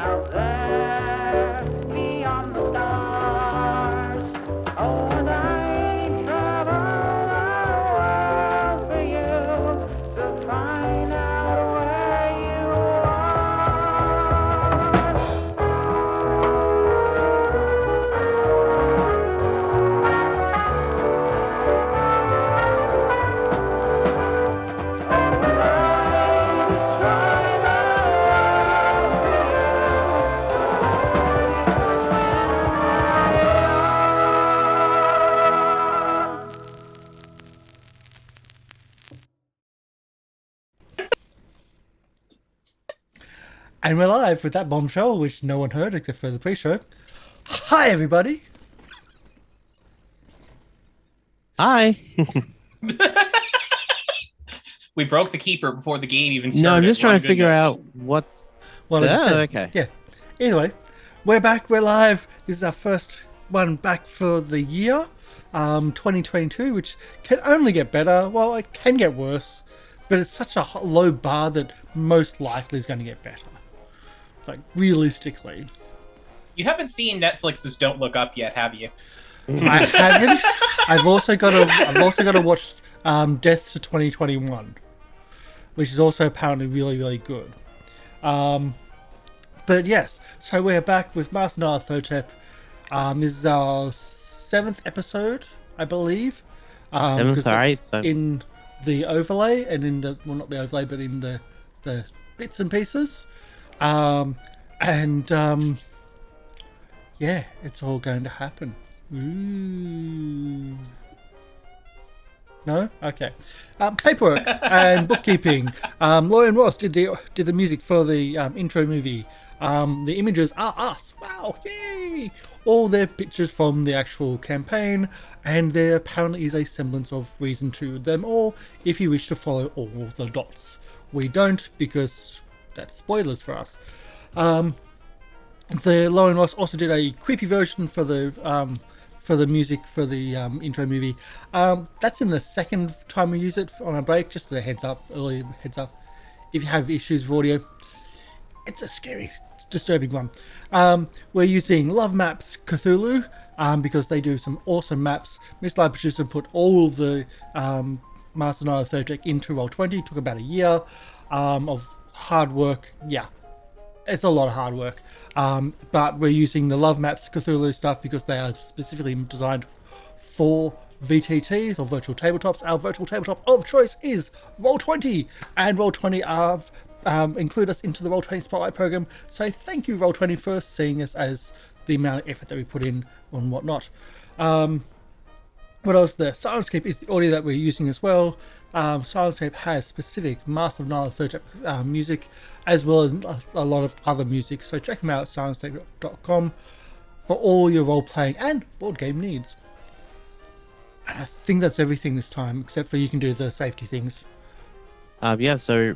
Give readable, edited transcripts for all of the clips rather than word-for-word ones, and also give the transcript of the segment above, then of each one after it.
out there beyond the stars. Oh, and I travel the world for you to find out where you And we're live with that bombshell, which no one heard except for the pre-show. Hi, everybody. Hi. We broke the keeper before the game even started. No, I'm just trying to figure goodness. out what. Well, as I said, okay. Yeah. Anyway, we're back. We're live. This is our first one back for the year, 2022, which can only get better. Well, it can get worse, but it's such a low bar that most likely is going to get better. Like, realistically. You haven't seen Netflix's Don't Look Up yet, have you? I haven't. I've also got to watch Death to 2021, which is also apparently really, really good. But yes, so we're back with Master Nyarlathotep. This is our 7th episode, I believe. 7th or 8th. In the overlay and in the, well, not the overlay, but in the bits and pieces. Yeah, it's all going to happen. Ooh. No? Okay. Paperwork and bookkeeping. Lorian Ross did the music for the intro movie. The images are us. Wow, yay! All their pictures from the actual campaign, and there apparently is a semblance of reason to them all if you wish to follow all the dots. We don't, because that's spoilers for us. The Lorian Ross also did a creepy version for the music for the intro movie. That's in the second time we use it on a break. Just a heads up, early heads up. If you have issues with audio, it's a scary, disturbing one. We're using LoveMaps Cthulhu because they do some awesome maps. MrLiveProducer put all of the Master Nyarlathotep into Roll20. Took about a year of hard work. Yeah, it's a lot of hard work. But we're using the LoveMaps Cthulhu stuff because they are specifically designed for VTTs or virtual tabletops. Our virtual tabletop of choice is Roll20, and Roll20 include us into the Roll20 Spotlight program. So thank you, Roll20, for seeing us as the amount of effort that we put in and whatnot. What else there? Syrinscape is the audio that we're using as well. Syrinscape has specific Master of Nyarlathotep music, as well as a lot of other music. So check them out at syrinscape.com for all your role-playing and board game needs. And I think that's everything this time, except for you can do the safety things. Yeah, so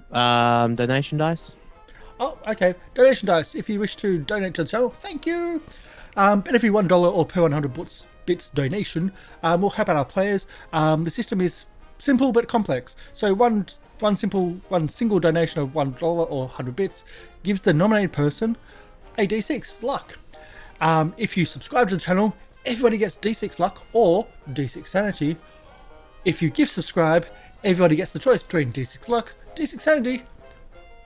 donation dice. Oh, okay. Donation dice. If you wish to donate to the channel, thank you. But every $1 or per 100 bits donation will help out our players. The system is simple but complex. So one single donation of $1 or 100 bits gives the nominated person a D6 luck. If you subscribe to the channel, everybody gets D6 luck or D6 sanity. If you gift subscribe, everybody gets the choice between D6 luck, D6 sanity,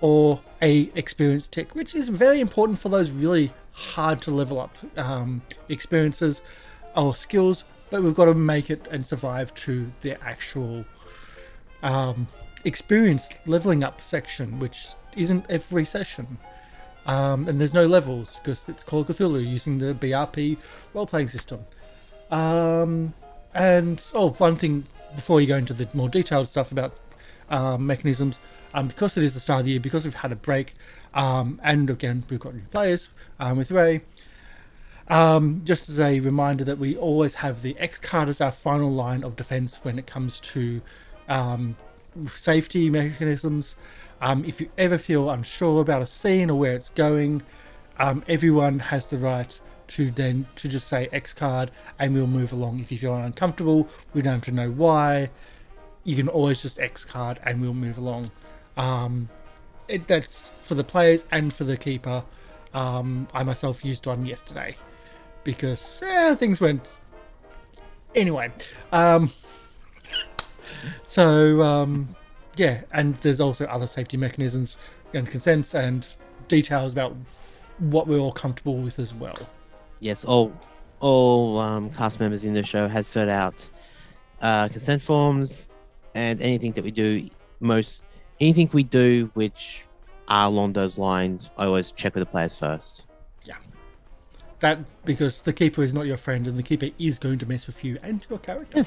or a experience tick, which is very important for those really hard to level up experiences or skills, but we've got to make it and survive to the actual experience leveling up section, which isn't every session. And there's no levels because it's called Cthulhu using the BRP role-playing system. And one thing before you go into the more detailed stuff about mechanisms, because it is the start of the year, because we've had a break, and again we've got new players with Ray, just as a reminder that we always have the X card as our final line of defense when it comes to safety mechanisms. If you ever feel unsure about a scene or where it's going, everyone has the right to just say X card and we'll move along. If you feel uncomfortable, we don't have to know why, you can always just X card and we'll move along. That's for the players and for the keeper. I myself used one yesterday because things went anyway. Yeah, and there's also other safety mechanisms and consents and details about what we're all comfortable with as well. Yes, all cast members in the show has filled out consent forms, and anything that we do, anything we do which are along those lines, I always check with the players first. Yeah, that because the keeper is not your friend, and the keeper is going to mess with you and your character.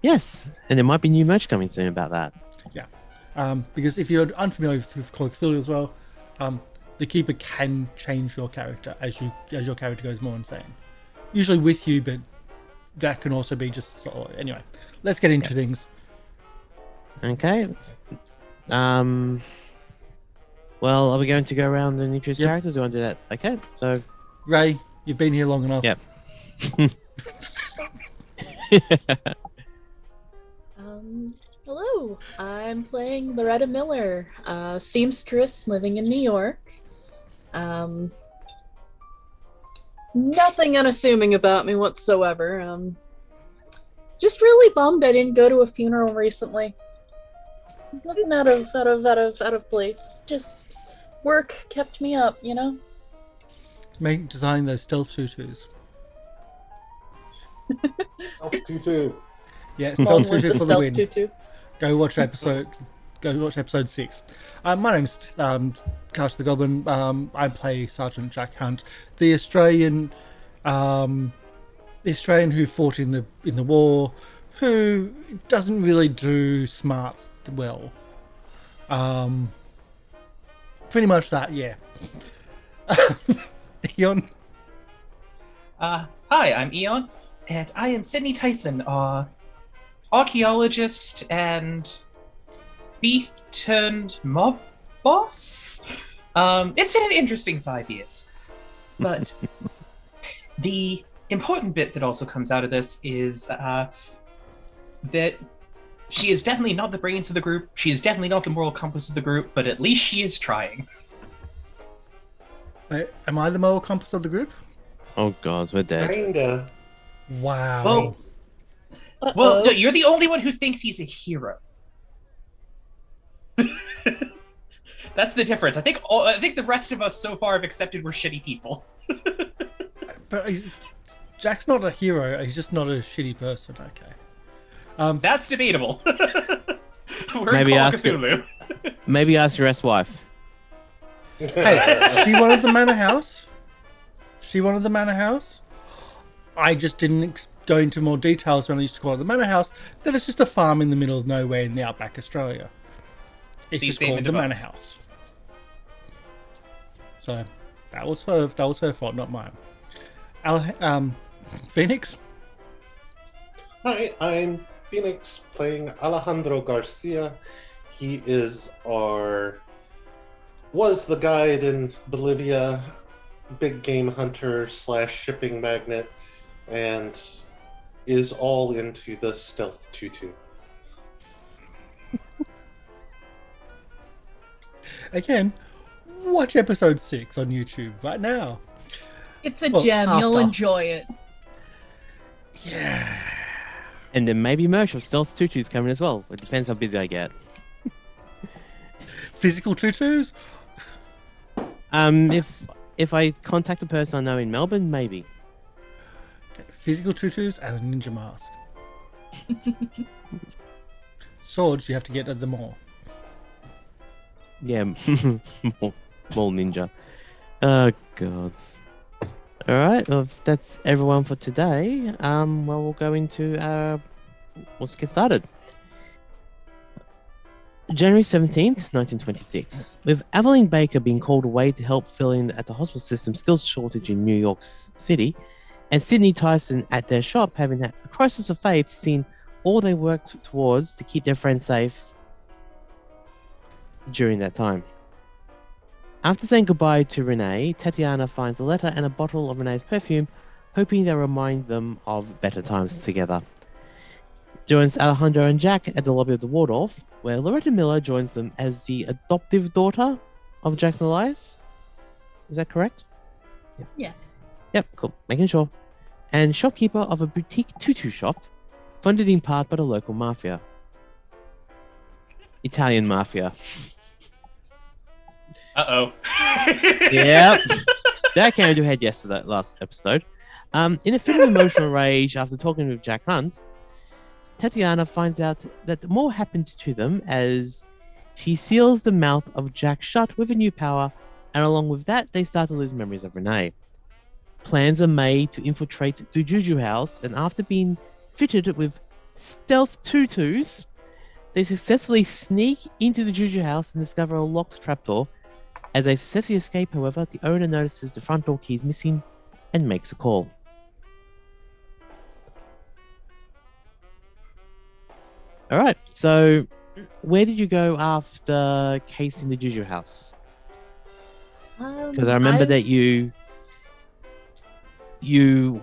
Yes, and there might be new merch coming soon about that. Yeah, because if you're unfamiliar with Call of Cthulhu as well, the keeper can change your character as your character goes more insane. Usually with you, but that can also be just anyway. Let's get into things. Okay. Well, are we going to go around and introduce characters? Do you want to do that? Okay. So, Ray, you've been here long enough. Yep. Hello, I'm playing Loretta Miller, seamstress living in New York. Nothing unassuming about me whatsoever. Just really bummed I didn't go to a funeral recently. Nothing out of place. Just work kept me up, you know. Designing those stealth tutus. Stealth tutu. Yeah, stealth tutu for the win. Tutu. Go watch episode 6. My name's Karsh the Goblin. I play Sergeant Jack Hunt, the Australian who fought in the war, who doesn't really do smarts well. Pretty much that, yeah. Eon. Hi, I'm Eon, and I am Sidney Tyson, archaeologist and beef-turned-mob boss. It's been an interesting 5 years, but the important bit that also comes out of this is that she is definitely not the brains of the group. She is definitely not the moral compass of the group, but at least she is trying. Am I the moral compass of the group? Oh god, we're dead. Kinda. Wow. Well, no, you're the only one who thinks he's a hero. That's the difference. I think the rest of us so far have accepted we're shitty people. But Jack's not a hero. He's just not a shitty person. Okay. That's debatable. Maybe ask your ex-wife. Hey, she wanted the manor house. I just didn't go into more details when I used to call it the manor house. That it's just a farm in the middle of nowhere in the outback Australia. It's just called the manor house. So that was her fault, not mine. Phoenix. Hi, I'm Phoenix playing Alejandro Garcia. He was the guide in Bolivia, big game hunter / shipping magnate, and is all into the stealth tutu. Again, watch episode 6 on YouTube right now. It's a gem. You'll enjoy it. Yeah. And then maybe merch of stealth tutus coming as well. It depends how busy I get. Physical tutus? If I contact a person I know in Melbourne, maybe. Physical tutus and a ninja mask. Swords you have to get at the mall. Yeah, mall ninja. Oh god. All right, well, that's everyone for today. Well, we'll go into let's get started. January 17th, 1926. With Aveline Baker being called away to help fill in at the hospital system skills shortage in New York City, and Sidney Tyson at their shop having a crisis of faith, seeing all they worked towards to keep their friends safe during that time. After saying goodbye to Renee, Tatiana finds a letter and a bottle of Renee's perfume, hoping they'll remind them of better times together. Joins Alejandro and Jack at the lobby of the Waldorf, where Loretta Miller joins them as the adoptive daughter of Jackson Elias. Is that correct? Yes. Yep, cool. Making sure. And shopkeeper of a boutique tutu shop, funded in part by the local mafia. Italian mafia. Uh-oh. Yep. That came to head yesterday, last episode. In a fit of emotional rage after talking with Jack Hunt, Tatiana finds out that more happened to them as she seals the mouth of Jack shut with a new power, and along with that, they start to lose memories of Renee. Plans are made to infiltrate the JuJu House, and after being fitted with stealth tutus, they successfully sneak into the JuJu House and discover a locked trapdoor. As they successfully escape, however, the owner notices the front door key is missing and makes a call. All right, so where did you go after casing the JuJu House? Because I remember that you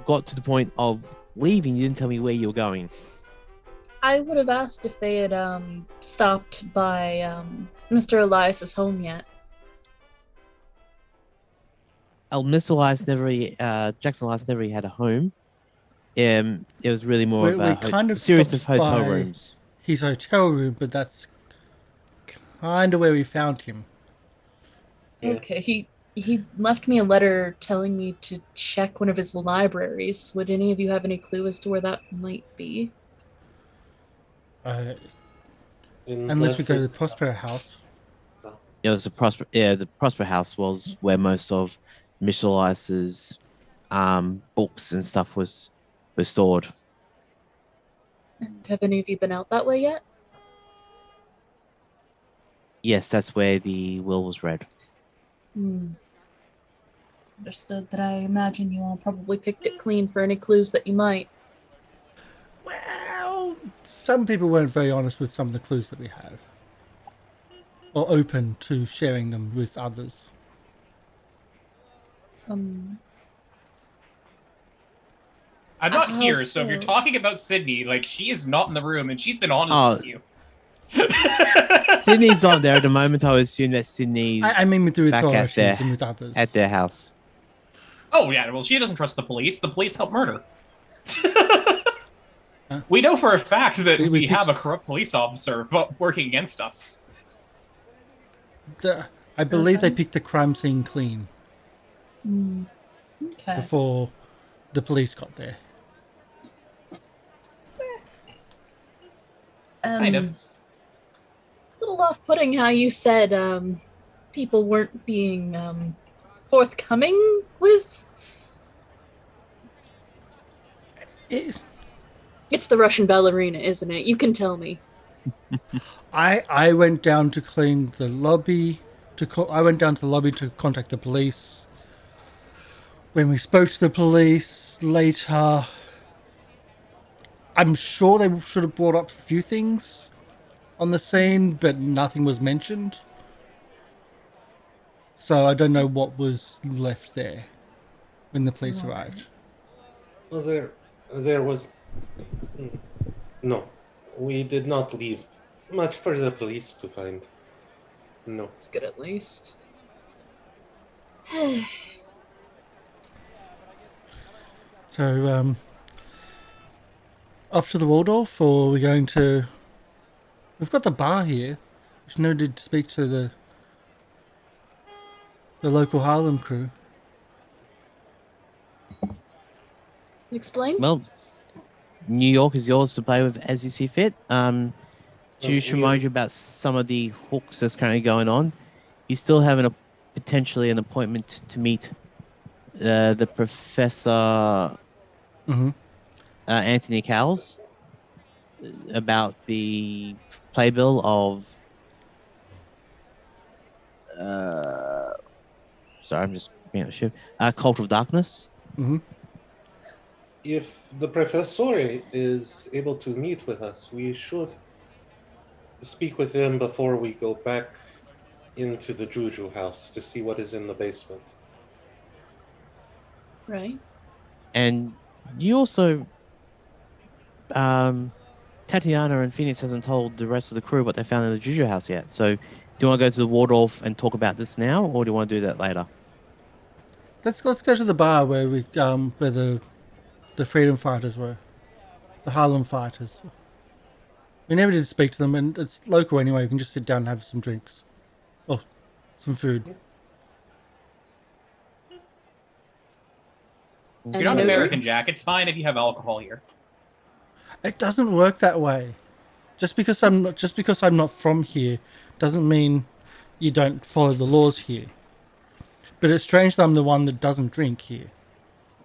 got to the point of leaving. You didn't tell me where you were going. I would have asked if they had stopped by Mr. Elias's home yet. Mr. Elias never, Jackson Elias never had a home. It was really more of a kind of series of stopped hotel by rooms. His hotel room, but that's kind of where we found him. Yeah. Okay, he left me a letter telling me to check one of his libraries. Would any of you have any clue as to where that might be? Unless we go to the it's- Prospero House. It was the Prosper House was where most of Mr. Elias's books and stuff was stored. And have any of you been out that way yet? Yes, that's where the will was read. Understood. That I imagine you all probably picked it clean for any clues that you might. Well, some people weren't very honest with some of the clues that we have, or open to sharing them with others. I'm not How here, so if you're so? talking about Sydney, like, she is not in the room, and she's been honest with you. Sydney's not there at the moment. I would assume that Sydney's I mean with the back authorities at and with others. their house. Oh, yeah, well, she doesn't trust the police. The police help murder. We know for a fact that We we have a picked- corrupt police officer working against us. I believe they picked the crime scene clean Okay. before the police got there. Kind of. A little off-putting how you said people weren't being forthcoming with. It's the Russian ballerina, isn't it? You can tell me. I went down to clean the lobby. I went down to the lobby to contact the police. When we spoke to the police later, I'm sure they should have brought up a few things on the scene, but nothing was mentioned. So I don't know what was left there when the police arrived. Well, there was no. We did not leave much for the police to find. No. It's good at least. So, off to the Waldorf, or are we going to... We've got the bar here. We should know to speak to the local Harlem crew. Explain? Well, New York is yours to play with as you see fit. To just remind you about some of the hooks that's currently going on. You still have potentially an appointment to meet the Professor Anthony Cowles about the playbill of sorry, I'm just being out of shift. Cult of Darkness. If the professor is able to meet with us, we should speak with him before we go back into the JuJu House to see what is in the basement. Right. And you also, Tatiana and Phoenix hasn't told the rest of the crew what they found in the JuJu House yet. So, do you want to go to the Waldorf and talk about this now, or do you want to do that later? let's go to the bar where where the freedom fighters were, the Harlem fighters. We never did speak to them, and it's local anyway. We can just sit down and have some drinks, or some food. And You're not no American, drinks? Jack. It's fine if you have alcohol here. It doesn't work that way. Just because I'm not from here doesn't mean you don't follow the laws here. But it's strange that I'm the one that doesn't drink here,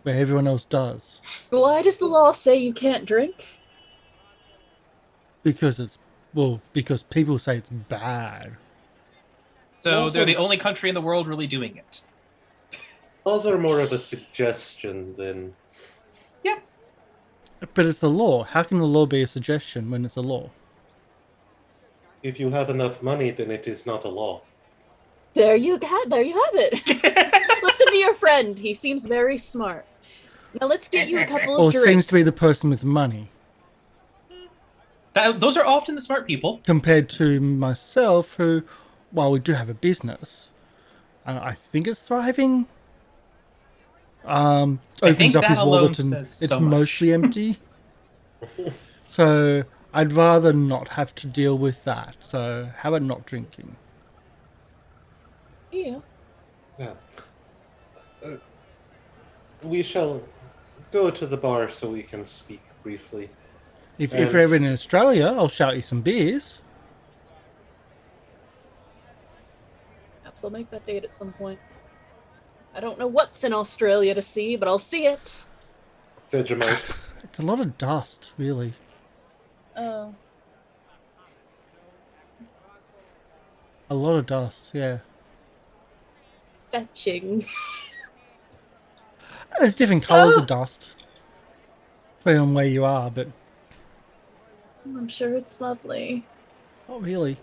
where everyone else does. Why does the law say you can't drink? Because people say it's bad. So Also- they're the only country in the world really doing it. Those are more of a suggestion than. Yep. But it's the law. How can the law be a suggestion when it's a law? If you have enough money, then it is not a law. There you have it. Listen to your friend. He seems very smart. Now let's get you a couple Or of drinks. seems to be the person with money. Those are often the smart people. Compared to myself, who, while we do have a business, and I think it's thriving, opens think up that his alone wallet and says it's so much. mostly empty. So I'd rather not have to deal with that. So how about not drinking? Yeah. Yeah. We shall go to the bar so we can speak briefly. If And- you're ever in Australia, I'll shout you some beers. Perhaps I'll make that date at some point. I don't know what's in Australia to see, but I'll see it. Vegemite. It's a lot of dust, really. Oh. A lot of dust, yeah. Fetching. There's different colours of dust, depending on where you are, but I'm sure it's lovely. not really.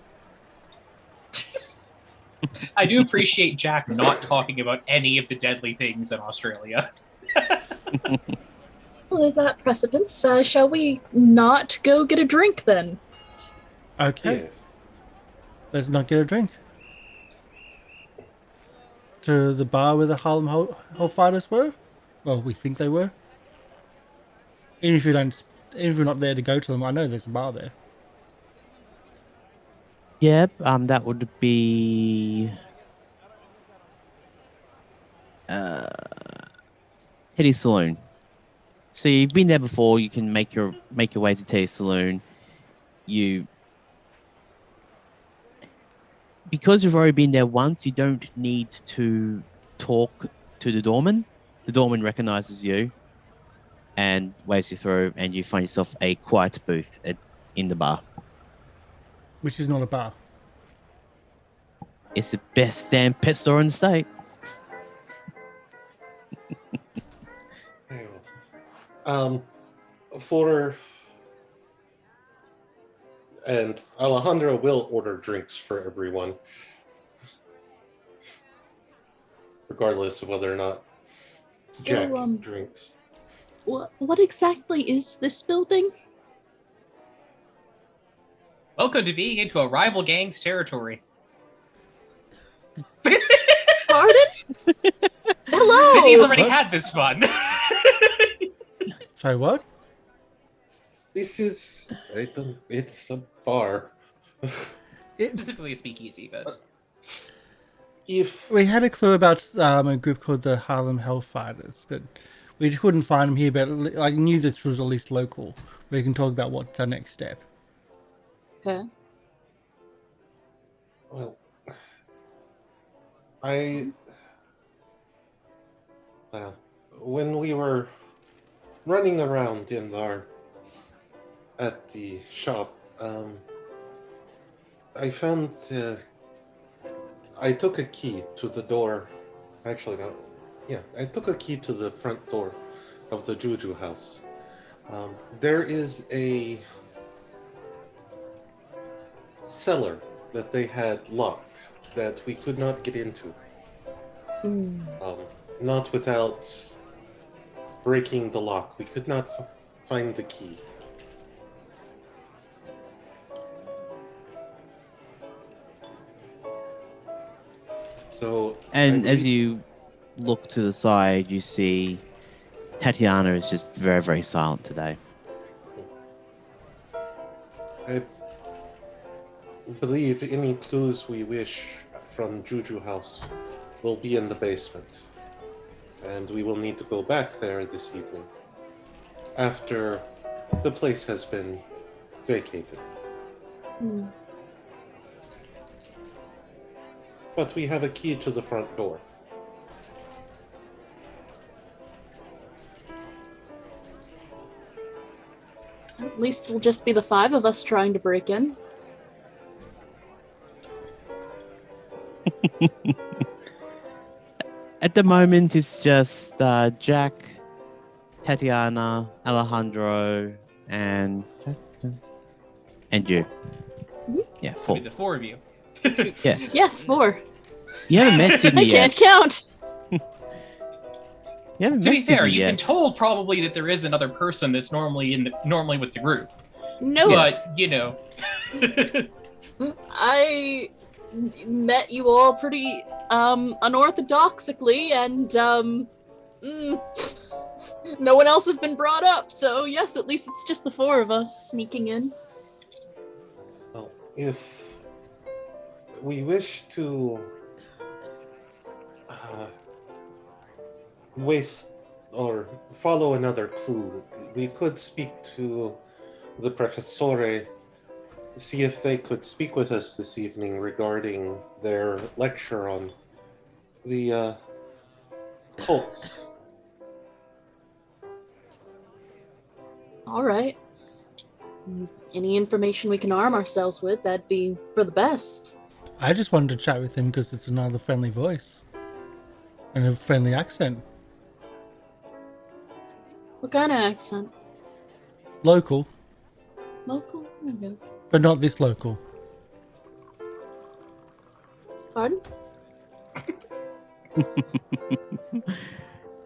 I do appreciate Jack not talking about any of the deadly things in Australia. Well, there's that precedence. Shall we not go get a drink then? Okay, Yes. let's not get a drink. To the bar where the Harlem Hellfighters were? Well, we think they were. Even if we're not there to go to them, I know there's a bar there. Yep, that would be Teddy Saloon. So you've been there before. You can make your way to Teddy Saloon. Because you've already been there once, you don't need to talk to the doorman. The doorman recognizes you and waves you through, and you find yourself a quiet booth in the bar. Which is not a bar. It's the best damn pet store in the state. For and Alejandro will order drinks for everyone, regardless of whether or not Jack drinks. What exactly is this building? Welcome to being into a rival gang's territory. Pardon? Hello. Sydney's already What? had this fun. So what? This is it's a bar. Specifically a speakeasy, but If We had a clue about a group called the Harlem Hellfighters, but we couldn't find them here. But I knew this was at least local. We can talk about what's our next step. Okay. well, when we were running around at the shop, I found I took a key to the door. Actually, no. Yeah, I took a key to the front door of the JuJu House. There is a cellar that they had locked that we could not get into. Not without breaking the lock. We could not find the key. So, And I as believe- you look to the side, you see Tatiana is just very, very silent today. I believe any clues we wish from JuJu House will be in the basement. And we will need to go back there this evening after the place has been vacated. But we have a key to the front door. At least it'll just be the 5 of us trying to break in. At the moment, it's just Jack, Tatiana, Alejandro, and you. Mhm. Yeah, I 4. mean, the 4 of you. Yeah, Yes, 4. you haven't met Sidney I yet. can't count. You haven't To met be fair, Sidney you've been yet. told probably that there is another person that's normally with the group. No, But, you know. I met you all pretty unorthodoxically, and no one else has been brought up. So yes, at least it's just the 4 of us sneaking in. Well, if we wish to waste or follow another clue, we could speak to the Professore, see if they could speak with us this evening regarding their lecture on the cults. All right. Any information we can arm ourselves with, that'd be for the best. I just wanted to chat with him because it's another friendly voice and a friendly accent. What kind of accent? Local, Local? Okay. but not this local. Pardon?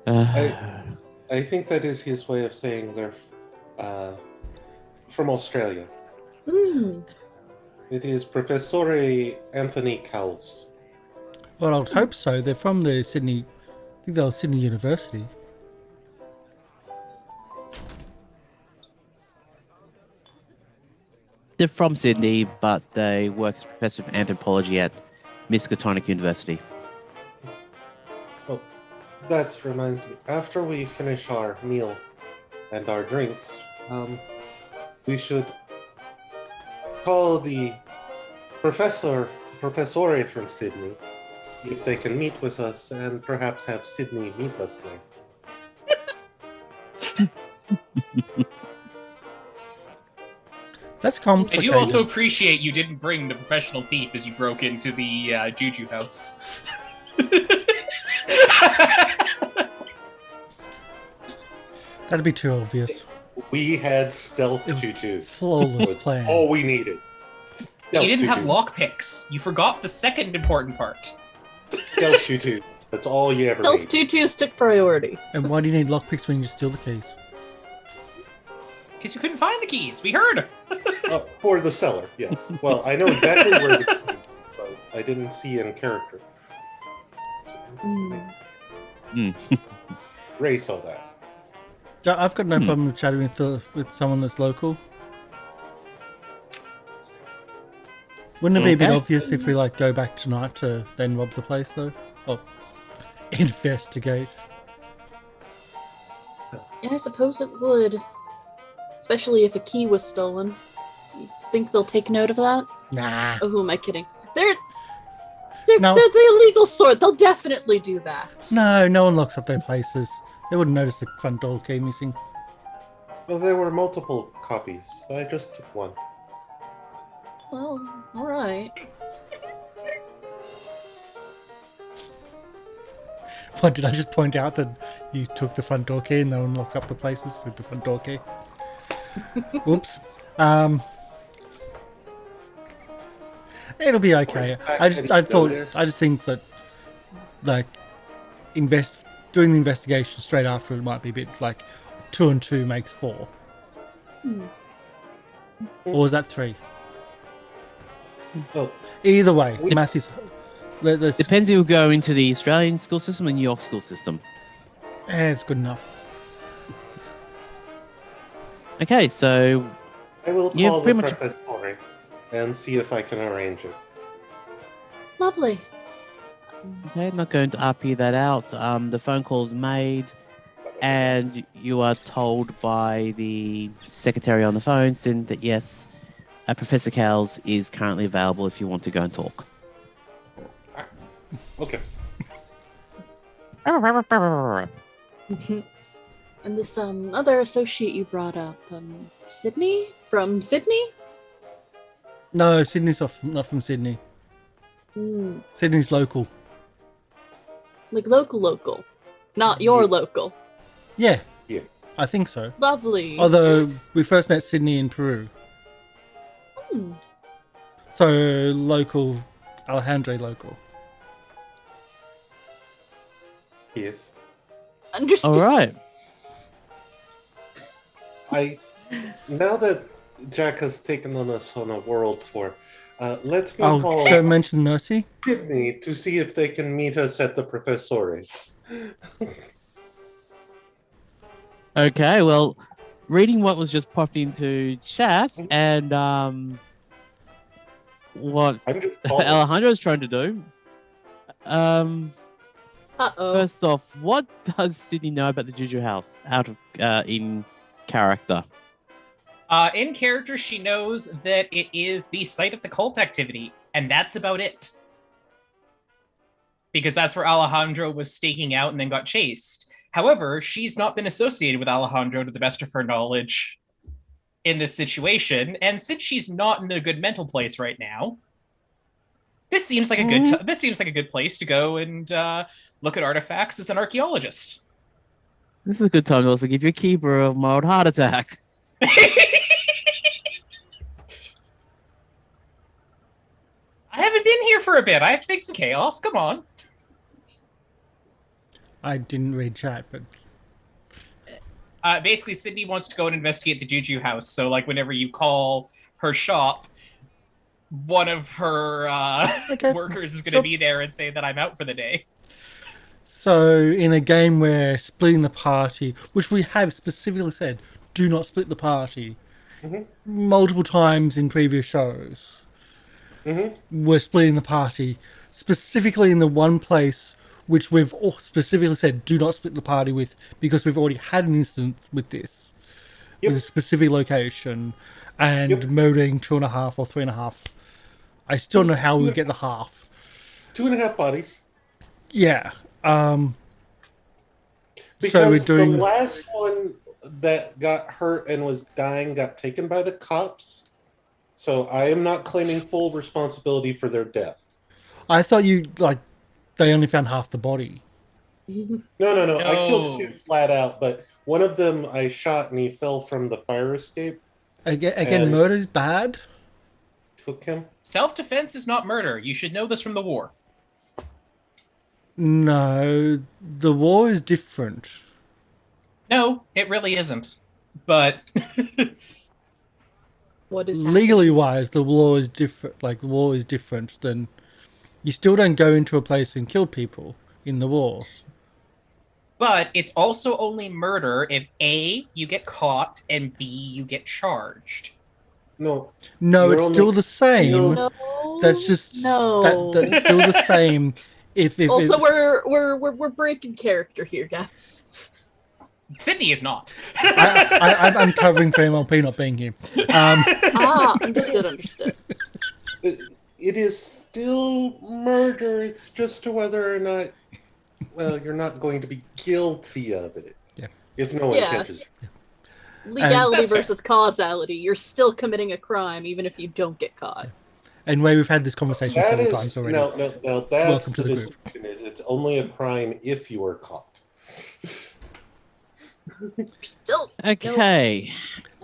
I think that is his way of saying they're from Australia. It is Professore Anthony Cowles. Well, I would hope so. They're from the Sydney, I think they were Sydney University. They're from Sydney, but they work as professor of anthropology at Miskatonic University. Oh, that reminds me. After we finish our meal and our drinks, we should call the professore from Sydney, if they can meet with us, and perhaps have Sidney meet us there. That's I complicated. do also appreciate you didn't bring the professional thief as you broke into the JuJu House. That'd be too obvious. We had stealth It was JuJu. Flawless That's plan. all we needed. You didn't have lockpicks. You forgot the second important part. Stealth JuJu. That's all you ever Stealth need. tutus took priority. And why do you need lockpicks when you just steal the keys? Because you couldn't find the keys. We heard. For the cellar, yes. Well, I know exactly where the key is, but I didn't see in character. Ray saw that. I've got no problem with chatting with someone that's local. Wouldn't it be a bit Okay. obvious if we go back tonight to then rob the place though? Or investigate. Yeah, I suppose it would. Especially if a key was stolen. You think they'll take note of that? Nah. Oh, who am I kidding? They're No. the illegal sort. They'll definitely do that. No one locks up their places. They wouldn't notice the front door key missing. Well, there were multiple copies, so I just took one. Well, all right. What, did I just point out that you took the front door key and no one locks up the places with the front door key? Whoops. It'll be okay. I just think that doing the investigation straight after it might be a bit 2 and 2 makes 4. Or was that 3? Well, Either way, We- math is Let's. Depends if you go into the Australian school system or New York school system. It's good enough. Okay, so I will Yeah, call the pretty much- professor and see if I can arrange it. Lovely. okay, not going to RP that out. The phone call's made, and you are told by the secretary on the phone saying that yes, Professor Cowles is currently available if you want to go and talk. Okay. And this other associate you brought up, Sydney? From Sydney? No, Sydney's not from Sydney. Hmm. Sydney's local. Like local. Not your Yeah. local. Yeah. Yeah. I think so. Lovely. Although we first met Sydney in Peru. Hmm. So local, Alejandro local. Yes. Understood. All right. Now that Jack has taken on us on a world tour, let me Oh, call don't mention Mercy. Sidney to see if they can meet us at the professores. Okay, well, reading what was just popped into chat and what I'm just calling. Alejandro's trying to do. Uh-oh. First off, what does Sydney know about the JuJu House out of in character? In character, she knows that it is the site of the cult activity, and that's about it. Because that's where Alejandro was staking out and then got chased. However, she's not been associated with Alejandro to the best of her knowledge in this situation, and since she's not in a good mental place right now, this seems like a good place to go and look at artifacts as an archaeologist. This is a good time to also give you a keeper of mild heart attack. I haven't been here for a bit. I have to make some chaos. Come on. I didn't read chat, but Basically, Sydney wants to go and investigate the JuJu House. So, like, whenever you call her shop, one of her Okay. workers is going to Sure. be there and say that I'm out for the day. so in a game where splitting the party, which we have specifically said, do not split the party, Mhm. multiple times in previous shows, we're splitting the party specifically in the one place which we've all specifically said do not split the party with because we've already had an incident with this, Yep. with a specific location and Yep. murdering 2.5 or 3.5. I still don't know how we get the half. 2.5 bodies. Yeah. Because we're doing- the last one that got hurt and was dying got taken by the cops. So I am not claiming full responsibility for their death. I thought they only found half the body. No. I killed No. 2 flat out, but one of them I shot and he fell from the fire escape. Again, murder's bad. Took him. Self-defense is not murder. You should know this from the war. No, the war is different. No, it really isn't. But What is happening? Legally wise, the war is different. Like, the war is different than... You still don't go into a place and kill people in the war. it's also only murder if A, you get caught, and B, you get charged. No. No, You're it's only- still the same. No. That's just... No. That's still the same. If Also, we're breaking character here, guys. Sydney is not. I'm covering for MLP not being here. Understood. It is still murder. It's just to whether or not, well, you're not going to be guilty of it. Yeah. If no one Yeah. catches you. Legality That's fair. versus causality. You're still committing a crime even if you don't get caught. And where we've had this conversation That several is times already. no. That's Welcome to the the group. distinction. Is it's only a crime if you are caught. You're still Okay.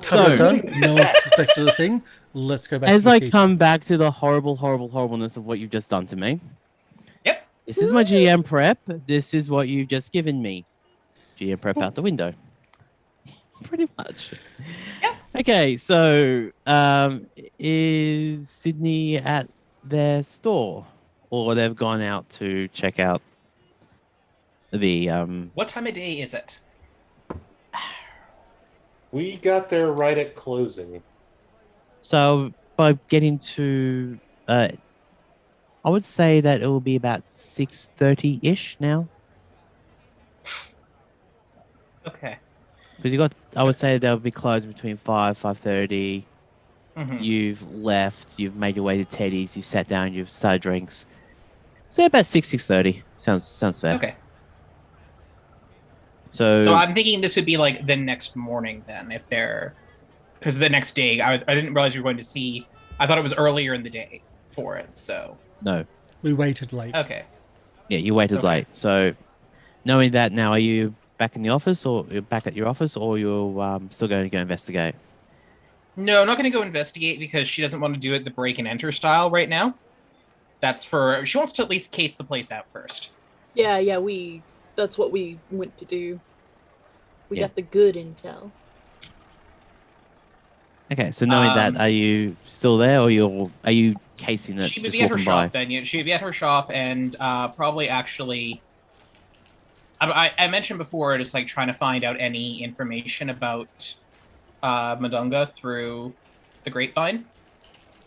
Cover So- done. No one suspected a thing. Let's go back As to the I key. come back to the horribleness of what you've just done to me. Yep. This is my GM prep. This is what you've just given me. GM prep out the window. Pretty much. Yep. Okay, so is Sydney at their store? or they've gone out to check out the What time of day is it? We got there right at closing. So by getting to, I would say that it will be about 6:30-ish now. Okay. Because you got, I would say they'll be closed between 5:30. Mhm. You've left, you've made your way to Teddy's, you've sat down, you've started drinks. So about 6:30. Sounds fair. Okay. So So I'm thinking this would be like the next morning then, if they're, because the next day I didn't realize you were going to see. I thought it was earlier in the day for it. So no. We waited late. okay. Yeah, you waited Okay. late. So knowing that now, are you back in the office or you're back at your office or you're still going to go investigate? No, I'm not going to go investigate because she doesn't want to do it the break and enter style right now. That's for, she wants to at least case the place out first. Yeah, that's what we went to do. We got the good intel. Okay, so knowing that, are you still there or are you casing it? She would just be at her walking shop by? then. Yeah, she would be at her shop and probably actually. I mentioned before, just like trying to find out any information about Madunga through the grapevine,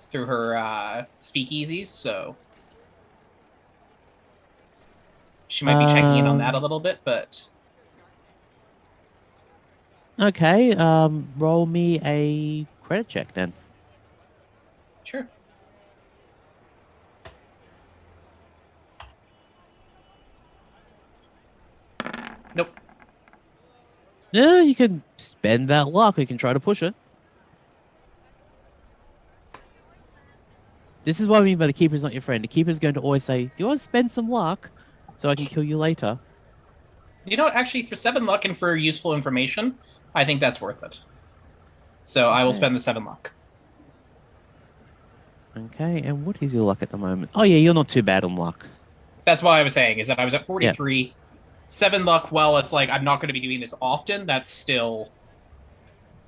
through her speakeasies. So she might be checking in on that a little bit, but Okay, roll me a credit check then. sure. Nope. Yeah, you can spend that luck. You can try to push it. This is what I mean by the keeper's not your friend. The keeper's going to always say, "Do you want to spend some luck so I can kill you later?" You know what? Actually, for 7 luck and for useful information, I think that's worth it. So I will Okay. spend the 7 luck. Okay, and what is your luck at the moment? Oh yeah, you're not too bad on luck. That's why I was saying is that I was at 43. Yeah. 7 luck, well, it's like I'm not going to be doing this often. That's still.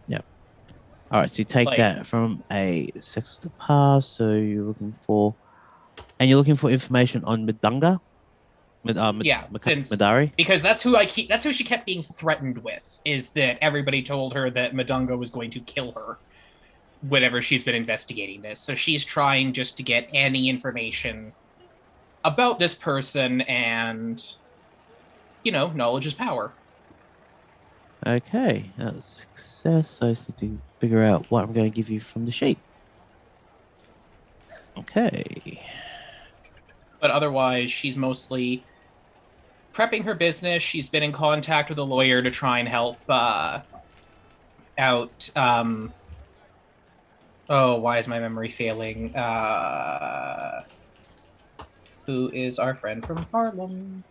Yep. All right, so you take that from a success to pass. So you're looking for information on Madunga. Since Madari, because that's who she kept being threatened with. Is that everybody told her that Madunga was going to kill her whenever she's been investigating this. So she's trying just to get any information about this person, and knowledge is power. Okay, that was success. So I just need to figure out what I'm going to give you from the sheet. Okay. But otherwise, she's mostly prepping her business. She's been in contact with a lawyer to try and help out. Why is my memory failing? Who is our friend from Harlem?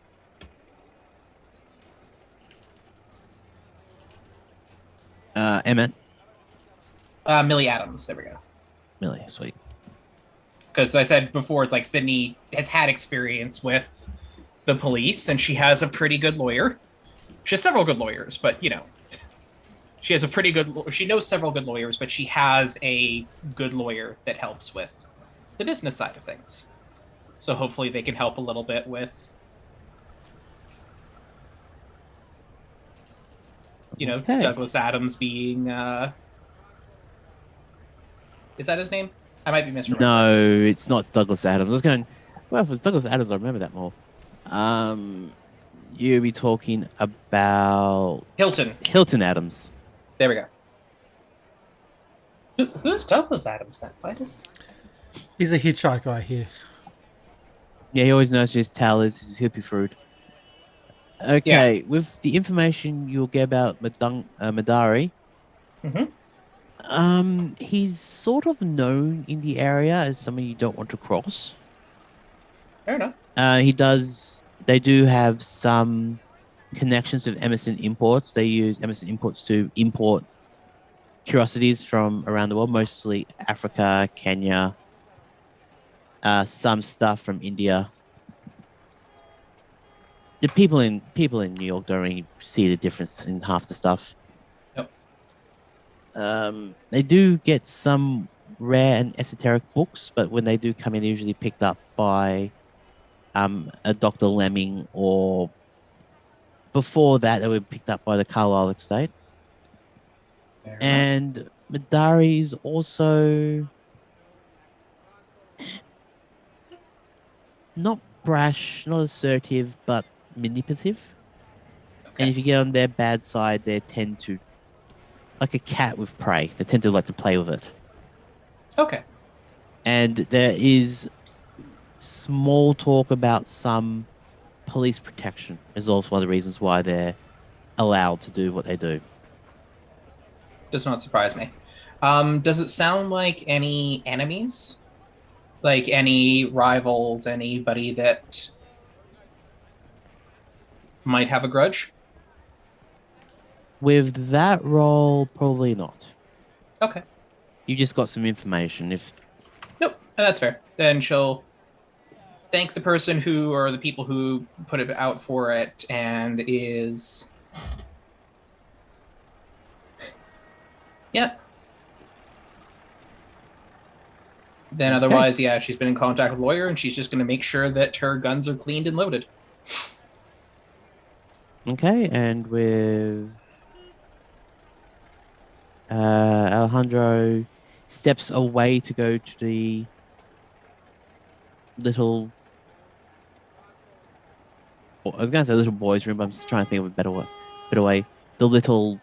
Emmett. Millie Adams. There we go. Millie, sweet. Because I said before, it's like Sidney has had experience with the police, and she has a pretty good lawyer. She has several good lawyers, but she has a pretty good. She knows several good lawyers, but she has a good lawyer that helps with the business side of things. So hopefully they can help a little bit with, Okay. Douglas Adams being. Is that his name? I might be misremembering. No, it's not Douglas Adams. I was going, well, if it was Douglas Adams, I remember that more. You'll be talking about Hilton Adams. There we go. Who's Douglas Adams then? Why does... He's a hitchhiker, I hear. Yeah, he always knows his towers, his hippie fruit. Okay, Yeah. with the information you'll get about Madari, he's sort of known in the area as someone you don't want to cross. Fair enough. They do have some connections with Emerson Imports. They use Emerson Imports to import curiosities from around the world, mostly Africa, Kenya, some stuff from India. The people in New York don't really see the difference in half the stuff. Yep. They do get some rare and esoteric books, but when they do come in, they're usually picked up by a Dr. Lemming, or before that, they were picked up by the Carlisle estate. Fair enough. And Madari is also not brash, not assertive, but manipulative. And if you get on their bad side, they tend to, like a cat with prey, they tend to like to play with it. Okay. And there is small talk about some police protection is also one of the reasons why they're allowed to do what they do. Does not surprise me. Does it sound like any enemies? Like any rivals, anybody that might have a grudge? With that role, probably not. Okay. You just got some information. If Nope, that's fair. Then she'll thank the person who, or the people who put it out for it, and is... Yeah. Then otherwise, yeah, she's been in contact with a lawyer, and she's just going to make sure that her guns are cleaned and loaded. okay, and with Alejandro steps away to go to the little. I was going to say little boys' room, but I'm just trying to think of a better way. The little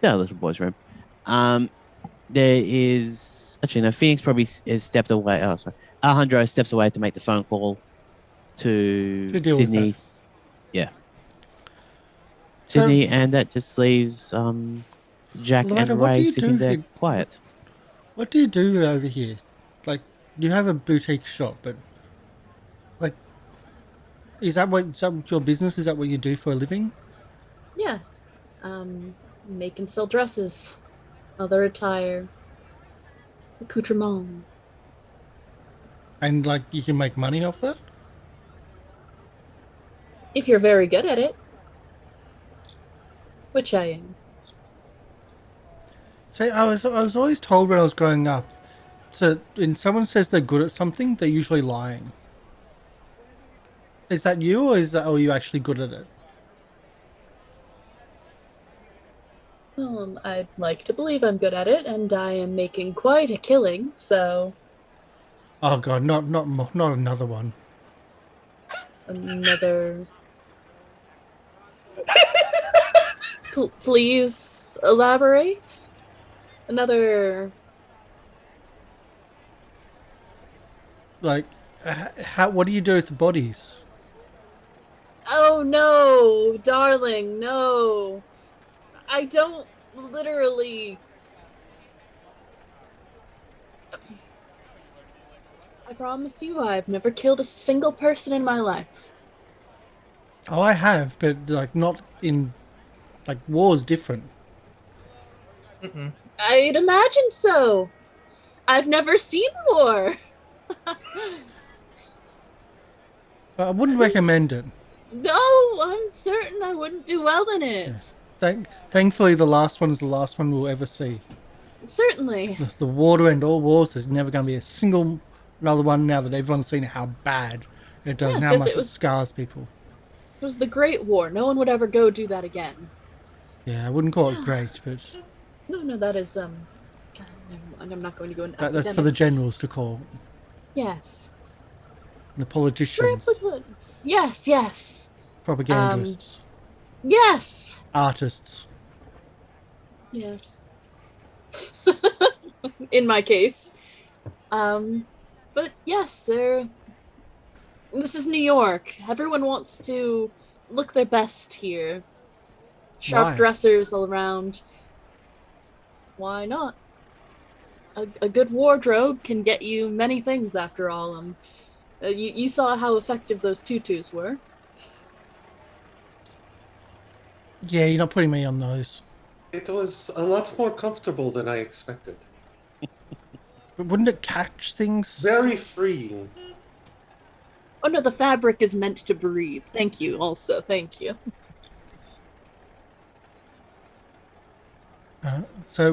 boys' room. There is actually no. Phoenix probably has stepped away. Oh, sorry. Alejandro steps away to make the phone call to deal with Sydney. that. Yeah, So- Sydney, and that just leaves Jack Loretta, and what do Ray you sitting do there here? quiet. What do you do over here? Like, you have a boutique shop, but like, is that your business? Is that what you do for a living? Yes. Make and sell dresses, other attire, accoutrement. And like, you can make money off that? If you're very good at it. Which I am. See, I was always told when I was growing up, so when someone says they're good at something, they're usually lying. Is that you, or are you actually good at it? I'd like to believe I'm good at it, and I am making quite a killing, so Oh god, not another one. another... Please elaborate? Another... Like, what do you do with the bodies? Oh no, darling, no. I don't literally... I promise you, I've never killed a single person in my life. Oh, I have, but like not in, like, war's different. Mm-mm. I'd imagine so. I've never seen war. But I wouldn't recommend it. No, I'm certain I wouldn't do well in it. Thankfully, the last one is the last one we'll ever see. Certainly. The war to end all wars. There's never going to be a single another one now that everyone's seen how bad it does and how Yes, much it it was- scars people. It was the Great War. No one would ever go do that again. Yeah, I wouldn't call it great, but No, that is, God, never mind. I'm not going to go into that's for the academics. generals to call. Yes. The politicians, Yes. propagandists, Yes. artists. Yes. In my case. But yes, this is New York. Everyone wants to look their best here. Sharp Why? dressers all around. Why not? A good wardrobe can get you many things after all. You saw how effective those tutus were. Yeah, you're not putting me on those. It was a lot more comfortable than I expected. But wouldn't it catch things? Very freeing. Oh no, the fabric is meant to breathe. Thank you, also. Thank you. So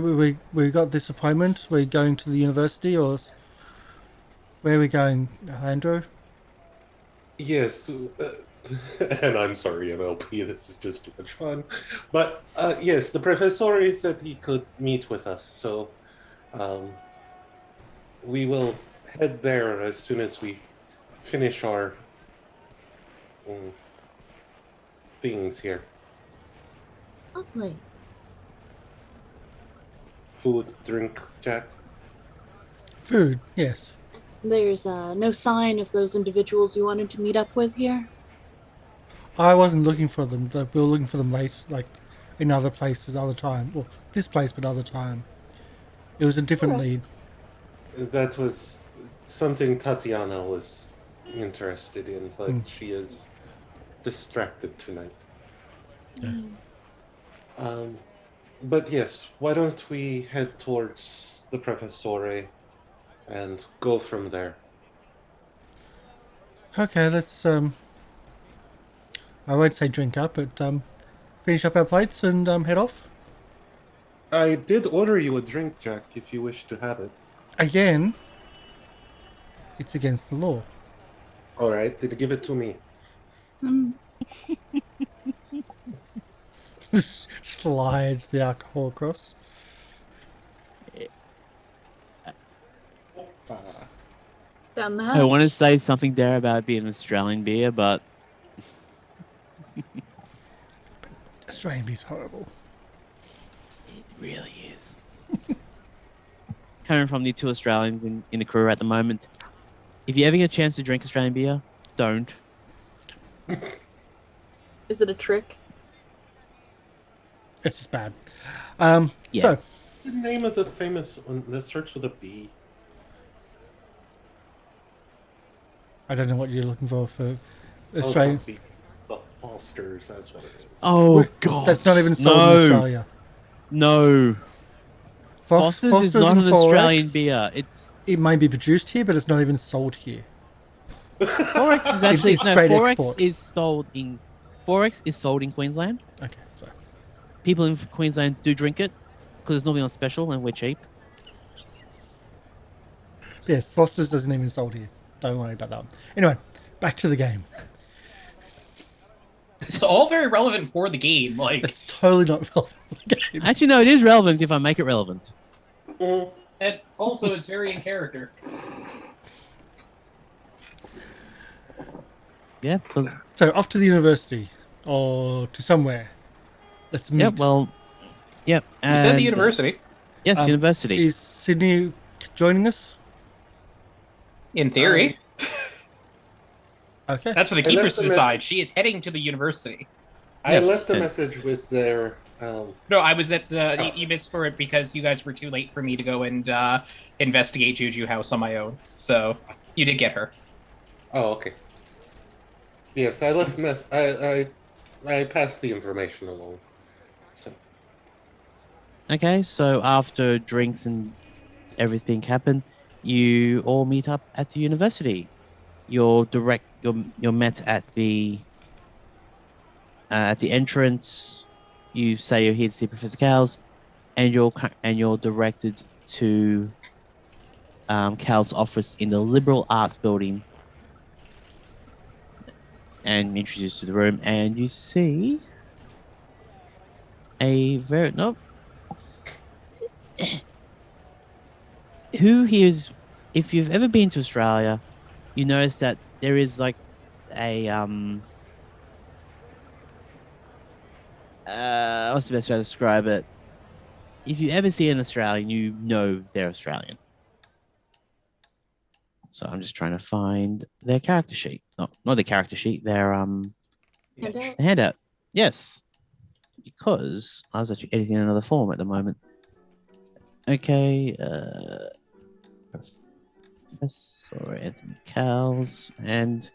we got this appointment. We're going to the university, or where are we going, Alejandro? Yes, and I'm sorry, MLP, this is just too much fun. But yes, the professor said he could meet with us, so we will head there as soon as we finish our things here. Lovely. Food, drink, Jack. Food, yes. There's no sign of those individuals you wanted to meet up with here? I wasn't looking for them. We were looking for them late, like in other places, other time. Well, this place, but other time. It was a different lead. That was something Tatiana was interested in, but she is distracted tonight. Yeah. But yes, why don't we head towards the Professore and go from there? Okay, let's I won't say drink up, but finish up our plates and head off. I did order you a drink, Jack, if you wish to have it. Again, it's against the law. All right, then give it to me. Slide the alcohol across. Down the I hatch. want to say something there about being an Australian beer, but Australian beer's horrible. it really is. Coming from the two Australians in the crew at the moment, if you ever get a chance to drink Australian beer, don't. Is it a trick? It's just bad. Yeah. So, The name of the famous one that starts with a B. I don't know what you're looking for Oh, it's Australian. not B. The Fosters, that's what it is. Oh God, That's not even sold in Australia. No, Foster's is not and an 4X, Australian beer. It may be produced here, but it's not even sold here. 4X is actually It's no. straight 4X export. is sold in 4X is sold in Queensland. Okay, sorry. People in Queensland do drink it because it's normally on special and we're cheap. Yes, Foster's doesn't even sold here. Don't worry about that one. Anyway, back to the game. It's all very relevant for the game. Like, It's totally not relevant to the game. Actually, no, it is relevant if I make it relevant. and also it's very in character. Yeah. 'cause- So, off to the university or to somewhere. Let's meet. Yep. Well. Yep. You said and, the university. Yes, university. Is Sydney joining us? In theory, Okay. that's for the I left keepers to the decide. message. She is heading to the university. I Yes. left a message with their. No, I was at the. You missed for it because you guys were too late for me to go and investigate JuJu House on my own. So you did get her. Oh, okay. Yes, I left I passed the information along. So Okay. So after drinks and everything happen, you all meet up at the university. You're met at the entrance. You say you're here to see Professor Cowles, and you're directed to Cowles' office in the Liberal Arts Building, and introduced to the room. And you see a very who here's if you've ever been to Australia, you notice that there is like a what's the best way to describe it? If you ever see an Australian, you know they're Australian. So I'm just trying to find their character sheet. No, not their character sheet, their Handout? handout. Yes. Because I was actually editing another form at the moment. Okay, Professor Anthony Cowles, and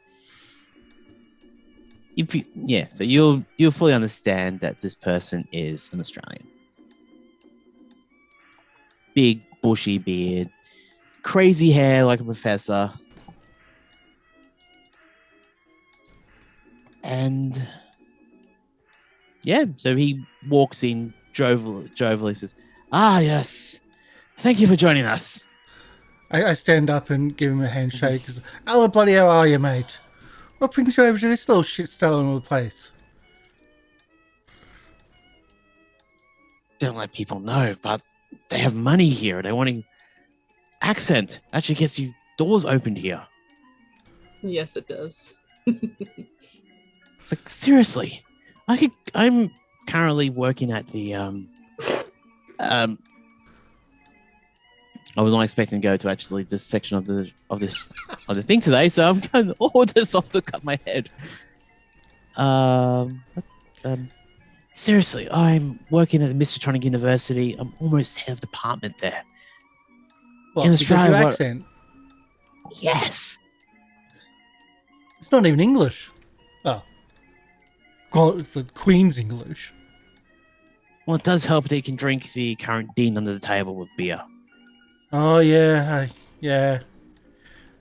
if you so you'll fully understand that this person is an Australian. Big bushy beard, crazy hair like a professor, and so he walks in jovially says, "Ah, yes, thank you for joining us." I stand up and give him a handshake. Hello, bloody, how are you, mate? What brings you over to this little shit-stone of a place? Don't let people know, but they have money here. They're wanting accent. Actually gets you doors opened here. Yes, it does. It's like, seriously. I'm currently working at the I was not expecting to go to actually this section of the thing today, so I'm going to order this off to cut my head. Seriously, I'm working at the Mistronic University. I'm almost head of department there. What, In because Australia, your what- accent? Yes. It's not even English. Oh. It's the Queen's English. Well, it does help that you can drink the current dean under the table with beer. Oh, yeah.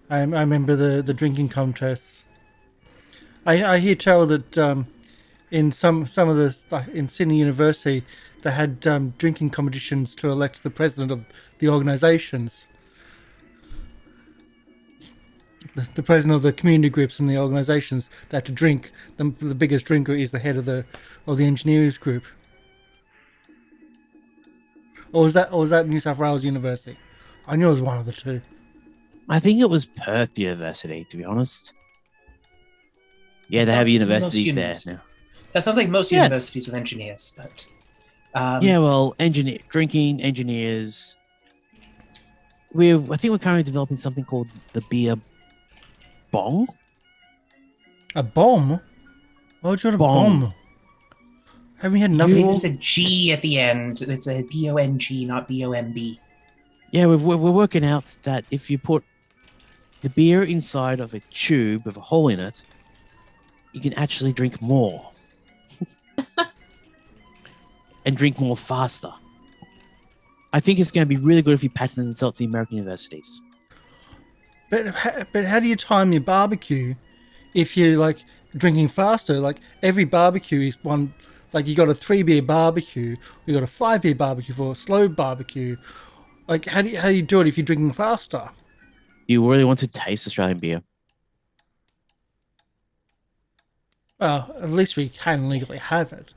I remember the drinking contests. I hear tell that in some of the in Sydney University they had drinking competitions to elect the president of the organisations. The president of the community groups and the organisations that had to drink. The biggest drinker is the head of the engineers group. Or was that New South Wales University? I knew it was one of the two. I think it was Perth University, to be honest. Yeah, they Sounds have a like university most there unis. now. That sounds like most Yes. universities with engineers, but Yeah, well, drinking engineers. I think we're currently developing something called the beer bong. A bomb? Why would you want a Bong. bomb? Haven't you had I enough? believe there's a G at the end. It's a BONG, not BOMB. Yeah, we're working out that if you put the beer inside of a tube with a hole in it, you can actually drink more. And drink more faster. I think it's going to be really good if you patent and sell it to the American universities. But how do you time your barbecue if you're like drinking faster? Like every barbecue is one. Like you got a 3-beer barbecue, you got a 5-beer barbecue for a slow barbecue. Like how do you do it if you're drinking faster? You really want to taste Australian beer? Well, at least we can legally have it.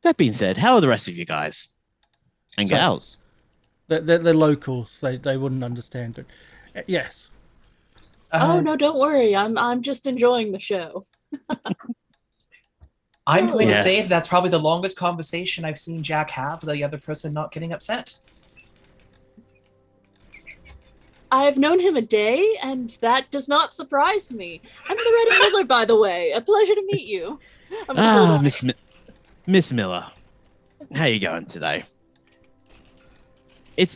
That being said, how are the rest of you guys and So- gals? They're locals. They wouldn't understand it. Yes. Oh no, don't worry. I'm just enjoying the show. I'm going to say Yes. that's probably the longest conversation I've seen Jack have with the other person not getting upset. I've known him a day, and that does not surprise me. I'm Loretta Miller, by the way. A pleasure to meet you. I'm Ah, Loretta. Miss Miller, how you going today? I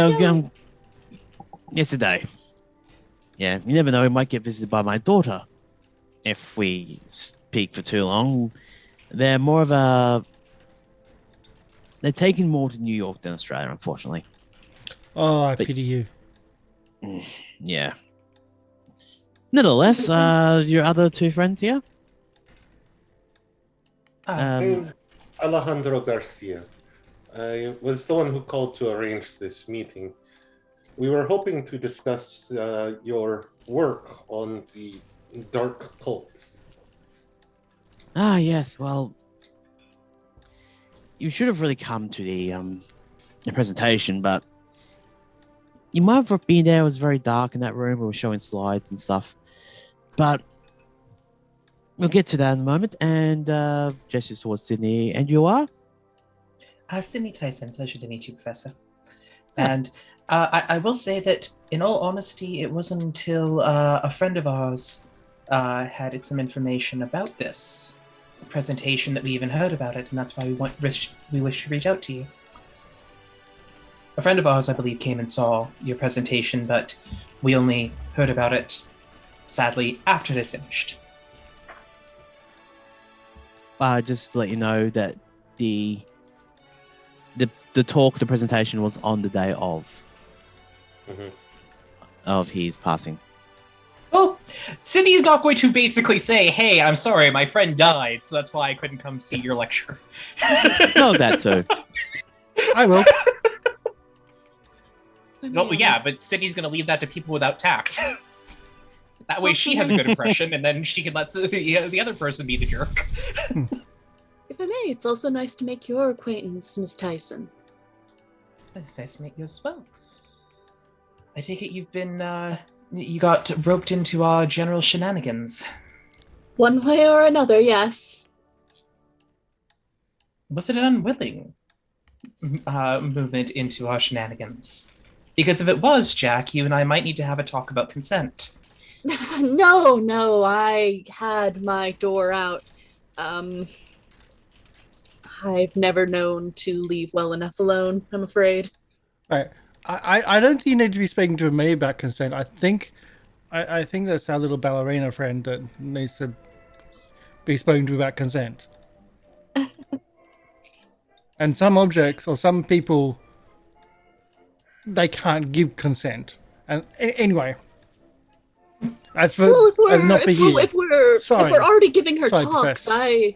was going yesterday. Yeah, you never know. We might get visited by my daughter if we speak for too long. They're taking more to New York than Australia, unfortunately. Oh, I But- pity you. Yeah. Nonetheless, your other two friends here. I'm Alejandro Garcia. I was the one who called to arrange this meeting. We were hoping to discuss your work on the dark cults. Ah, yes. Well, you should have really come to the presentation, but you might have been there. It was very dark in that room. We were showing slides and stuff, but we'll get to that in a moment. And gestures towards Sydney. And you are? Sidney Tyson, pleasure to meet you, Professor. And I will say that, in all honesty, it wasn't until a friend of ours had some information about this presentation that we even heard about it, and that's why we wish to reach out to you. A friend of ours, I believe, came and saw your presentation, but we only heard about it, sadly, after it had finished. Just to let you know that the presentation was on the day of his passing. Well, Sidney's not going to basically say, hey, I'm sorry, my friend died, so that's why I couldn't come see your lecture. No, that too. I will. No, yeah, but Sidney's going to leave that to people without tact. That way she has a good impression, and then she can let the other person be the jerk. If I may, it's also nice to make your acquaintance, Miss Tyson. It's nice to meet you as well. I take it you've been, you got roped into our general shenanigans. One way or another, yes. Was it an unwilling movement into our shenanigans? Because if it was, Jack, you and I might need to have a talk about consent. No, I had my door out. I've never known to leave well enough alone, I'm afraid. Right. I don't think you need to be speaking to me about consent. I think that's our little ballerina friend that needs to be spoken to about consent. And some objects or some people, they can't give consent. And anyway, as for as not for you. If we're already giving her Sorry, talks, Professor.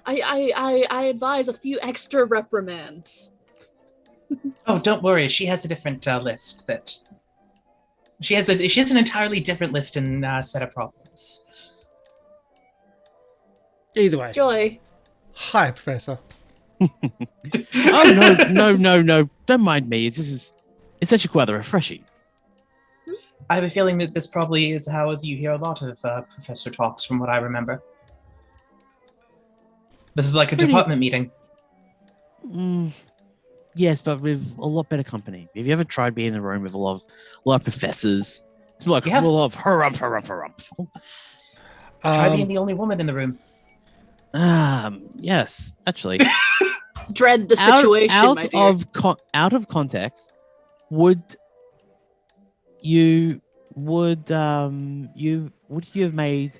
I advise a few extra reprimands. Oh, don't worry. She has a different list that she has an entirely different list and set of problems. Either way. Joy. Hi, Professor. Oh no! Don't mind me. It's actually quite refreshing. I have a feeling that this probably is how you hear a lot of professor talks, from what I remember. This is like a department meeting. Yes, but with a lot better company. Have you ever tried being in a room with a lot of professors? It's like Yes. a lot of hurrump. Try being the only woman in the room. Yes, actually. Dread the situation, my dear. Out of context, would you have made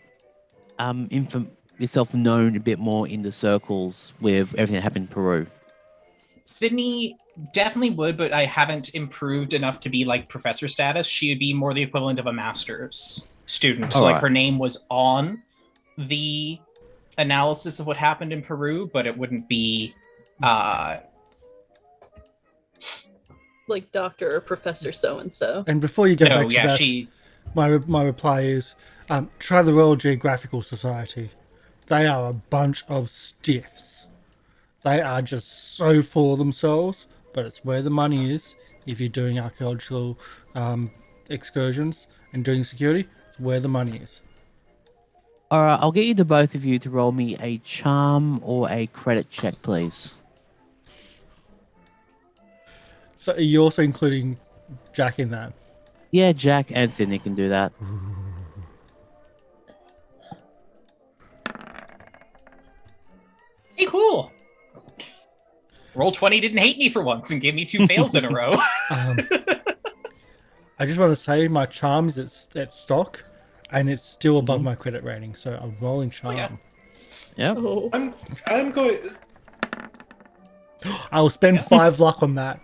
yourself known a bit more in the circles with everything that happened in Peru? Sydney definitely would, but I haven't improved enough to be like professor status. She would be more the equivalent of a master's student. So like her name was on the analysis of what happened in Peru, but it wouldn't be like Dr. or Professor so-and-so. And before you go back to that, my reply is, try the Royal Geographical Society. They are a bunch of stiffs. They are just so full of themselves, but it's where the money is. If you're doing archaeological excursions and doing security, it's where the money is. All right, I'll get you to both of you to roll me a charm or a credit check, please. So are you also including Jack in that? Yeah, Jack and Sidney can do that. Hey, cool. Roll20 didn't hate me for once and gave me 2 fails in a row. I just want to say my charm's at stock, and it's still above my credit rating, so I'm rolling charm. yeah. Yep. Oh. I'm going. I'll spend 5 luck on that.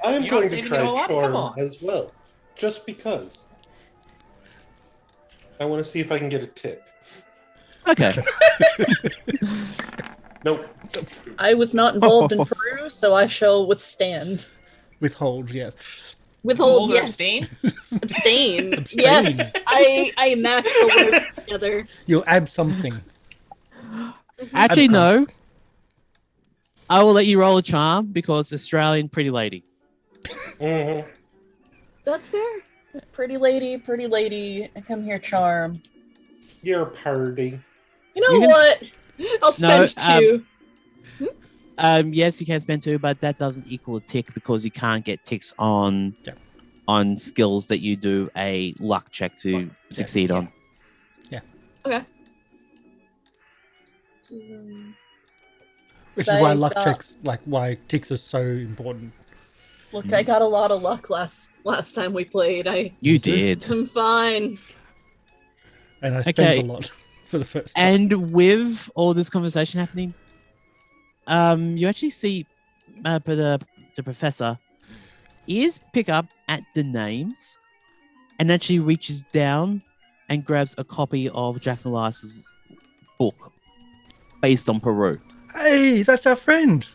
I'm You're going not to saving try it all up? Come charm on. as well, just because. I want to see if I can get a tick. Okay. Nope. I was not involved in Peru, so I shall withstand. Withhold, yes. Withhold, Or yes. abstain? Abstain. Abstain. Yes. I match the words together. You'll add something. Actually, Abcon. no. I will let you roll a charm because Australian pretty lady. Mm-hmm. That's fair. Pretty lady, I come here charm. You're a party. You know You can- what? I'll spend 2. Yes, you can spend 2, but that doesn't equal a tick because you can't get ticks on skills that you do a luck check to succeed on. Okay. Which is why I luck got- checks, like why ticks are so important. Look, I got a lot of luck last time we played. You did. I'm fine. And I spent Okay. a lot for the first time. And with all this conversation happening, you actually see the professor ears pick up at the names and actually reaches down and grabs a copy of Jackson Elias's book based on Peru. Hey, that's our friend.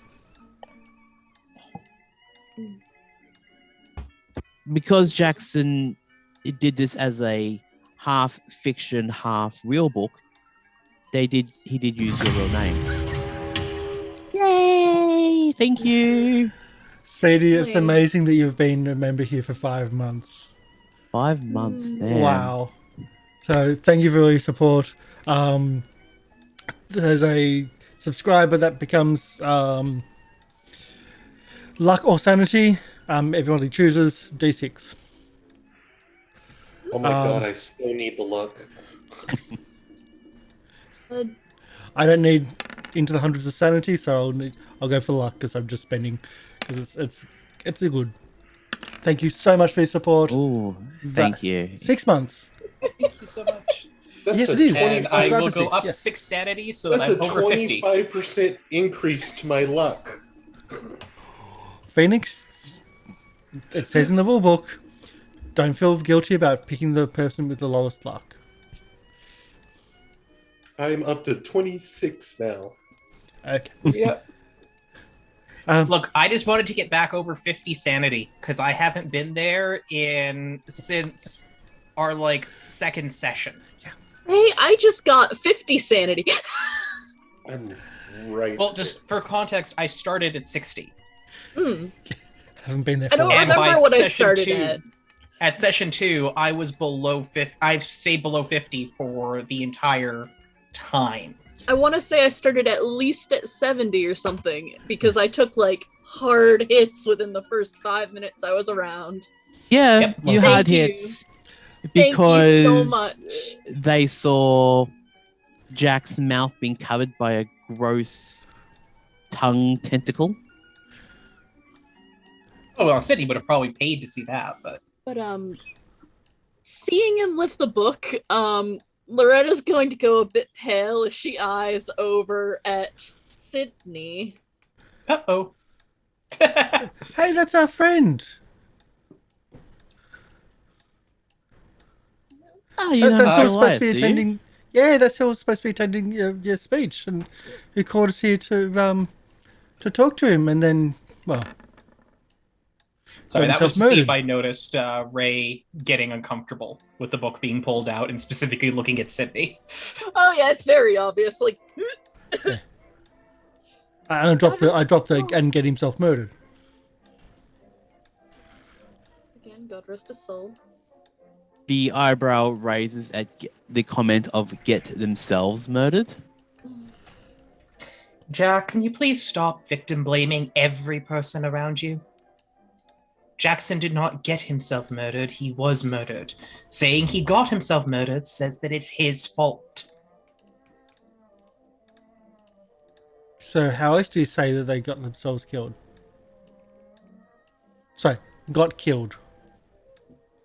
Because Jackson did this as a half fiction, half real book, he did use your real names. Yay! Thank you. Speedy, it's Wait. amazing that you've been a member here for 5 months. 5 months. Damn. Wow. So thank you for all your support. There's a subscriber that becomes luck or sanity. Everybody chooses D6. Oh my god, I still need the luck. I don't need into the hundreds of sanity, so I'll go for luck because I'm just spending because it's a good. Thank you so much for your support. Oh, thank you. 6 months. Thank you so much. That's Yes, a it is. And I will go 25%, up yeah. 6 sanity so that That's I'm a over 50. 25% increase to my luck. Phoenix, it says in the rule book, don't feel guilty about picking the person with the lowest luck. I'm up to 26 now. Okay. Yeah. Um, Look, I just wanted to get back over 50 sanity because I haven't been there since our second session. Hey, I just got 50 sanity. I'm right. Well, just for context, I started at 60. haven't been there I for don't a while. And remember by what I session started 2, at. At session 2, I was below 50. I've stayed below 50 for the entire time. I want to say I started at least at 70 or something because I took hard hits within the first 5 minutes I was around. Yeah, Yep. you Thank had you. hits Thank because you so much. they saw Jack's mouth being covered by a gross tongue tentacle. Oh, well, Sidney would have probably paid to see that, but... But seeing him lift the book, Loretta's going to go a bit pale as she eyes over at Sidney. Uh-oh. Hey, that's our friend. Oh, you know That's who's who supposed I to be see. attending. Yeah, that's who's supposed to be attending your speech, and who called us here to talk to him, and then Sorry, got that was to himself see if murdered. I noticed Ray getting uncomfortable with the book being pulled out and specifically looking at Sidney. Oh yeah, it's very obvious. I dropped the and get himself murdered. Again, God rest his soul. The eyebrow raises at the comment of get themselves murdered. Jack, can you please stop victim blaming every person around you? Jackson did not get himself murdered, he was murdered. Saying he got himself murdered says that it's his fault. So how else do you say that they got themselves killed? Sorry, got killed.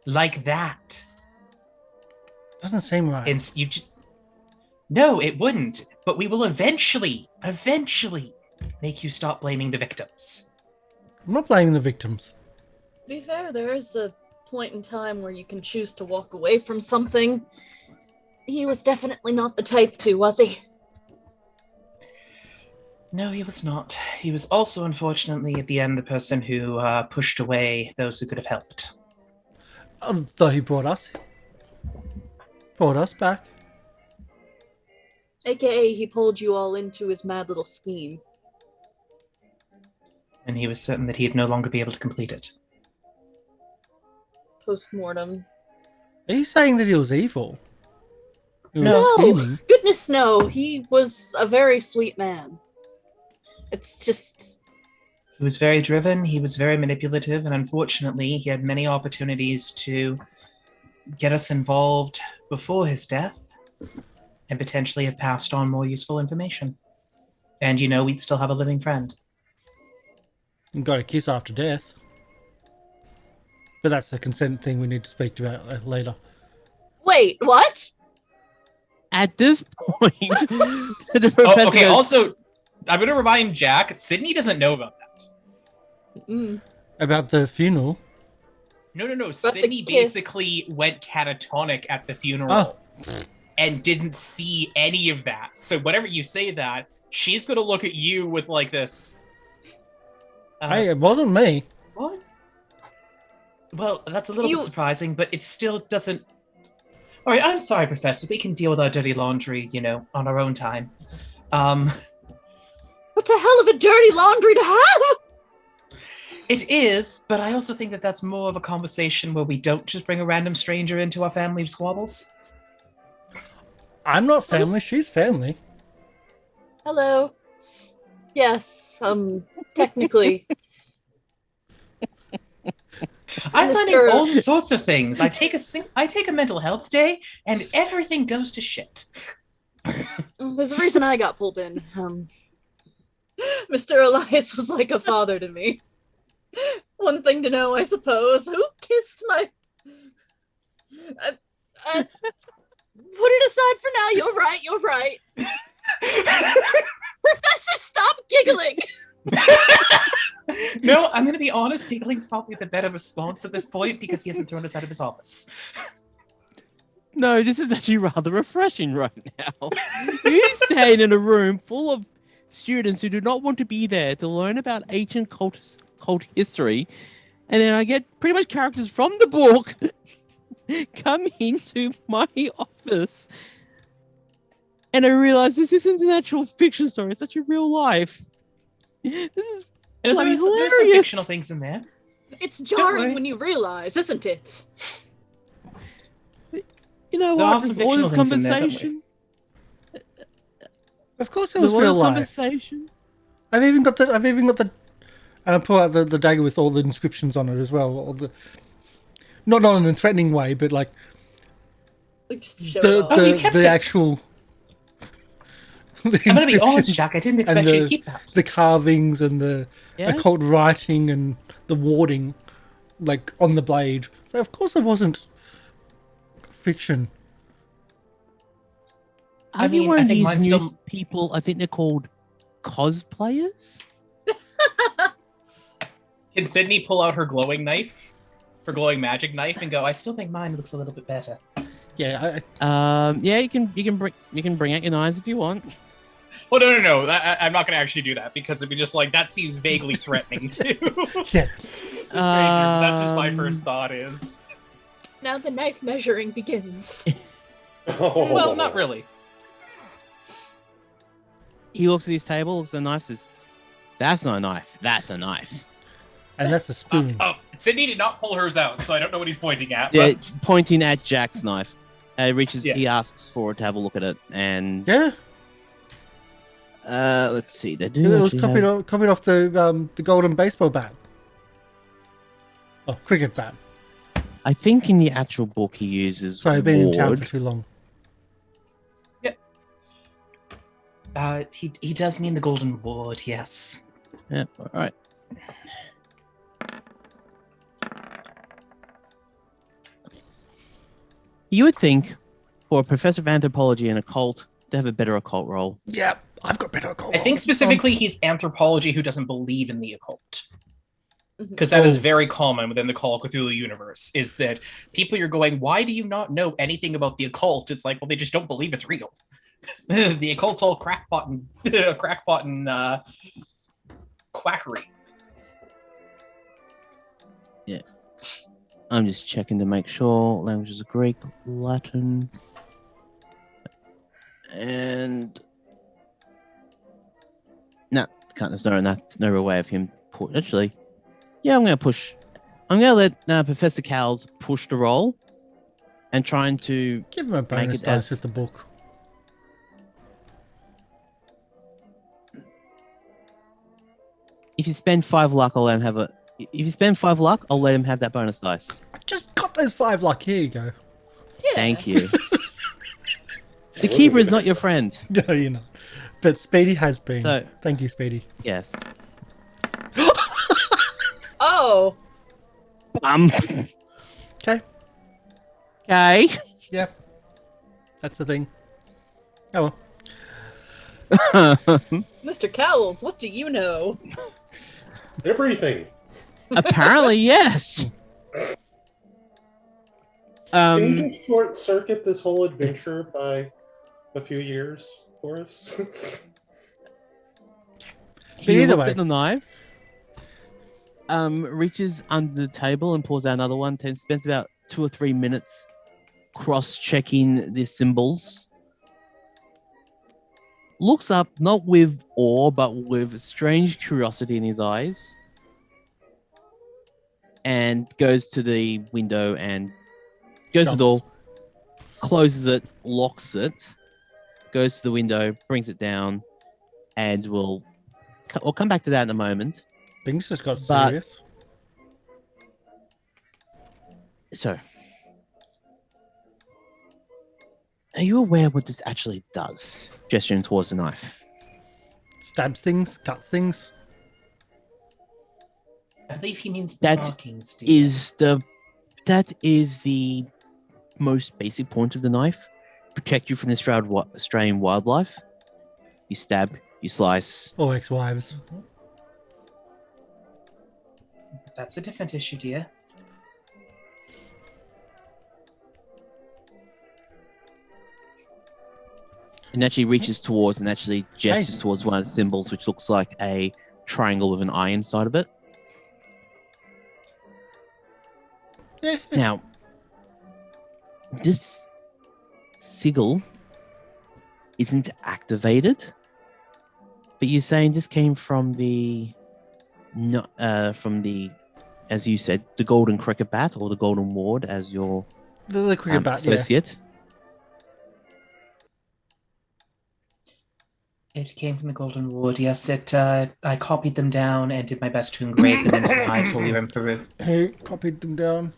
Like that. Doesn't seem right. And no, it wouldn't. But we will eventually make you stop blaming the victims. I'm not blaming the victims. To be fair, there is a point in time where you can choose to walk away from something. He was definitely not the type to, was he? No, he was not. He was also, unfortunately, at the end, the person who pushed away those who could have helped. Though he brought us back. AKA, he pulled you all into his mad little scheme. And he was certain that he'd no longer be able to complete it. Post-mortem. Are you saying that he was evil? He was No! scheming? Goodness no! He was a very sweet man. It's just... He was very driven, he was very manipulative, and unfortunately, he had many opportunities to get us involved before his death and potentially have passed on more useful information. And we'd still have a living friend. And got a kiss after death. But that's the consent thing we need to speak about later. Wait, what? At this point, the professor Okay, goes, also, I'm going to remind Jack, Sidney doesn't know about that. Mm. About the funeral. No. Sidney the kiss. basically went catatonic at the funeral and didn't see any of that. So whenever you say that, she's going to look at you with this. Hey, it wasn't me. What? Well, that's a little bit surprising, but it still doesn't... All right, I'm sorry, Professor. We can deal with our dirty laundry, on our own time. What's a hell of a dirty laundry to have? It is, but I also think that that's more of a conversation where we don't just bring a random stranger into our family squabbles. I'm not family. She's family. Hello. Yes, technically. I'm learning all sorts of things. I take a mental health day, and everything goes to shit. There's a reason I got pulled in. Mr. Elias was like a father to me. One thing to know, I suppose. Who kissed my... put it aside for now. You're right. Professor, stop giggling! No, I'm going to be honest. Giggling's probably the better response at this point because he hasn't thrown us out of his office. No, this is actually rather refreshing right now. You staying in a room full of students who do not want to be there to learn about ancient cult history, and then I get pretty much characters from the book come into my office, and I realize this isn't an actual fiction story; it's actually real life. This is bloody There's some hilarious. fictional things in there. It's jarring when you realize, isn't it? You know There are what? some With all this fictional things in there, don't conversation, Of course, it was with all real this life. conversation. I've even got the, and I pull out the dagger with all the inscriptions on it as well. All the, not in a threatening way, but like Like just to show it off. you kept the it. actual. I'm going to be honest, inscriptions Jack. I didn't and expect you to keep that. the carvings and the Yeah? occult writing and the warding, like on the blade. So of course it wasn't fiction. Are I you mean, one I of think these mine's new still- people? I think they're called cosplayers. Can Sydney pull out her glowing knife, her glowing magic knife, and go? I still think mine looks a little bit better. Yeah, Yeah, you can bring out your knives if you want. Well, no. I'm not going to actually do that because it'd be just like that seems vaguely threatening too. yeah. That's just my first thought is. Now the knife measuring begins. Well, not really. He looks at his table, looks at the knife, says, "That's not a knife. That's a knife." And that's a spoon. Sydney did not pull hers out, so I don't know what he's pointing at. Yeah, But it's pointing at Jack's knife. Reaches. Yeah. He asks for it to have a look at it, and Yeah, let's see. They it do. was actually have- copied off the golden baseball bat. Oh, cricket bat. I think in the actual book he uses Sorry, I've been in town ward. for too long. he does mean the golden ward, yes. Yeah. All right. You would think for a professor of anthropology and occult to have a better occult role. Yeah, I've got better occult. I think specifically he's anthropology who doesn't believe in the occult. Mhm. Because that is Oh. very common within the Call of Cthulhu universe, is that people you're going, why do you not know anything about the occult? It's like, well, they just don't believe it's real. The occult's all crackpot and quackery. I'm just checking to make sure languages are Greek, Latin, and no, can't. There's no real way of him. Actually, yeah, I'm gonna push. I'm gonna let Professor Cowles push the roll and trying to. Give him a bonus it dice as- with the book. If you spend 5 luck, I'll let him have a. If you spend 5 luck, I'll let him have that bonus dice. I just got those 5 luck. Here you go. Yeah. Thank you. The keeper is not your friend. No, you're not. But Speedy has been. So- Thank you, Speedy. Yes. Oh, Okay. Okay. Yep. That's the thing. Oh well. Mr. Cowles, what do you know? Everything. Apparently, yes. Can you just short circuit this whole adventure by a few years for us? He either looks way. at the knife, reaches under the table and pulls out another one. Spends about 2 or 3 minutes cross-checking the symbols. Looks up, not with awe, but with strange curiosity in his eyes. And goes to the window and goes to the door, closes it, locks it, goes to the window, brings it down, and we'll come back to that in a moment. Things just got But- serious. So, are you aware what this actually does? Gesturing towards the knife. Stabs things, cuts things. I believe he means That markings. That is the most basic point of the knife. Protect you from the Australian wildlife. You stab, you slice. Or ex-wives. That's a different issue, dear. And actually reaches towards and actually gestures towards one of the symbols, which looks like a triangle with an eye inside of it. Now, this sigil isn't activated, but you're saying this came from as you said, the golden cricket bat or the golden ward as your The cricket bat, yeah. associate. It came from the Golden Ward. Yes, I copied them down and did my best to engrave them into knives while we were in Peru. Who copied them down?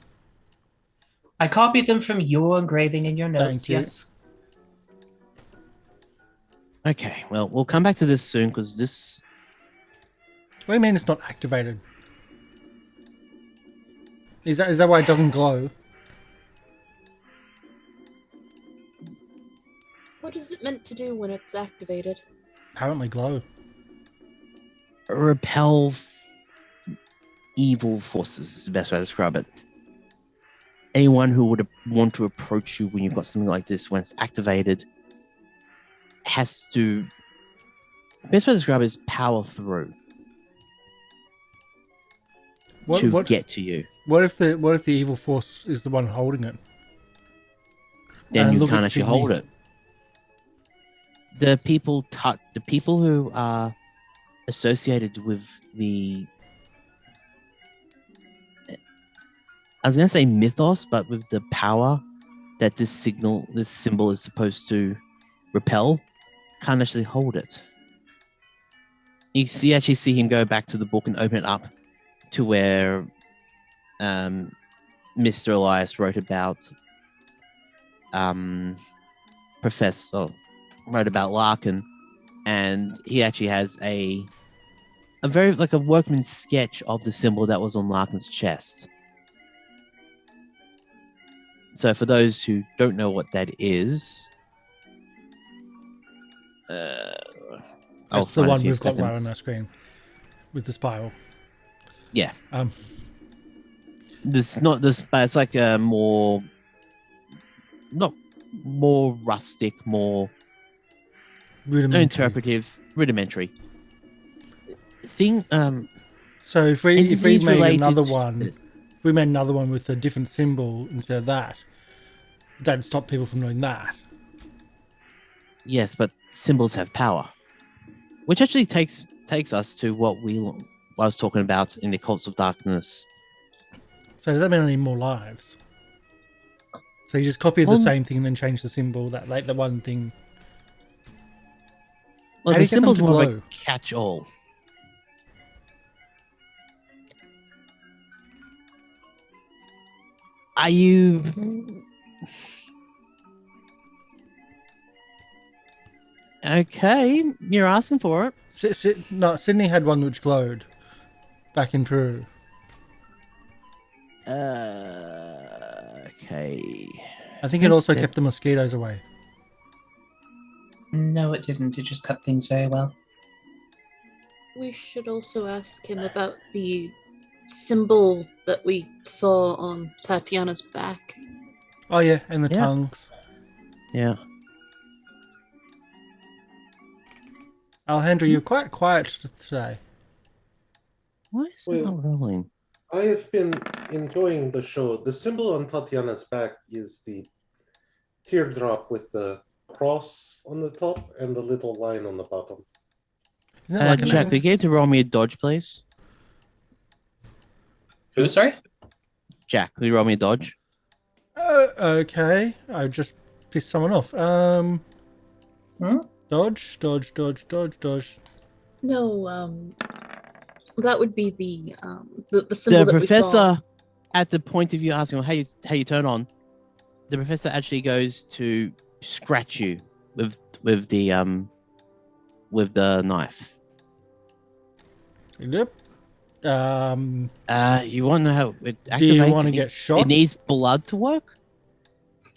I copied them from your engraving in your notes. Thank you. Yes. Okay, well, we'll come back to this soon because this. What do you mean it's not activated? Is that why it doesn't glow? What is it meant to do when it's activated? Apparently glow. Repel evil forces is the best way to describe it. Anyone who would want to approach you when you've got something like this, when it's activated, has to. The best way to describe it is power through to get to you. What if the evil force is the one holding it? Then you look can't at actually Sidney. hold it. The people who are associated with the. I was going to say mythos, but with the power that this symbol is supposed to repel, can't actually hold it. You actually see him go back to the book and open it up to where Mr. Elias wrote about wrote about Larkin, and he actually has a very like a workman's sketch of the symbol that was on Larkin's chest. So for those who don't know what that is, I'll That's the find a one few we've got right seconds. on our screen with the spiral. Yeah. Um, This not this, but it's like a more rustic, more rudimentary. rudimentary thing. So if we entities made related another to one, this. if we made another one with a different symbol instead of that'd stop people from doing that. Yes, but symbols have power, which actually takes us to what I was talking about in the Cults of Darkness. So does that mean I need more lives? So you just copy the same thing and then change the symbol, that like the one thing. Well, How do the you get them symbol's to more of glow? a catch-all. Are you? Okay, you're asking for it. No, Sydney had one which glowed back in Peru. Okay. I think it also kept the mosquitoes away. No, it didn't. It just cut things very well. We should also ask him about the symbol that we saw on Tatiana's back. Oh yeah, and the Yeah. tongues. Yeah. Alejandro, you're quite quiet today. Why is it Well- not rolling? I have been enjoying the show. The symbol on Tatiana's back is the teardrop with the cross on the top and the little line on the bottom. Isn't that like an Jack, could you get to roll me a dodge, please? Who, sorry? Jack, could you roll me a dodge? Okay. I just pissed someone off. Dodge. No, that would be the symbol The that we saw. professor, at the point of you asking how you turn on, the professor actually goes to scratch you with the knife. Yep. You want to know how it activates? Do you want to It get needs- shot? It needs blood to work.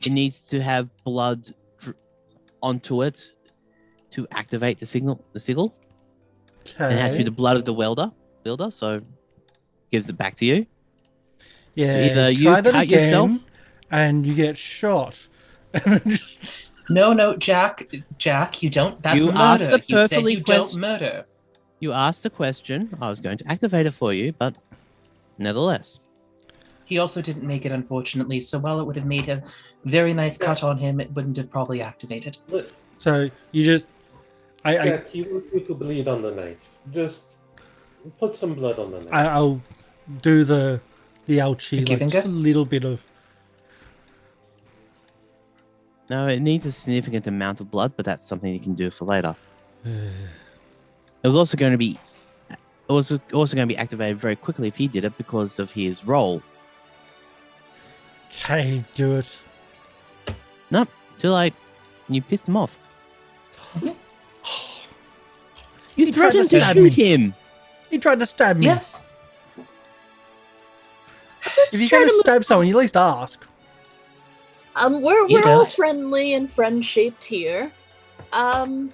It needs to have blood onto it to activate the sigil. Okay. And it has to be the blood of the wielder, so gives it back to you. Yeah. So either you try that cut again, yourself- and you get shot. Just... No, Jack, you don't. That's You asked murder. the You said perfectly you don't question- murder. You asked the question. I was going to activate it for you, but nevertheless. He also didn't make it, unfortunately. So while it would have made a very nice cut on him, it wouldn't have probably activated. Look, So you just, Jack, he wants you to bleed on the knife. Just put some blood on the knife. I'll do the ouchie, Pinky like just finger? a little bit of. No, it needs a significant amount of blood, but that's something you can do for later. It was also going to be activated very quickly if he did it because of his role. Okay, do it. Nope, too late. You pissed him off. You He tried to threatened to stab shoot me. him. He tried to stab me. Yes. If you're going to stab someone, you at least ask. We're You all don't. friendly and friend-shaped here. Let's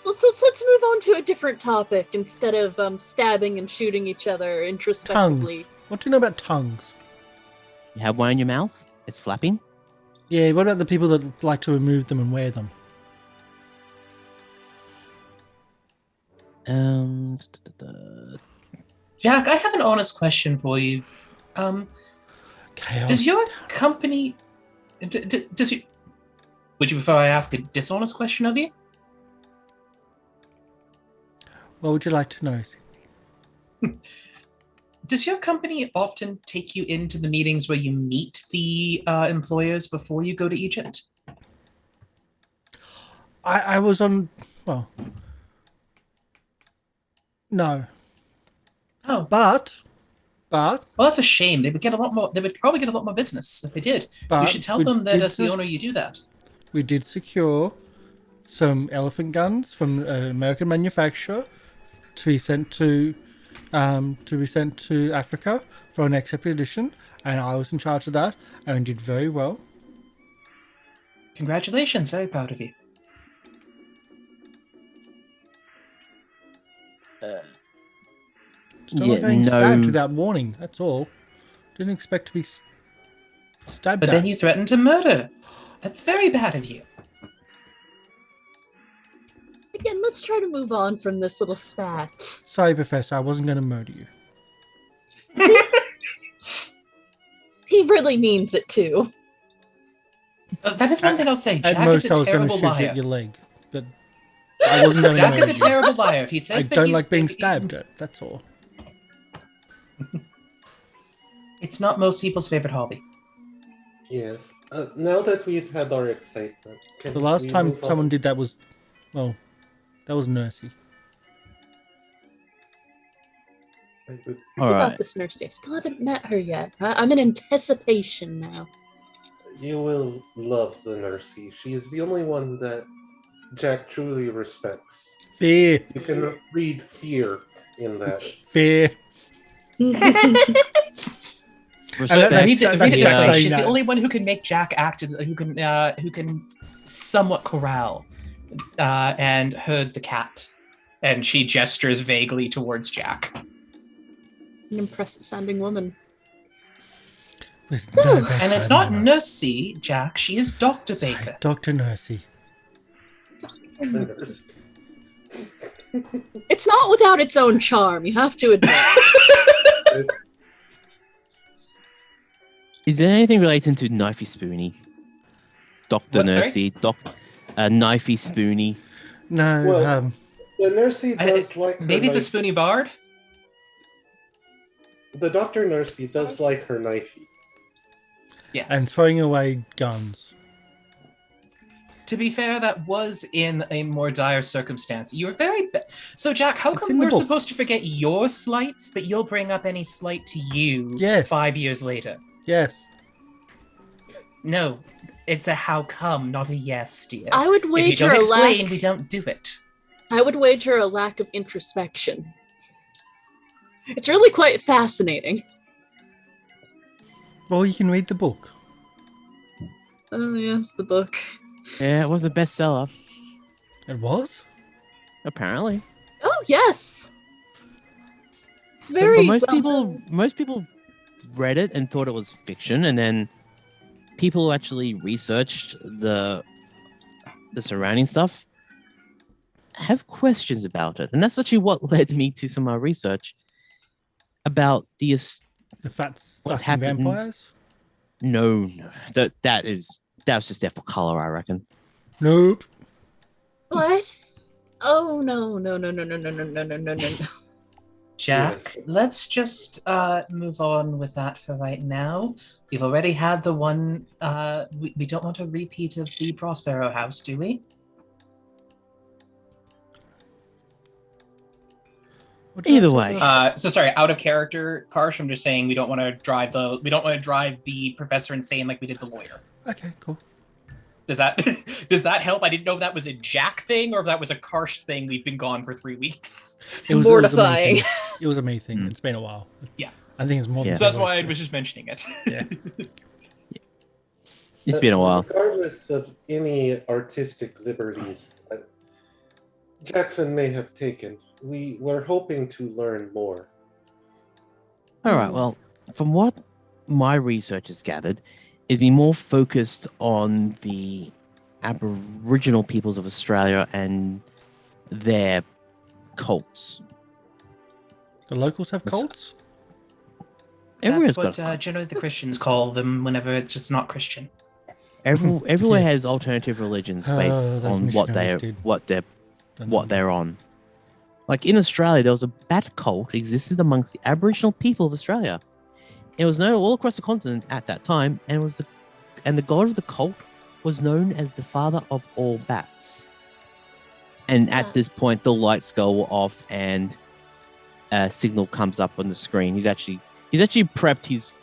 move on to a different topic instead of stabbing and shooting each other Tongues. introspectively. What do you know about tongues? You have one in your mouth. It's flapping. Yeah, what about the people that like to remove them and wear them? Jack, I have an honest question for you. Chaos. Does your company... does you... Would you prefer I ask a dishonest question of you? What would you like to know? Does your company often take you into the meetings where you meet the employers before you go to Egypt? I was on. Well, no, Oh, but well, that's a shame. They would get a lot more. They would probably get a lot more business if they did. You should tell we them that did as the this- owner, you do that. We did secure some elephant guns from an American manufacturer to be sent to Africa for our next expedition, and I was in charge of that, and we did very well. Congratulations. Very proud of you. Still not getting no. stabbed without warning. That's all. Didn't expect to be stabbed. But at. then you threatened to murder. That's very bad of you. Again, let's try to move on from this little spat. Sorry, Professor. I wasn't going to murder you. He really means it too. That is one thing I'll say. At Jack is most, a I was going to terrible shoot you liar. at your leg, but I wasn't going to Jack murder is a you. terrible liar. If he I says that don't he's- like being stabbed at. That's all. It's not most people's favorite hobby. Yes. Now that we've had our excitement, can The last we time move on? someone did that was, well, that was Nursey. All About right. this nurse, I still haven't met her yet. I'm in anticipation now. You will love the Nursey. She is the only one that Jack truly respects. Fear, You can read fear in that. fear. Respect that's- Read it that's this just way. saying She's the that. only one who can make Jack act, who can somewhat corral, and herd the cat. And she gestures vaguely towards Jack. An impressive sounding woman. With So- no And bedside it's not manner. Nursey, Jack. She is Dr. Sorry, Baker. Dr. Nursey. It's not without its own charm, you have to admit. Is there anything relating to Knifey Spoony? Dr. What, sorry? Nursey, Knifey Spoony. No, Well, the nursey does like her Maybe it's a knife- spoony bard. The Dr. Nursey does like her knifey. Yes. and throwing away guns. To be fair, that was in a more dire circumstance. You were very... So, Jack, how It's come in the we're book. supposed to forget your slights, but you'll bring up any slight to you Yes. 5 years later? Yes. No, it's a how come, not a yes, dear. I would If you wager don't a explain, lack. we don't do it. I would wager a lack of introspection. It's really quite fascinating. Well, you can read the book. Oh yes, the book. Yeah, it was a bestseller, It was? apparently. Oh yes. It's So, very. but well- most people read it and thought it was fiction, and then people who actually researched the surrounding stuff have questions about it, and that's actually what led me to some research about the The fat What sucking happened? vampires? no that was just there for color, I reckon. Nope. What? Oh no no no no no no no no no no no. Jack, Yes. let's just move on with that for right now. We've already had the one. We don't want a repeat of the Prospero house, do we? What did I Either talk way. about? So sorry, out of character, Karsh. I'm just saying we don't want to drive the professor insane like we did the lawyer. Okay, cool. Does that help? I didn't know if that was a Jack thing or if that was a Karsh thing. We've been gone for 3 weeks. It was Mortifying. It was a me thing. Mm. It's been a while. Yeah. I think it's more than Yeah. So that's 2 why I weeks. was just mentioning it. Yeah. It's been a while. Regardless of any artistic liberties that Jackson may have taken, we were hoping to learn more. All right. Well, from what my research has gathered, is be more focused on the Aboriginal peoples of Australia and their cults. The locals have cults? Everywhere's That's what got generally the Christians call them whenever it's just not Christian. everywhere Yeah. has alternative religions Oh, based those on what missionaries did. they're on. Like in Australia, there was a bat cult existed amongst the Aboriginal people of Australia. It was known all across the continent at that time, and the god of the cult was known as the father of all bats. And Yeah. at this point, the lights go off and a signal comes up on the screen. He's actually prepped his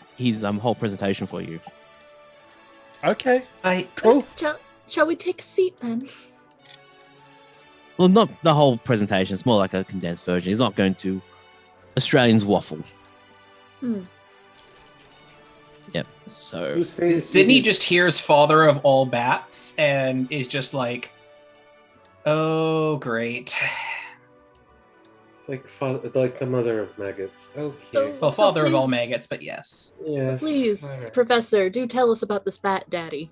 whole presentation for you. Okay, I cool. Shall we take a seat then? Well, not the whole presentation. It's more like a condensed version. He's not going to Australians waffle. Hmm. Yep. So You say Sidney just hears "father of all bats" and is just like, "Oh, great." it's like the mother of maggots. Okay. So- Well, father of all please- maggots, but yes. Yes. Please, Alright. Professor, do tell us about this bat daddy.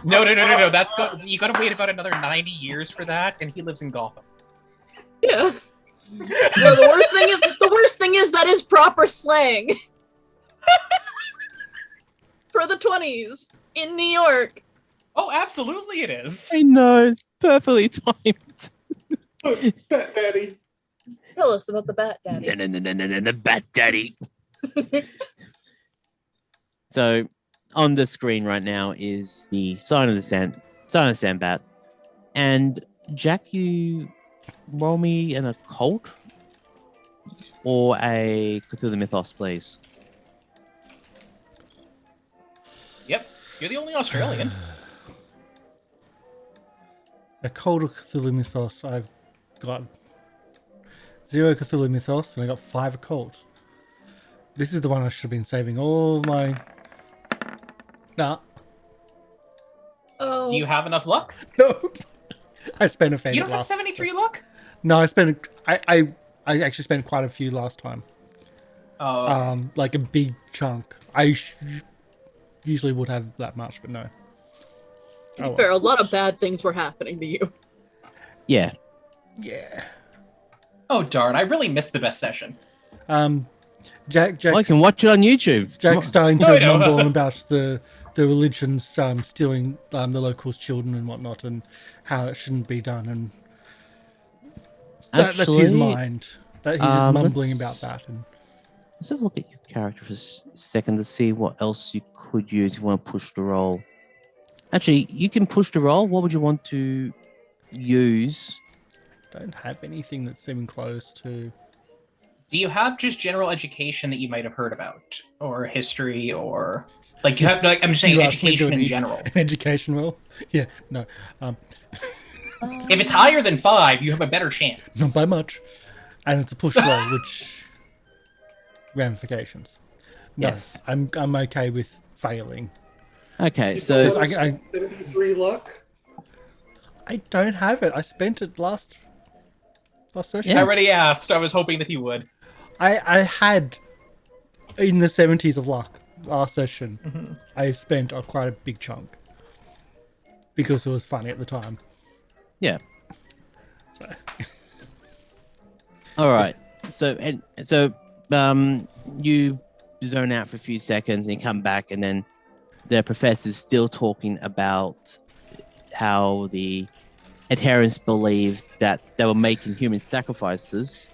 No. You got to wait about another 90 years for that, and he lives in Gotham. Yeah. No, the worst thing is that is proper slang. For the 20s in New York. Oh, absolutely, it is. I know, it's perfectly timed. Bat daddy. Tell us about the bat daddy. The bat daddy. So, on the screen right now is the sign of the sandbat, and Jack, you roll me an occult or a Cthulhu Mythos, please. Yep, you're the only Australian. A cold of Cthulhu Mythos. I've got 0 Cthulhu Mythos and I got 5 occult. This is the one I should have been saving all my. Nah. Oh. Do you have enough luck? Nope. I spent a fan. You don't have 73 luck? No, I spent. I actually spent quite a few last time. Oh, Like a big chunk. I usually would have that much, but no. To be Oh, fair, a lot of bad things were happening to you. Yeah. Yeah. oh darn! I really missed the best session. I can watch it on YouTube. Jack's starting No, I to know. mumble on about the religions stealing the locals' children and whatnot, and how it shouldn't be done. And that's his Actually, mind. That he's just mumbling let's- about that. And Let's have a look at your character for a second to see what else you could use if you want to push the roll. Actually, you can push the roll. What would you want to use? don't have anything that's even close to. Do you have just general education that you might have heard about, or history, or like do you have like I'm just saying You asked me to education do in general? An education roll? Yeah, no. If it's higher than 5, you have a better chance. Not by much. And it's a push roll, which ramifications. No, Yes. I'm okay with failing. Okay, You so got us I- 73 luck. I don't have it. I spent it last session. I Yeah. already asked. I was hoping that he would. I had in the 70s of luck last session. Mhm. I spent quite a big chunk because it was funny at the time. yeah. So. All right. So you zone out for a few seconds and you come back, and then the professor's still talking about how the adherents believed that they were making human sacrifices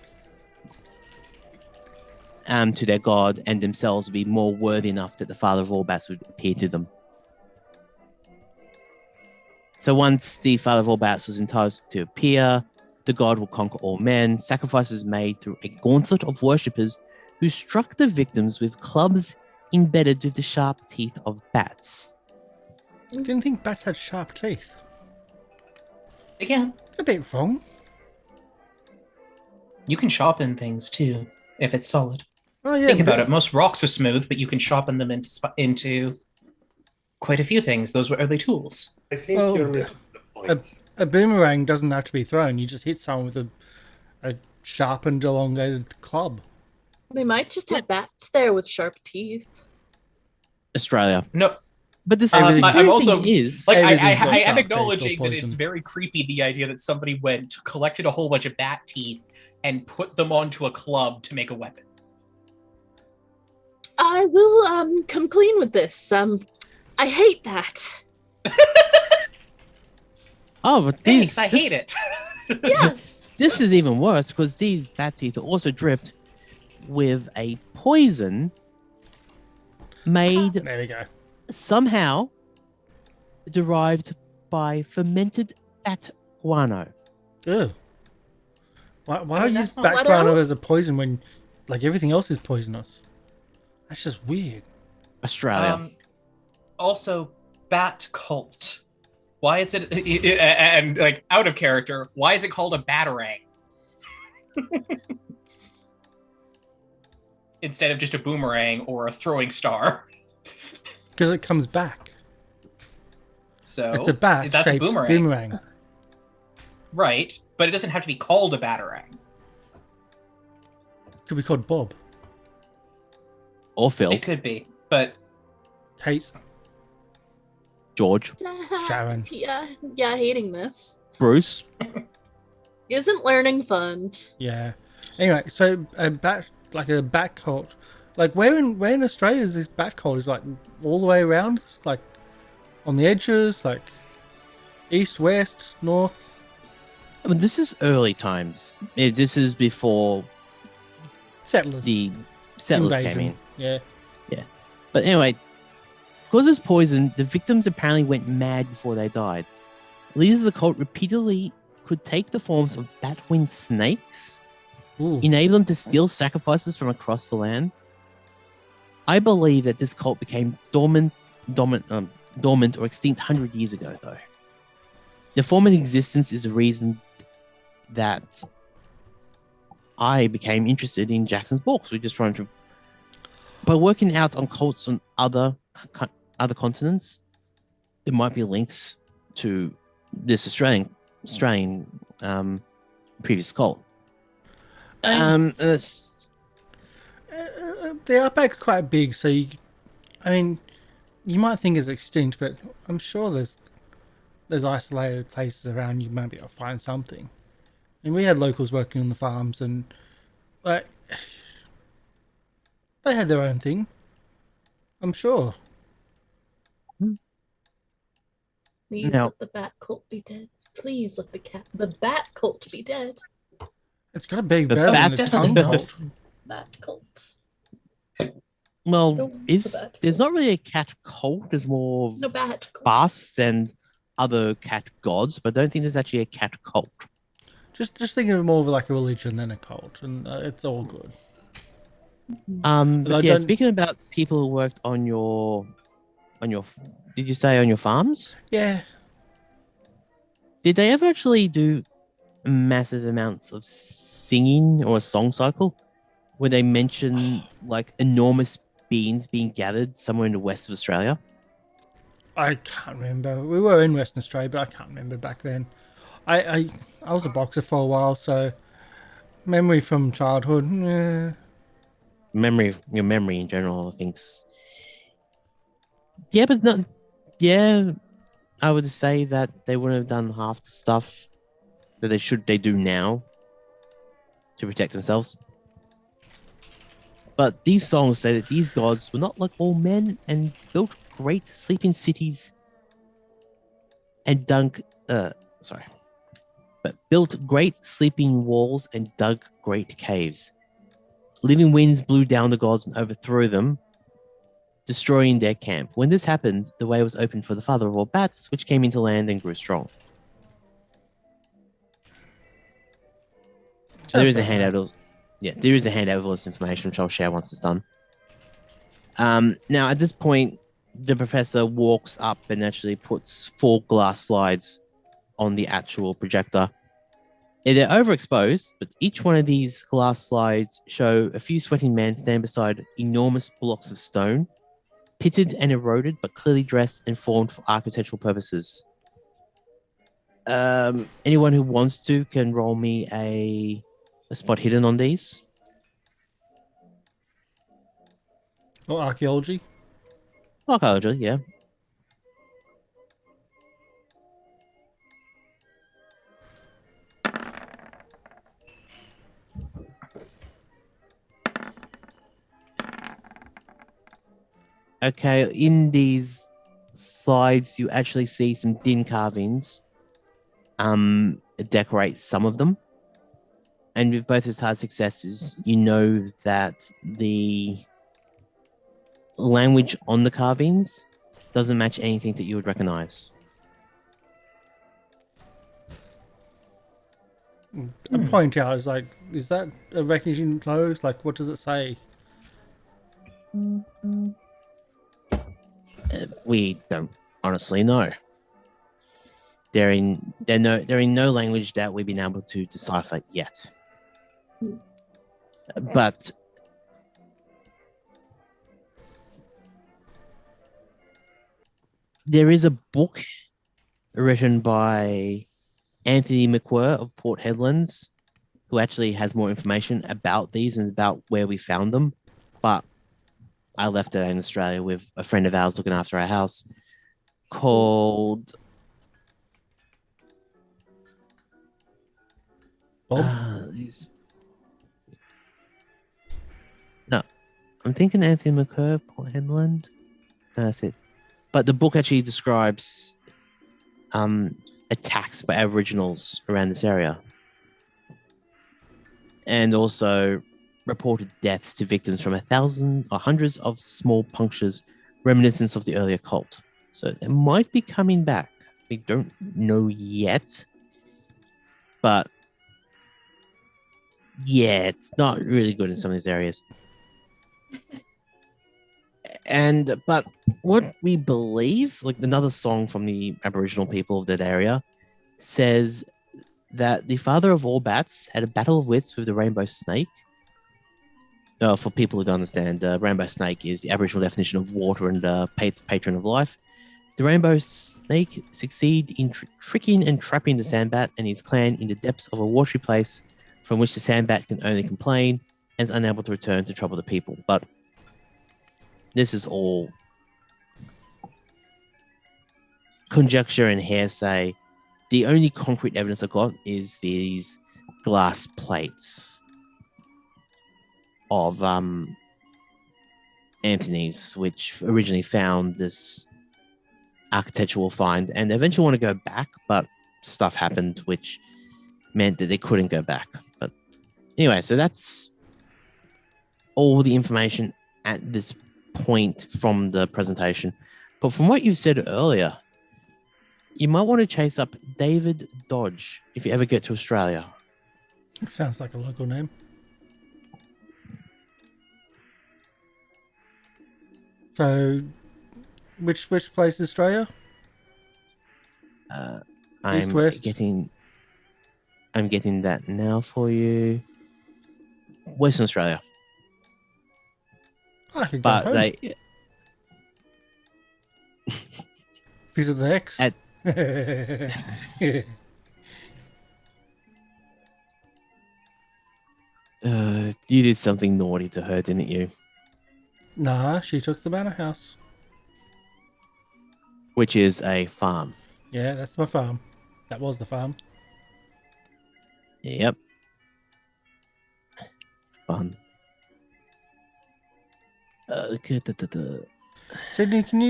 to their god, and themselves would be more worthy enough that the father of all bats would appear to them. So once the father of all bats was entitled to appear, the god will conquer all men. Sacrifices made through a gauntlet of worshippers who struck the victims with clubs embedded with the sharp teeth of bats. Didn't think bats had sharp teeth. Again, It's a bit wrong. you can sharpen things too if it's solid. Oh yeah. Think about but- it. Most rocks are smooth, but you can sharpen them into quite a few things. Those were early tools. I think Well, you're missing the point. A boomerang doesn't have to be thrown. You just hit someone with a sharpened, elongated club. They might just have bats there with sharp teeth. Australia. No, But the Everything's- scary I'm thing also- is, like Everything's got I am sharp teeth or acknowledging that it's poison. very creepy the idea that somebody went, collected a whole bunch of bat teeth, and put them onto a club to make a weapon. I will come clean with this. I hate that. oh, but Thanks, I hate it. Yes. This is even worse because these bat teeth are also dripped with a poison made There we go. somehow derived by fermented bat guano. Ugh. Why mean, don't you use that's not- bat What guano else? as a poison when, like, everything else is poisonous? That's just weird. Australia. Also, bat cult. Why is it and like out of character? Why is it called a batarang instead of just a boomerang or a throwing star? Because it comes back. So It's a bat That's a shaped boomerang, boomerang. right? But it doesn't have to be called a batarang. Could be called Bob. or Phil. It could be, but Kate. George. Sharon. Yeah, hating this. Bruce. Isn't learning fun. Yeah. Anyway, so a bat cult. Like where in Australia is this bat cult? Is like all the way around? Like on the edges, like east, west, north. I mean, this is early times. This is before Settlers. the settlers Invasion. came in. Yeah. But anyway, because it's poison, the victims apparently went mad before they died. Leaders of the cult repeatedly could take the forms of bat-winged snakes, Ooh. enable them to steal sacrifices from across the land. I believe that this cult became dormant or extinct 100 years ago, though. The form of existence is the reason that I became interested in Jackson's books. We're just trying to, by working out on cults on other continents, there might be links to this Australian previous cult. It's, The outback's quite big, so you might think it's extinct, but I'm sure there's isolated places around you might be able to find something. And we had locals working on the farms, and like They had their own thing. I'm sure. Please Now- let the bat cult be dead. Please let the bat cult be dead. It's got to be The better than bats the definitely tongue not. cult. Bat cult. Well, No, there's bat not really a cat cult. There's more No bat cult. fasts and other cat gods, but I don't think there's actually a cat cult. Just think of it more of like a religion than a cult, and it's all good. But I yeah, don't- speaking about people who worked on your, did you say on your farms? Yeah. Did they ever actually do massive amounts of singing or a song cycle where they mention like enormous beans being gathered somewhere in the west of Australia? I can't remember. We were in Western Australia, but I can't remember back then. I was a boxer for a while, so memory from childhood. Yeah. Your memory in general, I think's yeah, but not yeah. I would say that they wouldn't have done half the stuff that they do now to protect themselves. But these songs say that these gods were not like all men and built great sleeping cities and built great sleeping walls and dug great caves. Living winds blew down the gods and overthrew them, destroying their camp. When this happened, the way was opened for the father of all bats, which came into land and grew strong. So there is a handout. Yeah, there is a handout with all this information, which I'll share once it's done. Now, at this point, the professor walks up and actually puts 4 glass slides on the actual projector. They're overexposed, but each one of these glass slides show a few sweating men stand beside enormous blocks of stone, pitted and eroded, but clearly dressed and formed for architectural purposes. Anyone who wants to can roll me a spot hidden on these. Or archaeology. Archaeology, yeah. Okay, in these slides, you actually see some din carvings decorate some of them. And with both his hard successes, you know that the language on the carvings doesn't match anything that you would recognize. I point out, is like, is that a recognition close? Like, what does it say? We don't honestly know. They're in no language that we've been able to decipher yet. But there is a book written by Anthony McQuirr of Port Hedlands, who actually has more information about these and about where we found them. But I left it in Australia with a friend of ours looking after our house called Bob? No, I'm thinking Anthony McCurve, Port Hedland. No, that's it. But the book actually describes attacks by Aboriginals around this area, and also reported deaths to victims from 1,000 or hundreds of small punctures, reminiscent of the earlier cult. So it might be coming back. We don't know yet, but yeah, it's not really good in some of these areas. But what we believe, like another song from the Aboriginal people of that area, says that the father of all bats had a battle of wits with the rainbow snake. For people who don't understand, rainbow snake is the Aboriginal definition of water and patron of life. The rainbow snake succeeded in tricking and trapping the sandbat and his clan in the depths of a watery place from which the sandbat can only complain and is unable to return to trouble the people. But this is all conjecture and hearsay. The only concrete evidence I got is these glass plates of Anthony's, which originally found this architectural find and eventually want to go back, but stuff happened which meant that they couldn't go back. But anyway, so that's all the information at this point from the presentation. But from what you said earlier, you might want to chase up David Dodge if you ever get to Australia. It sounds like a local name. So, which place is Australia? I'm West? getting that now for you. Western Australia, I could go but home. they Visit the ex. At- you did something naughty to her, didn't you? Nah, she took the manor house. Which is a farm. Yeah, that's my farm. That was the farm. Yep. Fun. Sydney, can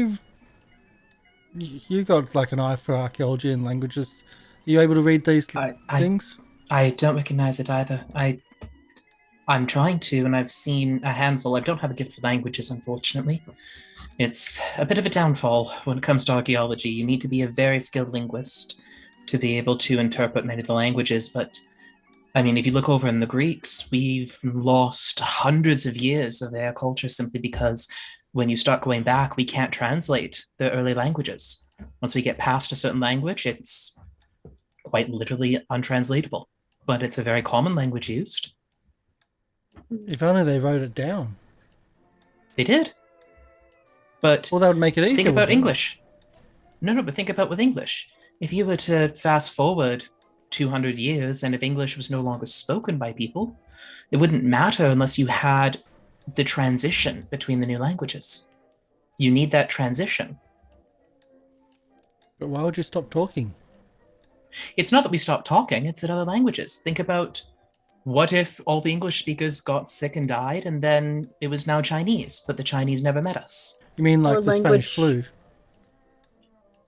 you got like an eye for archaeology and languages? Are you able to read these things? I don't recognize it either. I'm trying to, and I've seen a handful. I don't have a gift for languages, unfortunately. It's a bit of a downfall when it comes to archaeology. You need to be a very skilled linguist to be able to interpret many of the languages. But, I mean, if you look over in the Greeks, we've lost hundreds of years of their culture simply because when you start going back, we can't translate the early languages. Once we get past a certain language, it's quite literally untranslatable. But it's a very common language used. If only they wrote it down. They did. But Well, that would make it easier. think about wouldn't it? English. No, but think about with English. If you were to fast forward 200 years and if English was no longer spoken by people, it wouldn't matter unless you had the transition between the new languages. You need that transition. But why would you stop talking? It's not that we stopped talking, it's that other languages. Think about what if all the English speakers got sick and died and then it was now Chinese, but the Chinese never met us? You mean like Or the language. Spanish flu?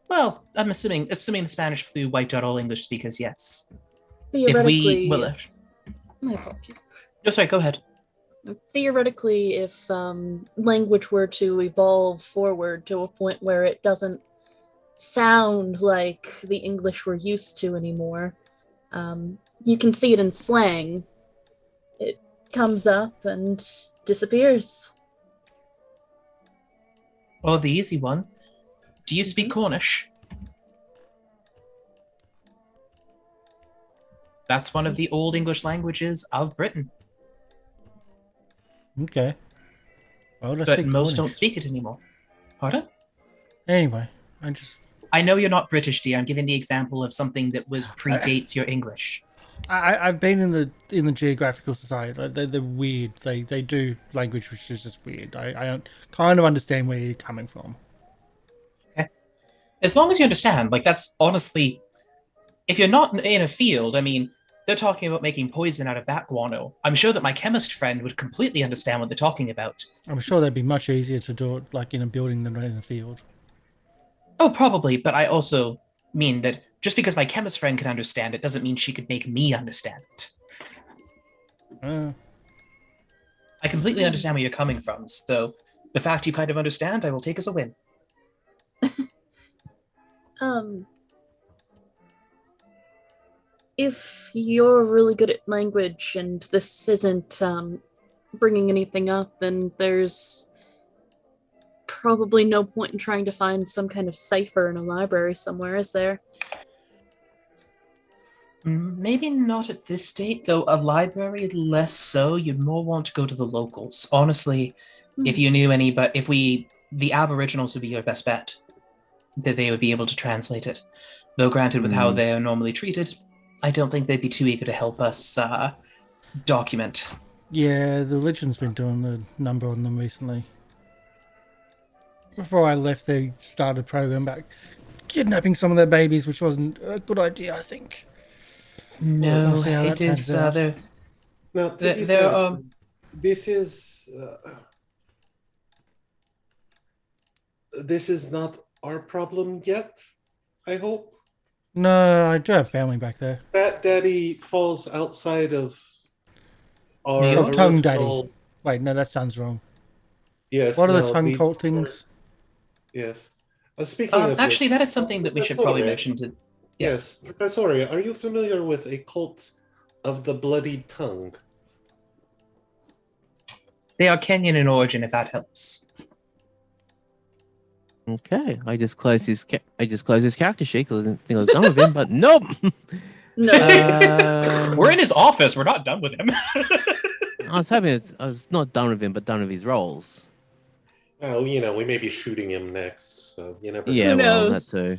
Well, I'm assuming the Spanish flu wiped out all English speakers, yes. Theoretically, Well, my apologies. no, sorry, go ahead. Theoretically, if language were to evolve forward to a point where it doesn't sound like the English we're used to anymore, you can see it in slang. It comes up and disappears. Oh, the easy one. Do you speak Cornish? That's one of the old English languages of Britain, Okay. Well, let's but speak most don't Cornish. speak it anymore. Pardon? Anyway, I know you're not British, dear. I'm giving the example of something that was predates your English. I've been in the Geographical Society. They're weird. They do language which is just weird. I don't kind of understand where you're coming from. As long as you understand, like that's honestly, if you're not in a field, I mean, they're talking about making poison out of bat guano. I'm sure that my chemist friend would completely understand what they're talking about. I'm sure that'd be much easier to do it like in a building than in the field. Oh, probably, but I also mean that just because my chemist friend can understand it doesn't mean she could make me understand it. I completely understand where you're coming from, so the fact you kind of understand, I will take as a win. If you're really good at language and this isn't bringing anything up, then there's probably no point in trying to find some kind of cipher in a library somewhere, is there? Maybe not at this state, though a library less so. You'd more want to go to the locals. Honestly, if you knew any, but the Aboriginals would be your best bet, that they would be able to translate it. Though granted, with how they are normally treated, I don't think they'd be too eager to help us document. Yeah, the religion's been doing a number on them recently. Before I left, they started a program about kidnapping some of their babies, which wasn't a good idea, I think. No, We'll see how it that is. turns out. Now, to be There fair, are. this is this is not our problem yet, I hope. No, I do have family back there. That daddy falls outside of our New York? Tongue daddy. original... Wait, no, that sounds wrong. Yes. What are the no, tongue cult things? Yes. Speaking of Actually, which, that is something that we should probably mention to. yes, Professor, are you familiar with a cult of the bloody tongue? They are Kenyan in origin, if that helps. Okay, I just closed his character sheet because I didn't think I was done with him, but nope. No. We're in his office. We're not done with him. I was hoping I was not done with him, but done with his roles. Oh, we may be shooting him next, so you never Yeah, know. well, that knows? too.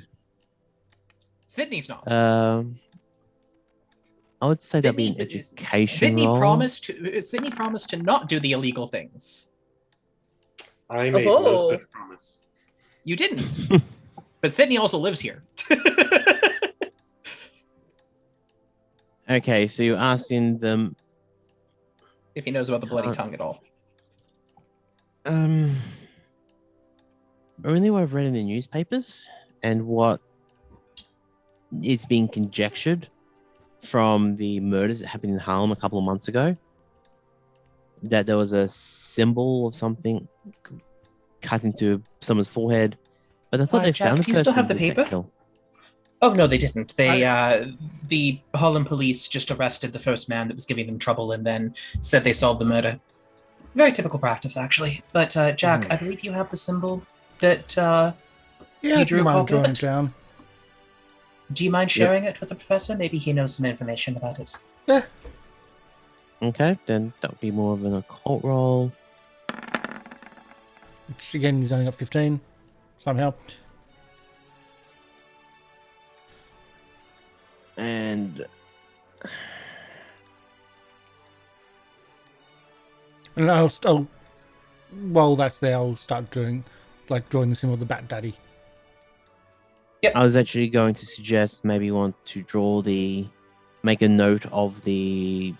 Sydney's not. I would say that'd be an Sydney- education Sydney role. promised to not do the illegal things. I made no Oh. such promise. You didn't. But Sydney also lives here. Okay, so you're asking them. If he knows about the bloody tongue at all. Only what I've read in the newspapers and what is being conjectured from the murders that happened in Harlem a couple of months ago, that there was a symbol of something cut into someone's forehead, but I thought they Jack, found the do you still person have the with that paper? kill. Oh no, they didn't. The Harlem police just arrested the first man that was giving them trouble and then said they solved the murder. Very typical practice, actually. But Jack, I believe you have the symbol that Yeah, You drew a mind copy of drawing it? it down. Do you mind sharing it with the professor? Maybe he knows some information about it. Yeah. Okay, then that would be more of an occult role. Which again, he's only got 15 somehow. And And while that's there, I'll start drawing the symbol of the Bat Daddy. I was actually going to suggest maybe you want to make a note of the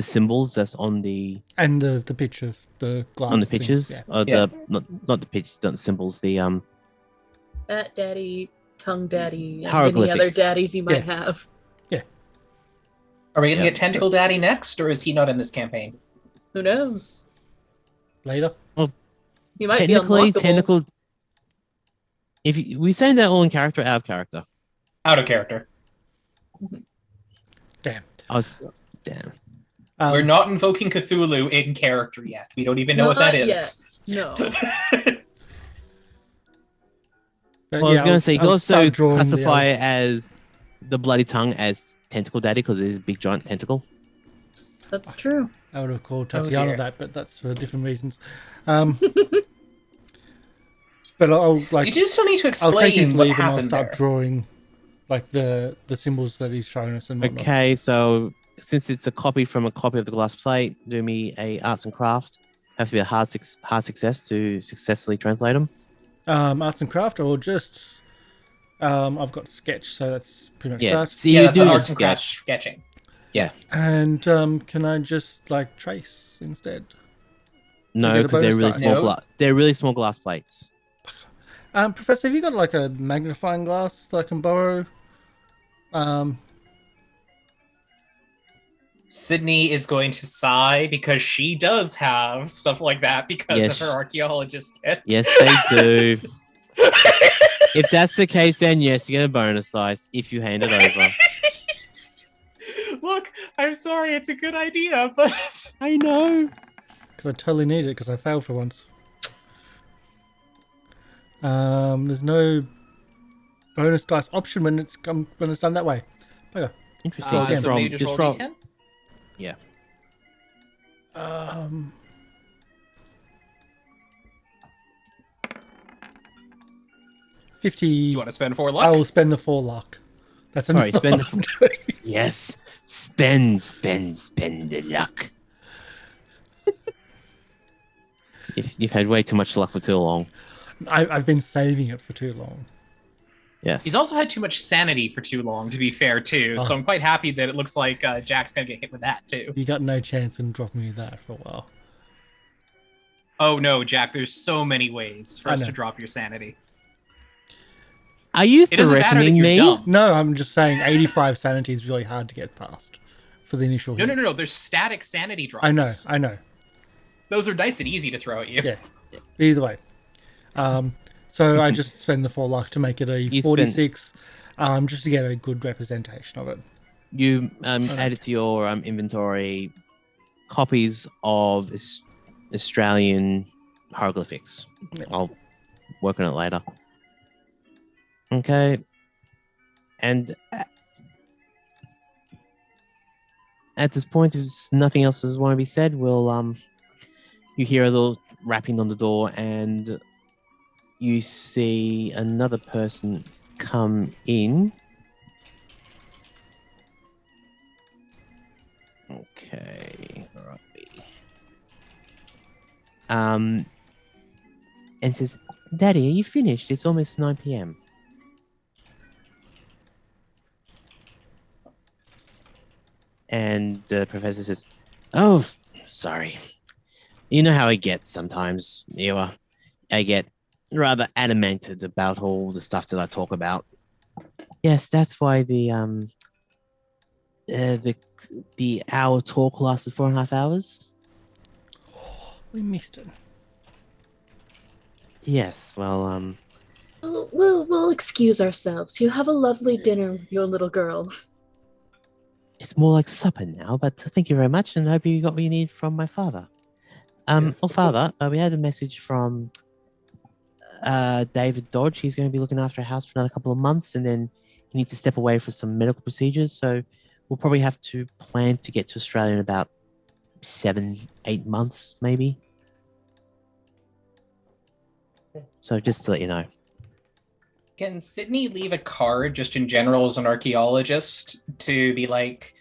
symbols that's on the And the picture, the glass on the things, pictures. yeah. The not the pictures, not the symbols. The Bat Daddy, Tongue Daddy, and any Hieroglyphics. other daddies you might Yeah. have. Are we going to Yeah, get Tentacle Daddy next, or is he not in this campaign? Who knows? Later. He might be technically unlockable. technical. If we saying that all in character, out of character. Out of character. Damn. Damn. We're not invoking Cthulhu in character yet. We don't even know what Not that is. No. But Well, I was yeah, going to say, you can I'll also start drawing classify it as the bloody tongue as Tentacle Daddy because it is a big giant tentacle. That's true. I would have called Oh, Tatiana dear. that, but that's for different reasons. But You do still need to I'll take his explain what leave and I'll happened start there. drawing the symbols that he's shown us and whatnot. Okay, so since it's a copy from a copy of the glass plate, do me a arts and craft. Have to be a hard success to successfully translate them. Arts and craft, or just I've got sketch, so that's pretty much Yeah, that. so Yeah, you that's do an a arts and crafts sketch. sketching. And can I just trace instead? No, get a because they're bonus really die. small. No. They're really small glass plates. Professor, have you got a magnifying glass that I can borrow? Sydney is going to sigh because she does have stuff like that because Yes. of her archaeologist kit. Yes, they do. If that's the case, then yes, you get a bonus dice if you hand it over. Look, I'm sorry, it's a good idea, but I know. Because I totally need it because I failed for once. There's no bonus dice option when it's done that way. Bugger. Interesting. again, so maybe just roll D10? Yeah. 50. Do you want to spend 4 I luck? will spend the 4 luck. That's Sorry, another spend the one I'm doing. Yes. Spend the luck. You've had way too much luck for too long. I've been saving it for too long. Yes. He's also had too much sanity for too long, to be fair, too. So I'm quite happy that it looks like Jack's going to get hit with that, too. You got no chance in dropping me that for a while. Oh no, Jack, there's so many ways for I us know. to drop your sanity. Are you It doesn't matter that threatening you're me? dumb. No, I'm just saying 85 sanity is really hard to get past for the initial hit. No. There's static sanity drops. I know. Those are nice and easy to throw at you. Yeah. Either way. So I just spend the 4 luck to make it a You 46, just to get a good representation of it. You added to your inventory copies of Australian hieroglyphics. Yeah. I'll work on it later. Okay. And at this point, if nothing else is want to be said, we'll you hear a little rapping on the door, and you see another person come in. Okay, where are we? And says, "Daddy, are you finished? It's almost 9 p.m." And the professor says, "Oh, sorry. You know how I get sometimes. I get rather animated about all the stuff that I talk about. Yes, that's why the hour talk lasted 4.5 hours. We missed it. Yes, well, We'll excuse ourselves. You have a lovely dinner with your little girl. it's more like supper now, but thank you very much, and I hope you got what you need from my father. Yes. Oh, Father, we had a message from David Dodge. He's going to be looking after a house for another couple of months, and then he needs to step away for some medical procedures, so we'll probably have to plan to get to Australia in about 7-8 months, maybe. So just to let you know. Can Sidney leave a card just in general as an archaeologist to be like,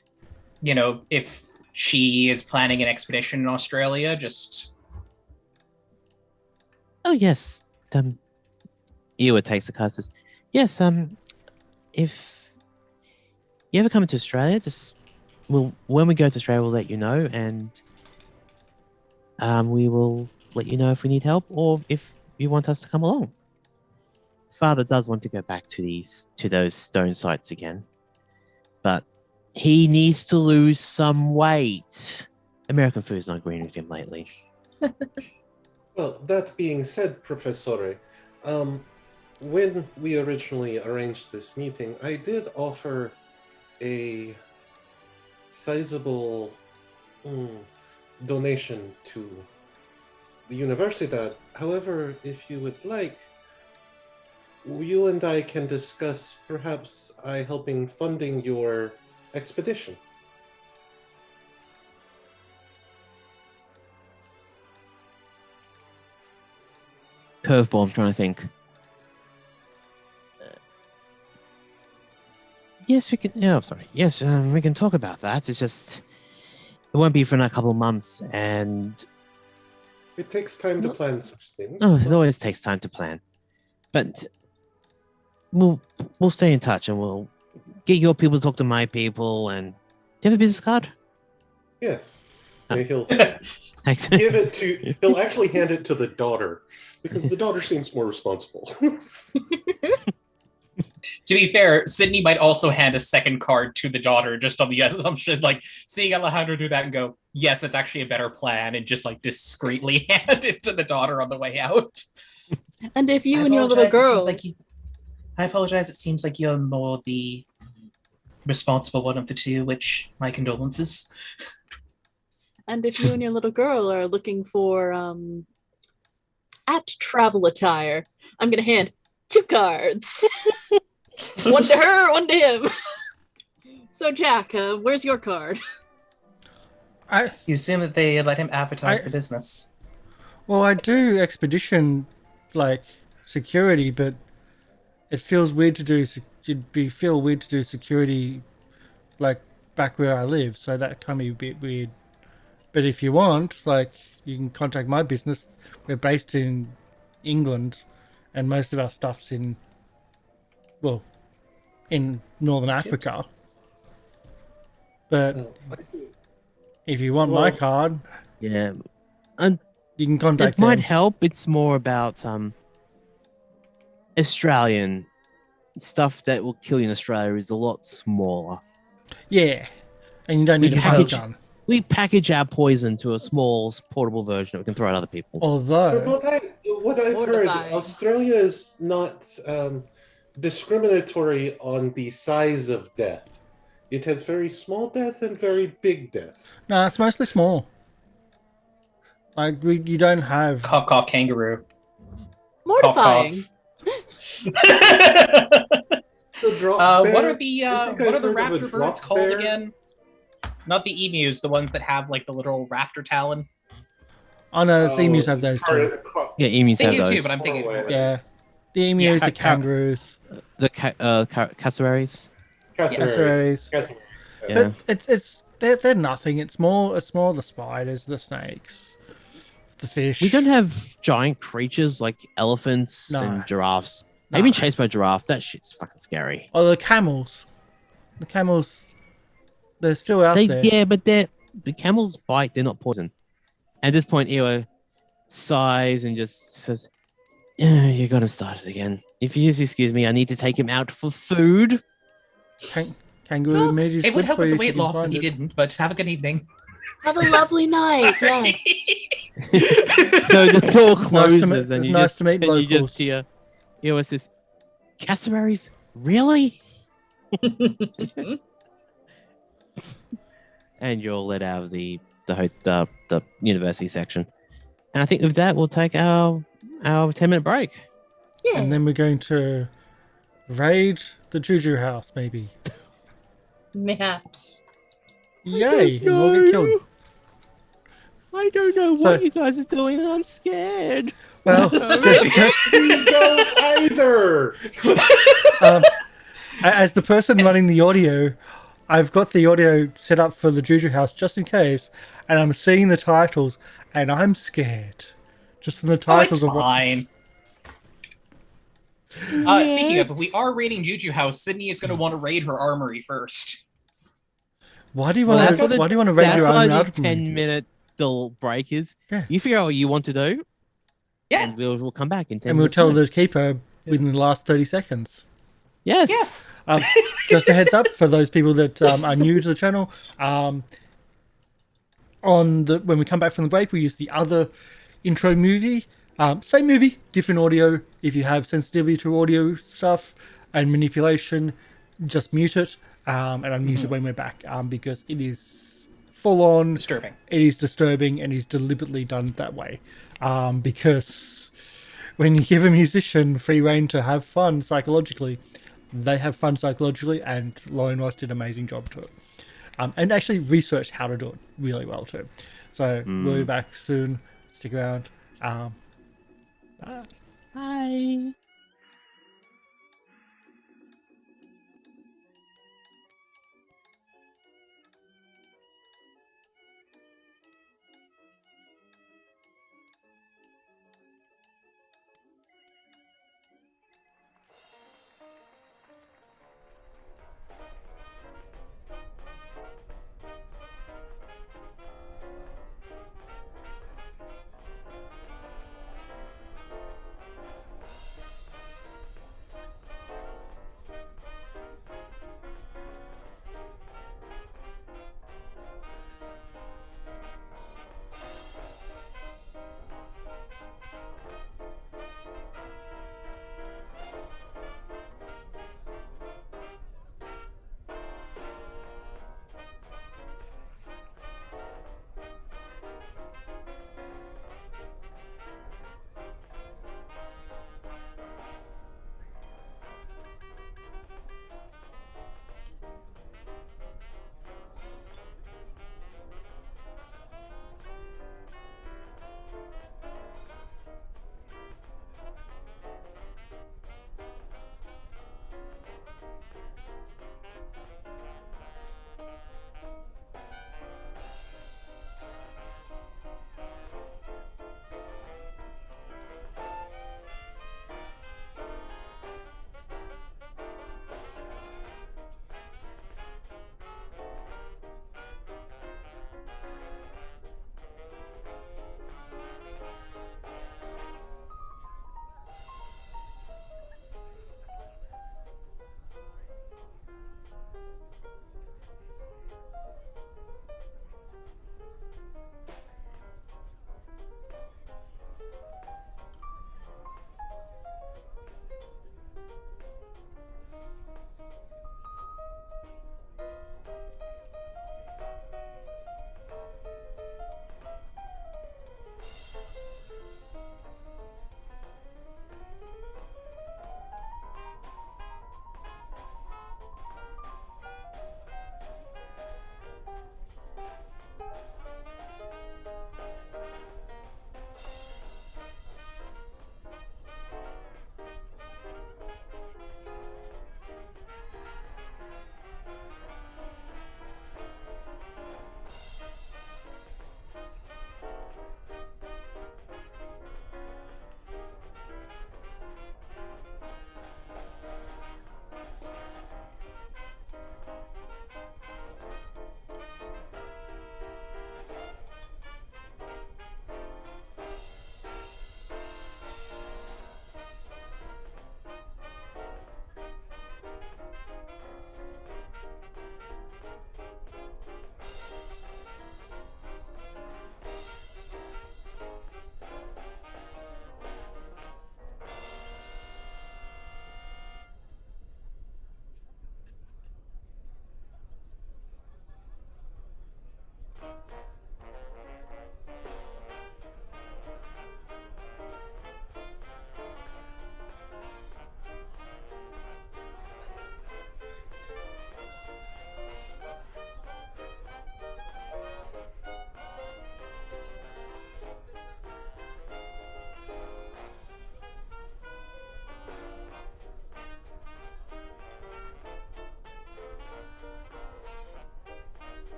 if she is planning an expedition in Australia, just... Oh, yes. Ewa takes the card and says, yes, if you ever come into Australia, when we go to Australia, we'll let you know, and we will let you know if we need help or if you want us to come along. Father does want to go back to those stone sites again, but he needs to lose some weight. American food's not agreeing with him lately. Well, that being said, Professore, when we originally arranged this meeting, I did offer a sizable donation to the Universidad. However, if you would like, you and I can discuss perhaps I helping funding your expedition. Curveball, I'm trying to think. Yes, we can. Yeah, sorry. Yes, we can talk about that. It's just it won't be for another couple of months, and It takes time to plan such things. oh, it always takes time to plan. But we'll stay in touch, and we'll get your people to talk to my people. And do you have a business card? Yes. And he'll Thanks. give it to, he'll actually hand it to the daughter, because the daughter seems more responsible. To be fair, Sidney might also hand a second card to the daughter, just on the assumption, like, seeing Alejandro do that and go, yes, that's actually a better plan, and just, like, discreetly hand it to the daughter on the way out. And if you and your little girl... I apologize, it seems like you're more the responsible one of the two, which, my condolences. And if you and your little girl are looking for apt travel attire, I'm going to hand 2 cards. One to her, one to him. So, Jack, where's your card? You assume that they let him advertise the business. Well, I do expedition, like, security, but it feels weird to do. Feel weird to do security, like, back where I live. So that can be a bit weird. But if you want, like, you can contact my business. We're based in England, and most of our stuff's in Northern Africa. But if you want my card, Yeah. You can contact It might them. help. It's more about Australian stuff that will kill you in Australia is a lot smaller. Yeah, and you don't need We a pump package- gun. We package our poison to a small portable version that we can throw at other people. Although, What I've heard, Mortifying. Australia is not discriminatory on the size of death. It has very small death and very big death. no, it's mostly small. Like you don't have. Cough, cough, kangaroo. Mortifying. Cough, The drop bear? what are the I think what I've are the heard of a raptor drop birds called bear. again? Not the emus, the ones that have like the literal raptor talon. Oh no, the emus have those too. Yeah, emus They have do those. too, but I'm thinking Yeah, the emus, Yeah, the kangaroos. The cassowaries. Cassowaries. Yeah. But they're nothing. It's more the spiders, the snakes, the fish. We don't have giant creatures like elephants No. and giraffes. No. I've been chased by a giraffe. That shit's fucking scary. Oh, the camels. The camels. They're still out there. Yeah, but the camels bite. They're not poison. At this point, Ewa sighs and just says, "You got him started again. If you just excuse me, I need to take him out for food." Kangaroo meat is it would good help for with you the if you weight can loss if find he it. didn't, but have a good evening. Have a lovely night. Sorry. Yes. So the door Nice to closes, meet- and it's you nice just to meet and you locals. just hear Ewa says, "Cassowaries, really?" And you're let out of the university section. And I think with that, we'll take our 10-minute break. Yeah. And then we're going to raid the JuJu House, maybe. Maps. Yay! And we'll get killed. I don't know So- what you guys are doing. I'm scared. Well, We don't either. as the person running the audio, I've got the audio set up for the JuJu House just in case, and I'm seeing the titles, and I'm scared. Just from the Oh, it's titles of what. fine. Speaking of, if we are raiding JuJu House, Sydney is going to want to raid her armory first. Why do you Well, want that's to? what the- Why do you want to raid That's your why own the algorithm? 10-minute break is. Yeah. You figure out what you want to do, Yeah. and we'll come back in 10 And we'll minutes. tell time. the keeper within the last 30 seconds. Yes. Yes. Just a heads up for those people that are new to the channel. When we come back from the break, we use the other intro movie. Same movie, different audio. If you have sensitivity to audio stuff and manipulation, just mute it and unmute it when we're back because it is full on Disturbing. It is disturbing and is deliberately done that way because when you give a musician free reign to have fun psychologically, they have fun psychologically, and Lorian Ross did an amazing job to it. And actually researched how to do it really well too. So we'll be back soon. Stick around. Bye.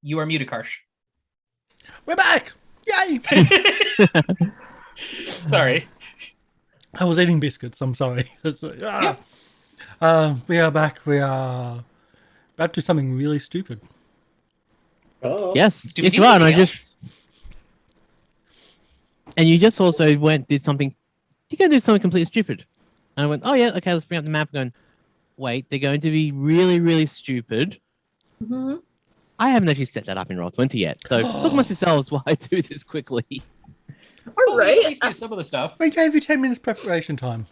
You are muted, Karsh. We're back! Yay! Sorry. I was eating biscuits. I'm sorry. It's like, we are back. We are about to do something really stupid. Oh. Yes, Do we it's do right. And I anything just and you just also did something. You're going to do something completely stupid. And I went, oh yeah, okay, let's bring up the map. Going, wait, they're going to be really, really stupid. Mm-hmm. I haven't actually set that up in Roll20 yet, so talk amongst yourselves while I do this quickly. All Well, we at right. least do some of the stuff. We gave you 10 minutes preparation time.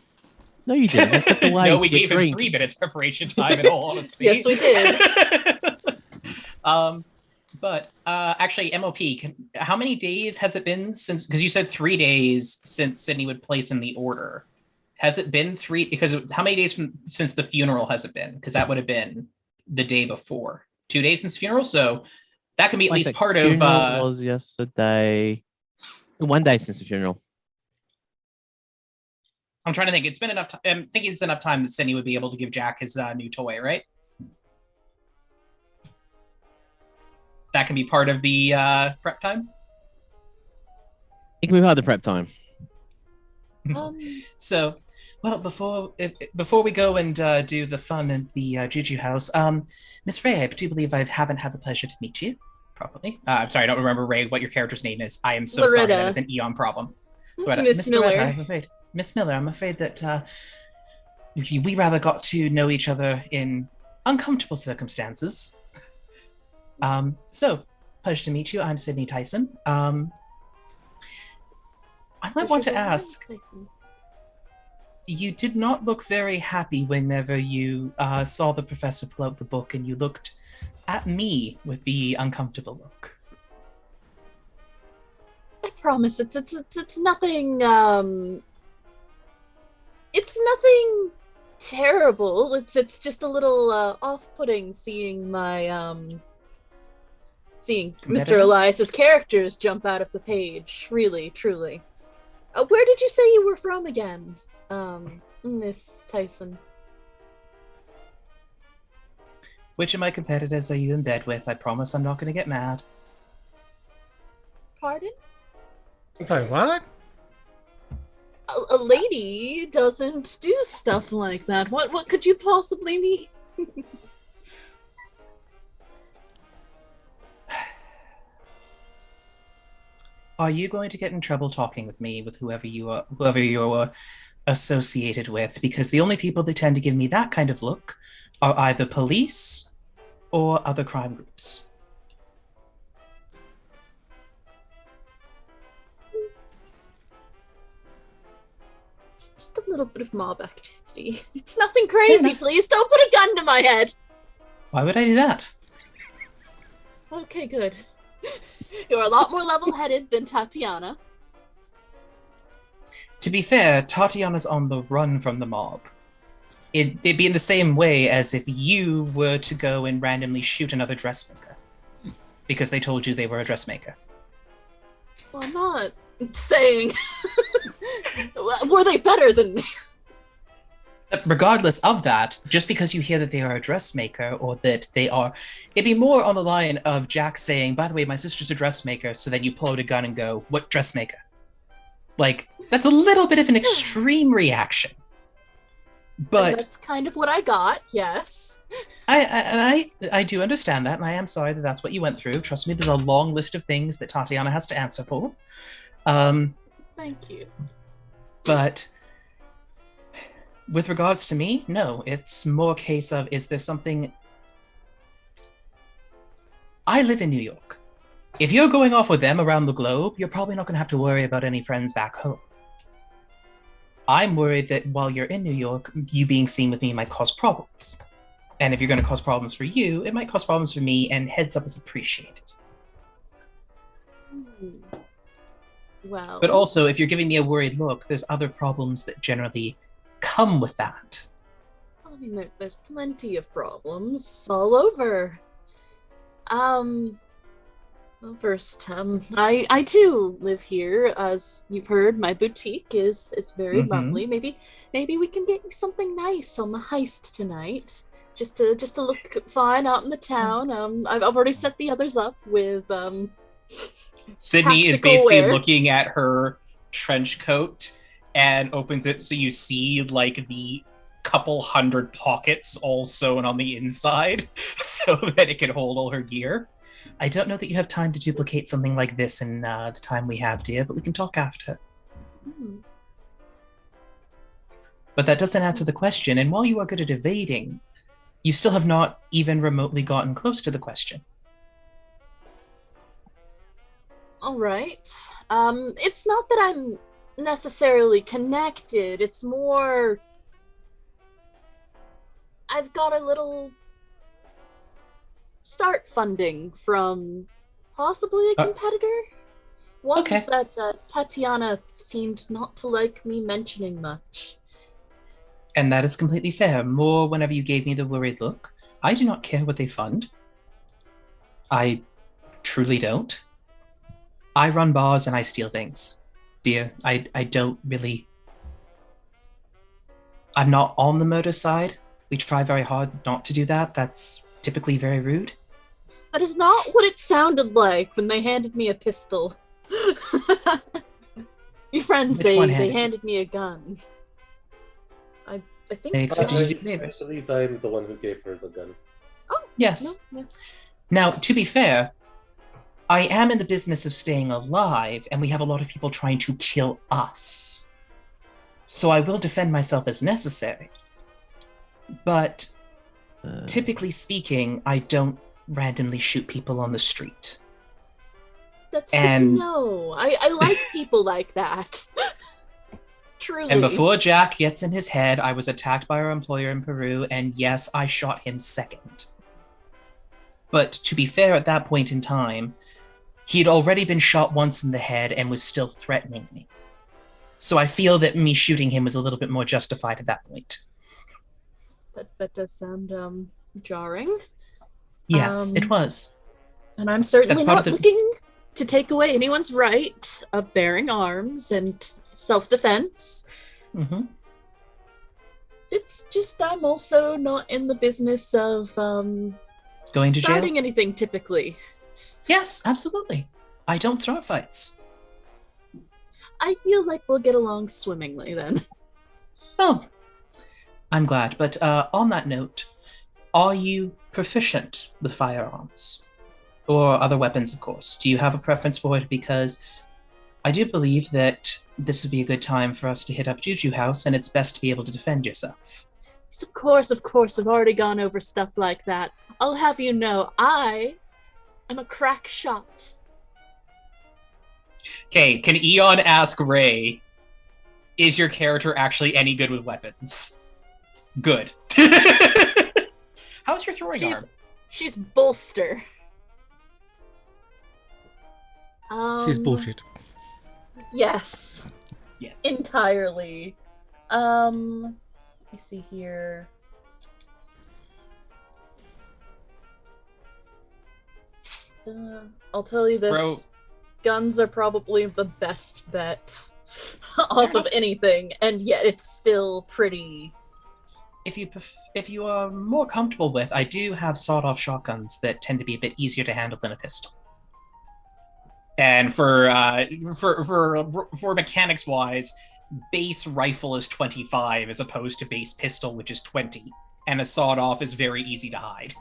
No, you didn't. I stepped away No, to we get gave him drink. 3 minutes preparation time, in all honesty. Yes, we did. But actually, MOP, how many days has it been since? Because you said 3 days since Sidney would place in the order. Has it been 3? Because how many days since the funeral has it been? Because that would have been the day before. 2 days since funeral, so that can be at least part of. Funeral was yesterday. 1 day since the funeral. I'm trying to think. It's been enough. I'm thinking it's enough time that Sidney would be able to give Jack his new toy, right? That can be part of the prep time. It can be part of the prep time. So, well, before we go and do the fun in the JuJu House, Miss Ray, I do believe I haven't had the pleasure to meet you properly. I'm sorry, I don't remember, Ray, what your character's name is. I am so sorry. Loretta. That is an Eon problem. Miss Miller. Loretta, I'm afraid. Miss Miller, I'm afraid that we rather got to know each other in uncomfortable circumstances. So, pleasure to meet you. I'm Sidney Tyson. I might want to ask, you did not look very happy whenever you saw the professor pull out the book, and you looked at me with the uncomfortable look. I promise it's nothing it's nothing terrible. It's just a little off-putting seeing my seeing Mr. Elias's characters jump out of the page. Really, truly. Where did you say you were from again, Miss Tyson? Which of my competitors are you in bed with? I promise I'm not going to get mad. Pardon? Sorry, what? A lady doesn't do stuff like that. What could you possibly mean? Are you going to get in trouble talking with me, with whoever you're associated with? Because the only people that tend to give me that kind of look are either police or other crime groups. It's just a little bit of mob activity. It's nothing crazy. Please don't put a gun to my head. Why would I do that? Okay, good. You're a lot more level-headed than Tatiana. To be fair, Tatiana's on the run from the mob. It'd be in the same way as if you were to go and randomly shoot another dressmaker because they told you they were a dressmaker. Well, I'm not saying... Were they better than me? Regardless of that, just because you hear that they are a dressmaker or that they are... It'd be more on the line of Jack saying, by the way, my sister's a dressmaker, so then you pull out a gun and go, what dressmaker? Like, that's a little bit of an extreme reaction. But that's kind of what I got, yes. I do understand that, and I am sorry that that's what you went through. Trust me, there's a long list of things that Tatiana has to answer for. Thank you. But with regards to me, no, it's more a case of, is there something... I live in New York. If you're going off with them around the globe, you're probably not going to have to worry about any friends back home. I'm worried that while you're in New York, you being seen with me might cause problems. And if you're going to cause problems for you, it might cause problems for me, and heads up is appreciated. Well... But also, if you're giving me a worried look, there's other problems that generally come with that. I mean, there's plenty of problems all over. Well, first, I too live here. As you've heard, my boutique is very lovely. Maybe we can get you something nice on the heist tonight. just to look fine out in the town. I've already set the others up with Sydney is tactical basically wear. looking at her trench coat and opens it so you see like the couple hundred pockets all sewn on the inside so that it can hold all her gear. I don't know that you have time to duplicate something like this in the time we have, dear, but we can talk after. But that doesn't answer the question, and while you are good at evading, you still have not even remotely gotten close to the question. All right. It's not that I'm necessarily connected. It's more I've got a little start funding from possibly a competitor. One okay. is that Tatiana seemed not to like me mentioning much. And that is completely fair. More whenever you gave me the worried look. I do not care what they fund. I truly don't. I run bars and I steal things. Dear, I don't really... I'm not on the murder side. We try very hard not to do that. That's typically very rude. That is not what it sounded like when they handed me a pistol. Your friends, Which they one handed handed me a gun. I think They so. expected you to I do favors. believe I'm the one who gave her the gun. Oh, Yes. no, yes. Now, to be fair, I am in the business of staying alive, and we have a lot of people trying to kill us. So I will defend myself as necessary. But typically speaking, I don't randomly shoot people on the street. That's good And- to know. I like people like that. Truly. And before Jack gets in his head, I was attacked by our employer in Peru, and yes, I shot him second. But to be fair, at that point in time, he'd already been shot once in the head and was still threatening me. So I feel that me shooting him was a little bit more justified at that point. That does sound jarring. Yes, it was. And I'm certainly That's part not of the- looking to take away anyone's right of bearing arms and self-defense. Mm-hmm. It's just I'm also not in the business of Going to jail? starting anything typically. Yes, absolutely. I don't start fights. I feel like we'll get along swimmingly then. Oh, I'm glad. But on that note, are you proficient with firearms? Or other weapons, of course. Do you have a preference for it? Because I do believe that this would be a good time for us to hit up JuJu House, and it's best to be able to defend yourself. Yes, of course, I've already gone over stuff like that. I'll have you know, I am a crack shot. Okay, can Eon ask Ray, is your character actually any good with weapons? Good. How's your throwing arm? She's bolster. She's bullshit. Yes, Yes. entirely. Let me see here. I'll tell you this. Bro. Guns are probably the best bet off of anything, and yet it's still pretty... If you are more comfortable with, I do have sawed-off shotguns that tend to be a bit easier to handle than a pistol. And for mechanics wise, base rifle is 25 as opposed to base pistol, which is 20, and a sawed-off is very easy to hide.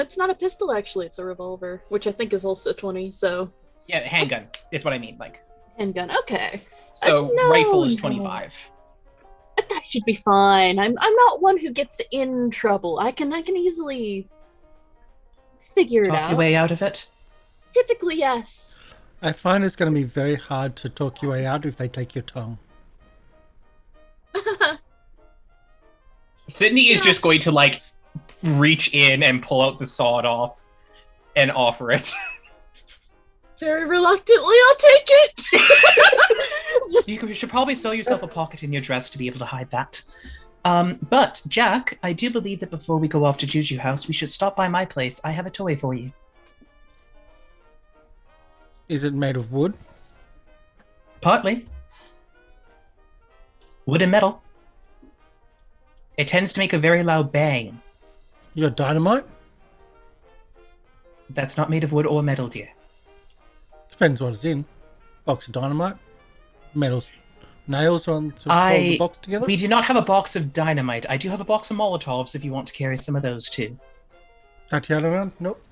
It's not a pistol actually, it's a revolver, which I think is also 20, so... Yeah, handgun is what I mean. Like, Handgun, okay. so No, rifle is no. 25. That should be fine. I'm not one who gets in trouble. I can easily figure it Talk out. your way out of it. Typically, yes. I find it's going to be very hard to talk your way out if they take your tongue. Sidney is just going to like reach in and pull out the sawed off and offer it. Very reluctantly, I'll take it. Just You should probably sew yourself a pocket in your dress to be able to hide that. But Jack, I do believe that before we go off to JuJu House, we should stop by my place. I have a toy for you. Is it made of wood? Partly. Wood and metal. It tends to make a very loud bang. You got dynamite? That's not made of wood or metal, dear. Depends what it's in. Box of dynamite, metals, nails on to hold the box together. We do not have a box of dynamite. I do have a box of Molotovs if you want to carry some of those too. Tatiana around? Nope.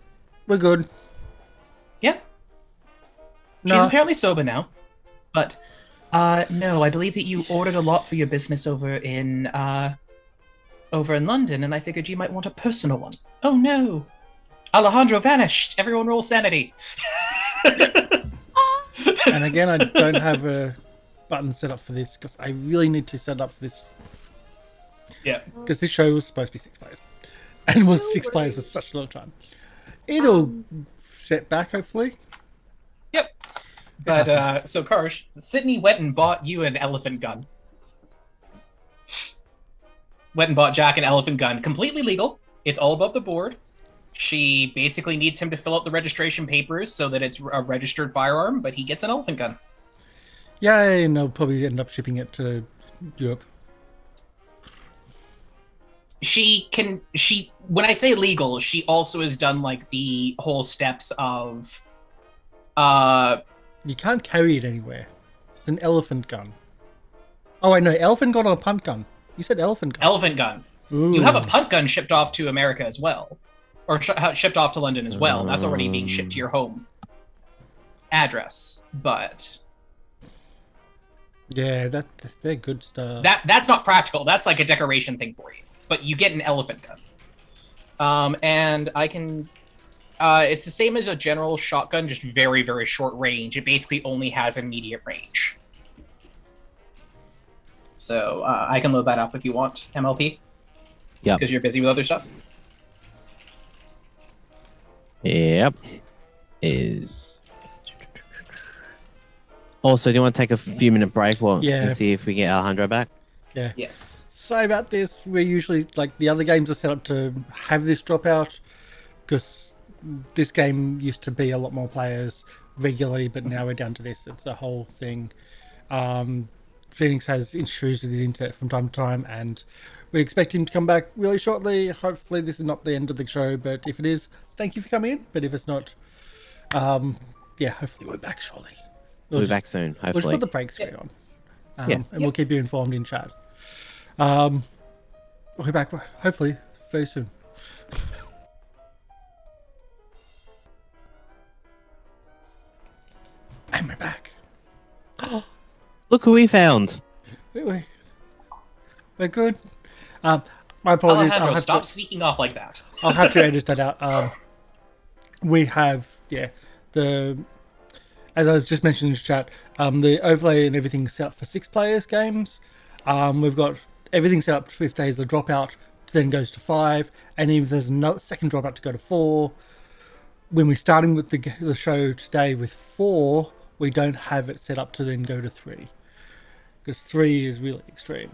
We're good. Yeah. No. She's apparently sober now. But no, I believe that you ordered a lot for your business over in London, and I figured you might want a personal one. Oh no. Alejandro vanished. Everyone roll sanity. And again, I don't have a button set up for this because I really need to set up for this. Yeah. Because this show was supposed to be 6 players. And was 6 players for such a long time. It'll set back, hopefully. Yep. But, so Karsh, Sidney went and bought you an elephant gun. Went and bought Jack an elephant gun. Completely legal. It's all above the board. She basically needs him to fill out the registration papers so that it's a registered firearm, but he gets an elephant gun. Yeah, and they'll probably end up shipping it to Europe. When I say legal, she also has done like the whole steps of You can't carry it anywhere. It's an elephant gun. Oh wait, no, elephant gun or a punt gun? You said elephant gun. Elephant gun. Ooh. You have a punt gun shipped off to America as well. Or shipped off to London as well. That's already being shipped to your home address. But yeah, they're good stuff. that's not practical. That's like a decoration thing for you. But you get an elephant gun. And I can... it's the same as a general shotgun, just very, very short range. It basically only has immediate range. So I can load that up if you want, MLP. Yep. Because you're busy with other stuff. Yep. Is also, do you want to take a few minute break and see if we get Alejandro back? Yeah. Yes. Sorry about this. We're usually, like, the other games are set up to have this dropout because this game used to be a lot more players regularly, but now we're down to this. It's a whole thing. Phoenix has issues with his internet from time to time, and we expect him to come back really shortly. Hopefully this is not the end of the show, but if it is, thank you for coming in. But if it's not, yeah, hopefully we're back shortly. We'll be back soon, We'll hopefully. just put the break screen on. Yeah. And we'll keep you informed in chat. We'll be back hopefully very soon. And we're back. Look who we found. We're good. My apologies. Alejandro, stop sneaking off like that. I'll have to edit that out. We have, as I was just mentioning in the chat, the overlay and everything set up for 6 players games. We've got everything set up if there's a dropout, then goes to 5, and if there's another second dropout to go to 4. When we're starting with the show today with 4, we don't have it set up to then go to 3, because 3 is really extreme.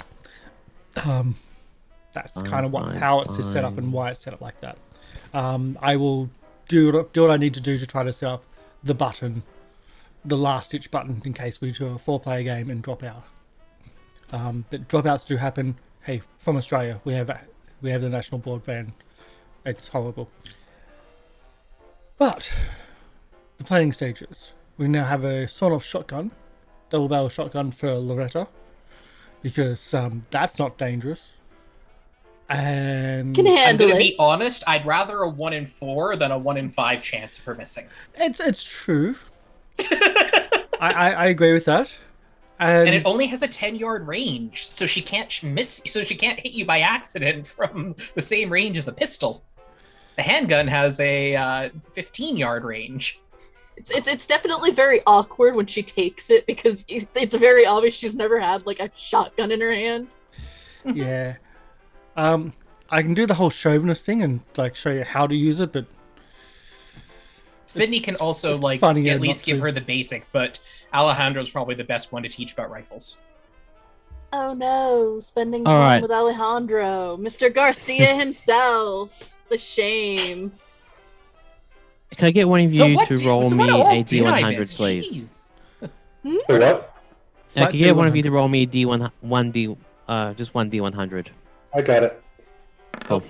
That's kind of how it's set up and why it's set up like that. I will do what I need to do to try to set up the button, the last ditch button, in case we do a 4-player game and drop out. But dropouts do happen. Hey, from Australia, we have the national broadband. It's horrible. But the planning stages. We now have a sawed-off shotgun, double-barrel shotgun for Loretta, because that's not dangerous. And Can handle I'm gonna it. be honest, I'd rather a 1 in 4 than a 1 in 5 chance of her missing. It's true. I agree with that. And it only has a 10-yard range, so she can't hit you by accident from the same range as a pistol. The handgun has a 15-yard range. It's definitely very awkward when she takes it because it's very obvious she's never had like a shotgun in her hand. Yeah. I can do the whole chauvinist thing and like show you how to use it, but Sidney can also like funny at least not give to. her the basics, but Alejandro's probably the best one to teach about rifles. Oh no, spending All time right. with Alejandro, Mr. Garcia himself. The shame. Can I get one of you to roll me a did I D100, miss? please? Jeez. What? Can I get one of you to roll me a D1, just one D100. I got it. Cool.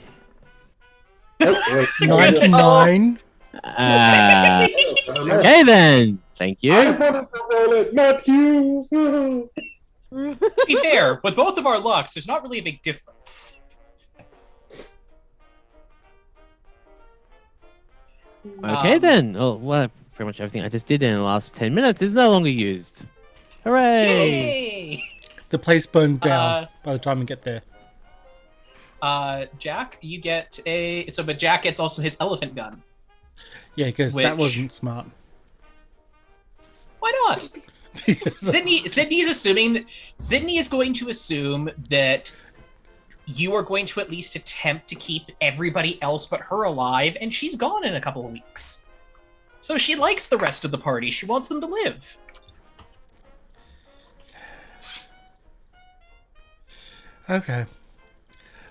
Oh, wait. 99. Okay then. Thank I you. wanted to roll it, not you. To be fair, with both of our lucks, there's not really a big difference. Okay then. Oh, well, pretty much everything I just did in the last 10 minutes is no longer used. Hooray! Yay! The place burned down by the time we get there. Jack, you get but Jack gets also his elephant gun. Yeah, because that wasn't smart. Why not? Sydney is going to assume that you are going to at least attempt to keep everybody else but her alive, and she's gone in a couple of weeks. So she likes the rest of the party. She wants them to live. Okay.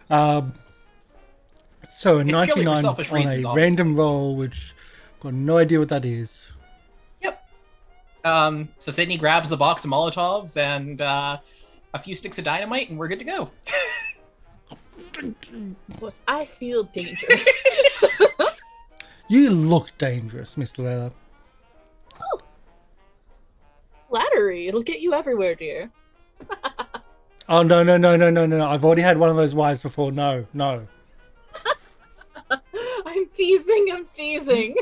So a It's purely for 99 selfish on reasons, a obviously. random roll, which I've got no idea what that is. Yep. So Sydney grabs the box of Molotovs and a few sticks of dynamite, and we're good to go. I feel dangerous. You look dangerous, Miss Loretta. Flattery. It'll get you everywhere, dear. Oh, no. I've already had one of those wives before. No. I'm teasing.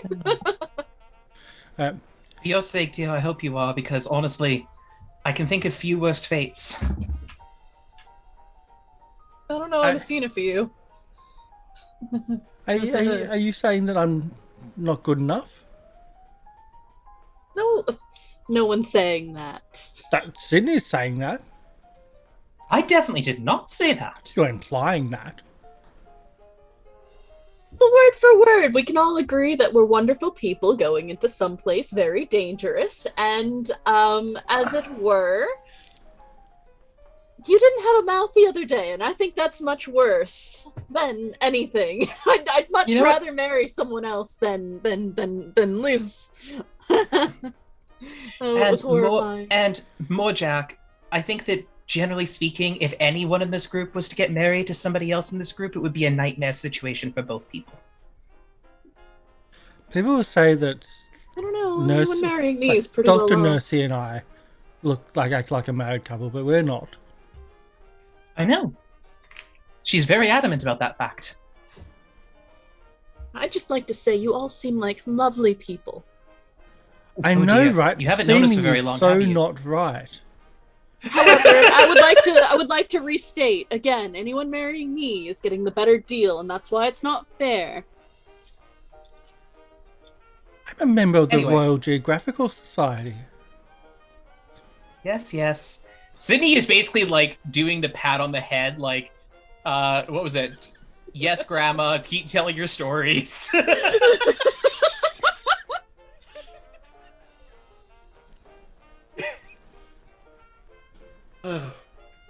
For your sake, dear, I hope you are, because honestly, I can think of few worst fates. I don't know. I've seen it for you. Are you saying that I'm not good enough? No one's saying that. That Sydney's saying that. I definitely did not say that. You're implying that. Well, word for word, we can all agree that we're wonderful people going into someplace very dangerous, and, as it were, you didn't have a mouth the other day, and I think that's much worse than anything. I'd much rather marry someone else than Liz. It was horrifying. More, Jack, I think that generally speaking, if anyone in this group was to get married to somebody else in this group, it would be a nightmare situation for both people. People will say that I don't know. Anyone marrying me is pretty Dr. low. Nursey and I act like a married couple, but we're not. I know. She's very adamant about that fact. I'd just like to say you all seem like lovely people. I know, dear. right? You haven't noticed for Seeming very long, so have you? not right. However, I would like to restate again. Anyone marrying me is getting the better deal, and that's why it's not fair. I'm a member of the Anyway. Royal Geographical Society. Yes. Sydney is basically like doing the pat on the head, like, what was it? Yes, Grandma, keep telling your stories.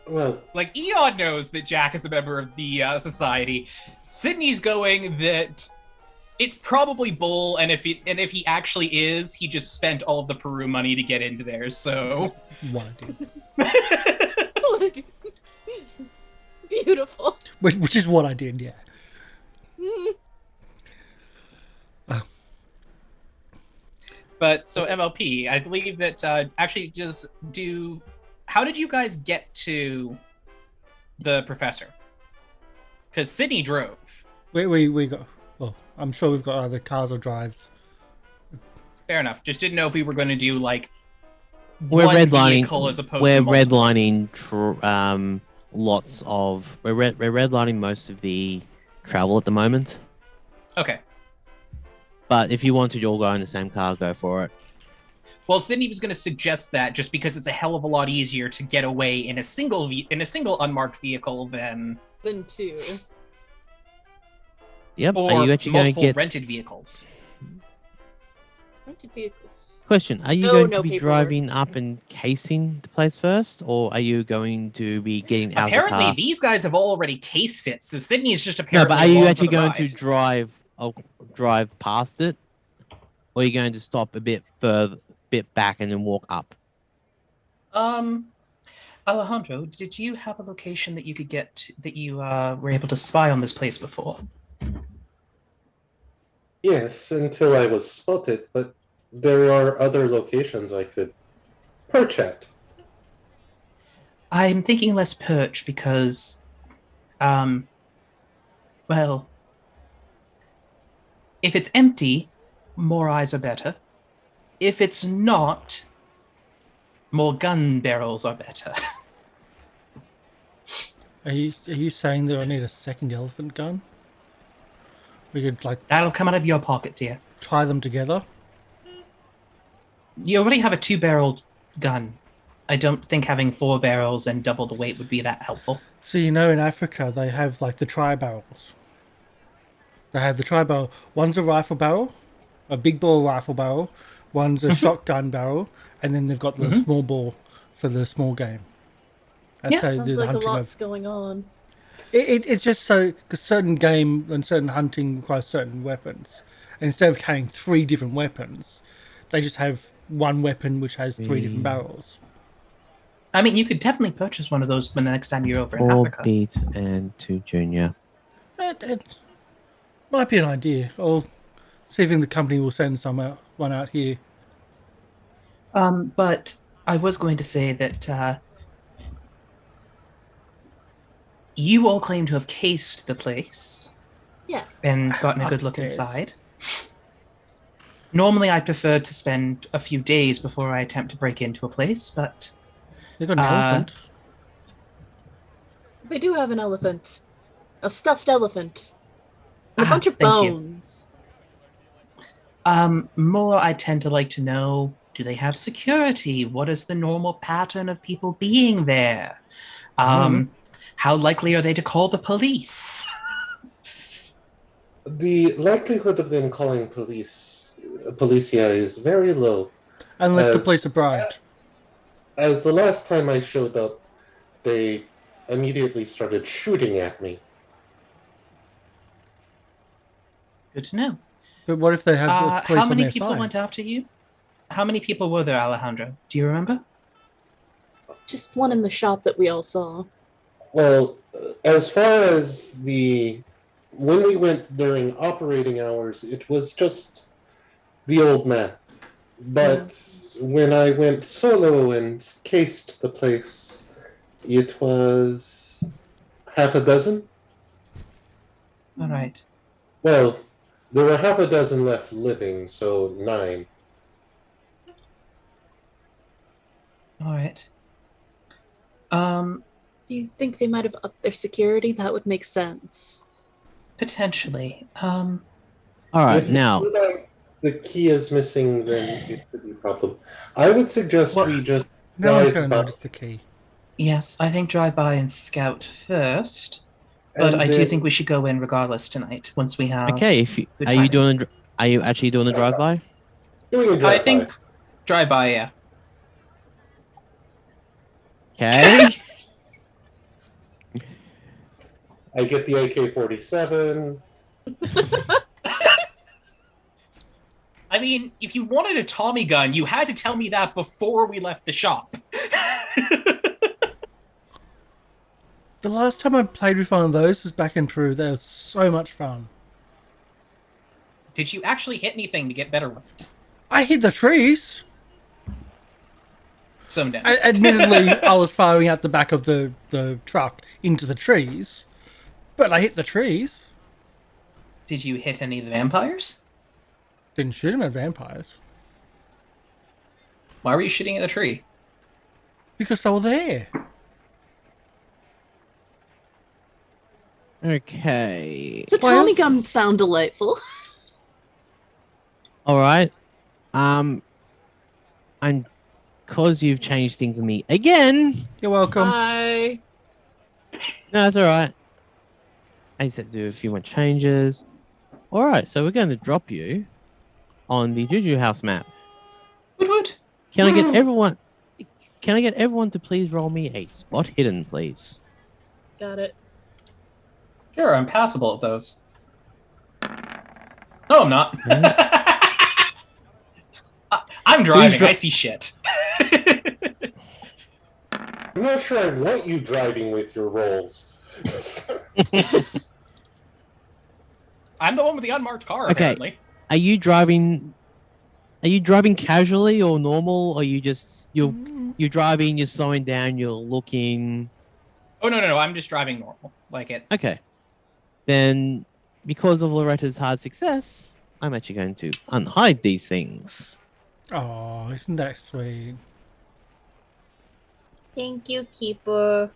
Well, Like, Eon knows that Jack is a member of the society. Sydney's going that it's probably bull, and if he actually is, he just spent all of the Peru money to get into there. So, What I did. Beautiful. Which is what I did, yeah. but so MLP, I believe that actually just do. How did you guys get to the professor? Because Sydney drove. We got. Well, I'm sure we've got either cars or drives. Fair enough. Just didn't know if we were going to do like We're one redlining. vehicle as opposed We're to multiple. redlining lots of. We're redlining most of the travel at the moment. Okay. But if you want to all go in the same car, go for it. Well, Sydney was going to suggest that just because it's a hell of a lot easier to get away in a single unmarked vehicle than Two. Yep. or Are you actually going to multiple get? rented vehicles. Rented vehicles. Question: Are you No, going no to be paperwork. driving up and casing the place first, or are you going to be getting out of the Apparently, car? these guys have already cased it, so Sydney is just No, apparently. but are you along actually for the going to ride. drive past it, or are you going to stop a bit back and then walk up? Alejandro, did you have a location that you could get that you were able to spy on this place before? Yes, until I was spotted, but there are other locations I could perch at. I'm thinking less perch because, well, if it's empty, more eyes are better. If it's not, more gun barrels are better. Are you saying that I need a second elephant gun? We could like That'll come out of your pocket, dear. tie them together. You already have a 2-barreled gun. I don't think having 4 barrels and double the weight would be that helpful. So you know, in Africa they have like the tri-barrels. They have the tri-barrel. One's a rifle barrel, a big ball rifle barrel. One's a shotgun barrel, and then they've got the small ball for the small game. That's how they do Sounds the like a hunting. lot's going on. It's just so because certain game and certain hunting requires certain weapons. And instead of carrying 3 different weapons, they just have one weapon which has 3 different barrels. I mean, you could definitely purchase one of those when the next time you're over in 4 Africa. beat and 2 junior. It might be an idea. I'll see if the company will send one out here. But I was going to say that you all claim to have cased the place Yes. and gotten a good look Upstairs. inside. Normally, I prefer to spend a few days before I attempt to break into a place, but They've got an elephant. They do have an elephant. A stuffed elephant. And a bunch of thank you. bones. More I tend to like to know, do they have security? What is the normal pattern of people being there? How likely are they to call the police? The likelihood of them calling policia is very low. Unless the as- police are bribed. As the last time I showed up, they immediately started shooting at me. Good to know. But what if they have the police How on many their people side? went after you? How many people were there, Alejandro? Do you remember? Just one in the shop that we all saw. Well, as far as when we went during operating hours, it was just the old man. But when I went solo and cased the place, it was half a dozen. All right. Well, there were half a dozen left living, so 9. All right. Do you think they might have upped their security? That would make sense. Potentially. All right, If now. the key is missing, then it could be a problem. I would suggest we just No one's drive going to by, notice the key. Yes, I think drive by and scout first. But and I do then- think we should go in regardless tonight once we have. Okay, if you, good are you timing. doing? Are you actually doing a drive-by? doing a I drive-by. think drive by, yeah. Okay. I get the AK-47. I mean, if you wanted a Tommy gun, you had to tell me that before we left the shop. The last time I played with one of those was back in Peru. They were so much fun. Did you actually hit anything to get better with it? I hit the trees. Some down. Admittedly, I was firing out the back of the truck into the trees, but I hit the trees. Did you hit any of the vampires? Didn't shoot them at vampires Why were you shooting at a tree? because they were there. Okay. So Well- Tommy guns sound delightful. All right. And because you've changed things with me again. You're welcome. Bye. No, that's all right. I just had to do a few more changes. All right, so we're going to drop you on the JuJu House map. Woot. Can I get everyone? Can I get everyone to please roll me a spot hidden, please? Got it. Sure, I'm passable at those. No, I'm not. I'm driving. dro- I see shit. I'm not sure I want you driving with your rolls. I'm the one with the unmarked car, Okay. apparently. Are you driving? Are you driving casually or normal? Or you're driving, you're slowing down, you're looking. Oh no, I'm just driving normal. Like it's Okay. Then, because of Loretta's hard success, I'm actually going to unhide these things. Oh, isn't that sweet? Thank you, Keeper.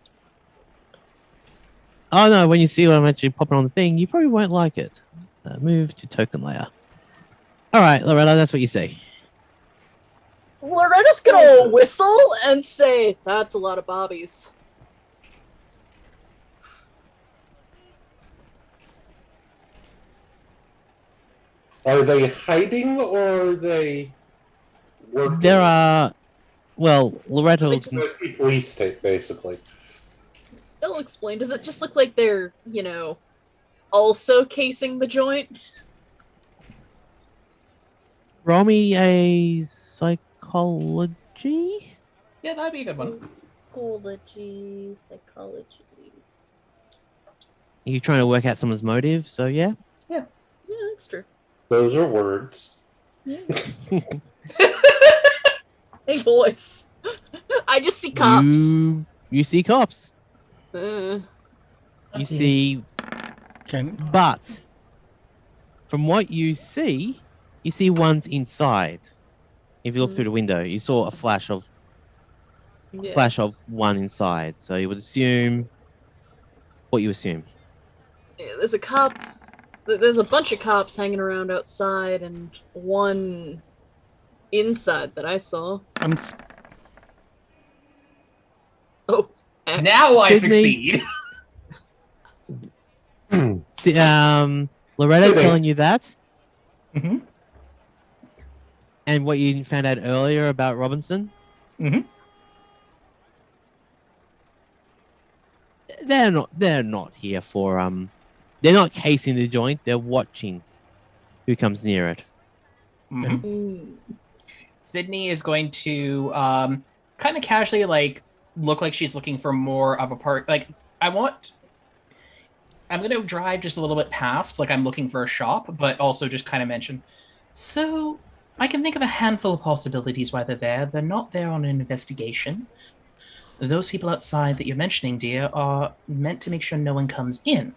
Oh no, when you see what I'm actually popping on the thing, you probably won't like it. Move to token layer. All right, Loretta, that's what you say. Loretta's gonna whistle and say, "That's a lot of bobbies." Are they hiding or are they working? There are, well, Loretta. Wait, So I see police tape, basically. They'll explain. Does it just look like they're, also casing the joint? Roll me a psychology. Yeah, that'd be a good one. Psychology. You're trying to work out someone's motive, so yeah. Yeah, that's true. Those are words. Yeah. Hey, boys. I just see cops. You see cops. Uh, You see, but from what you see one's inside. If you look through the window, you saw a flash of one inside. So you would assume what you assume. Yeah, there's a cop. There's a bunch of cops hanging around outside, and one inside that I saw. Oh, Now I Sydney. succeed. Loretta telling you that, Mhm. and what you found out earlier about Robinson. Mhm. They're not here for they're not casing the joint. They're watching who comes near it. Mhm. Sydney is going to kind of casually look like she's looking for more of a part. I'm going to drive just a little bit past, like I'm looking for a shop, but also just kind of mention. So I can think of a handful of possibilities why they're there. They're not there on an investigation. Those people outside that you're mentioning, dear, are meant to make sure no one comes in.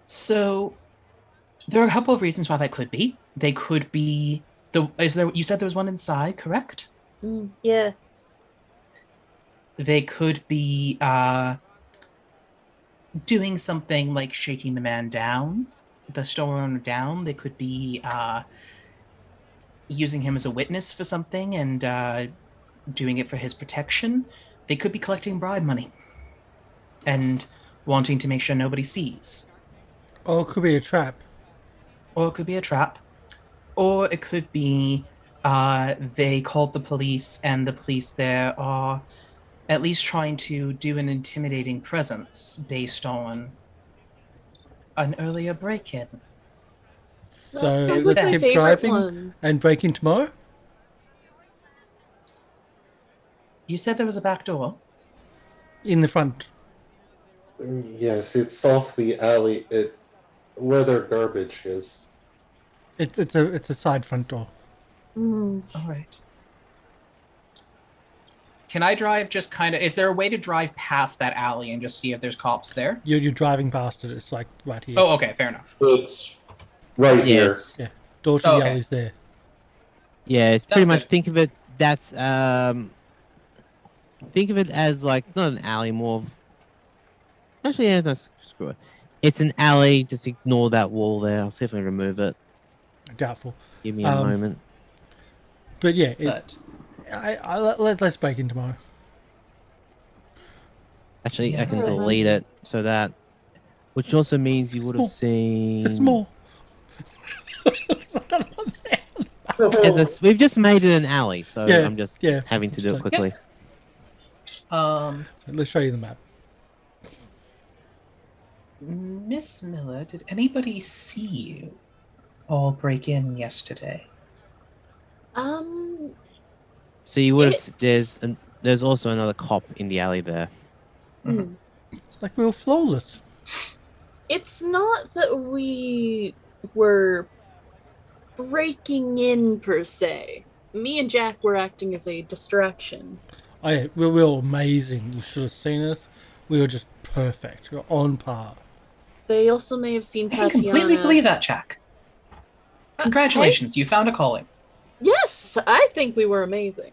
So there are a couple of reasons why that could be. They could be you said there was one inside, correct? Yeah. They could be doing something like shaking the man down, the store owner down. They could be using him as a witness for something and doing it for his protection. They could be collecting bribe money and wanting to make sure nobody sees. Or it could be a trap. Or it could be a trap. Or it could be they called the police and the police there are at least trying to do an intimidating presence based on an earlier break-in. So sounds like let's my keep favorite driving one. and break in tomorrow. You said there was a back door? In the front. Yes, it's off the alley. It's where their garbage is. It's a side front door. Mm. All right. Can I drive just kind of... Is there a way to drive past that alley and just see if there's cops there? You're driving past it. It's like right here. Oh, okay, fair enough. It's right Yes. Yeah. Door to the Okay. alley's there. Yeah, it's pretty Sounds much good. think of it as like not an alley, more of... Actually, yeah, no, screw it. It's an alley. Just ignore that wall there. I'll see if I can remove it. Doubtful. Give me a moment. But yeah, But let's break in tomorrow. Actually, I can Yes. delete it so that, which also means you would have seen. There's more. We've just made it an alley, so Yeah, I'm just yeah. having to do it Just like- quickly. So let's show you the map. Miss Miller, did anybody see you all break in yesterday? So you would have. It- there's also another cop in the alley there. Like we were flawless. It's not that we were breaking in per se. Me and Jack were acting as a distraction. We were amazing. You should have seen us. We were just perfect. We were on par. They also may have seen I can Tatiana. completely believe that, Jack. Congratulations, you found a calling. Yes, I think we were amazing.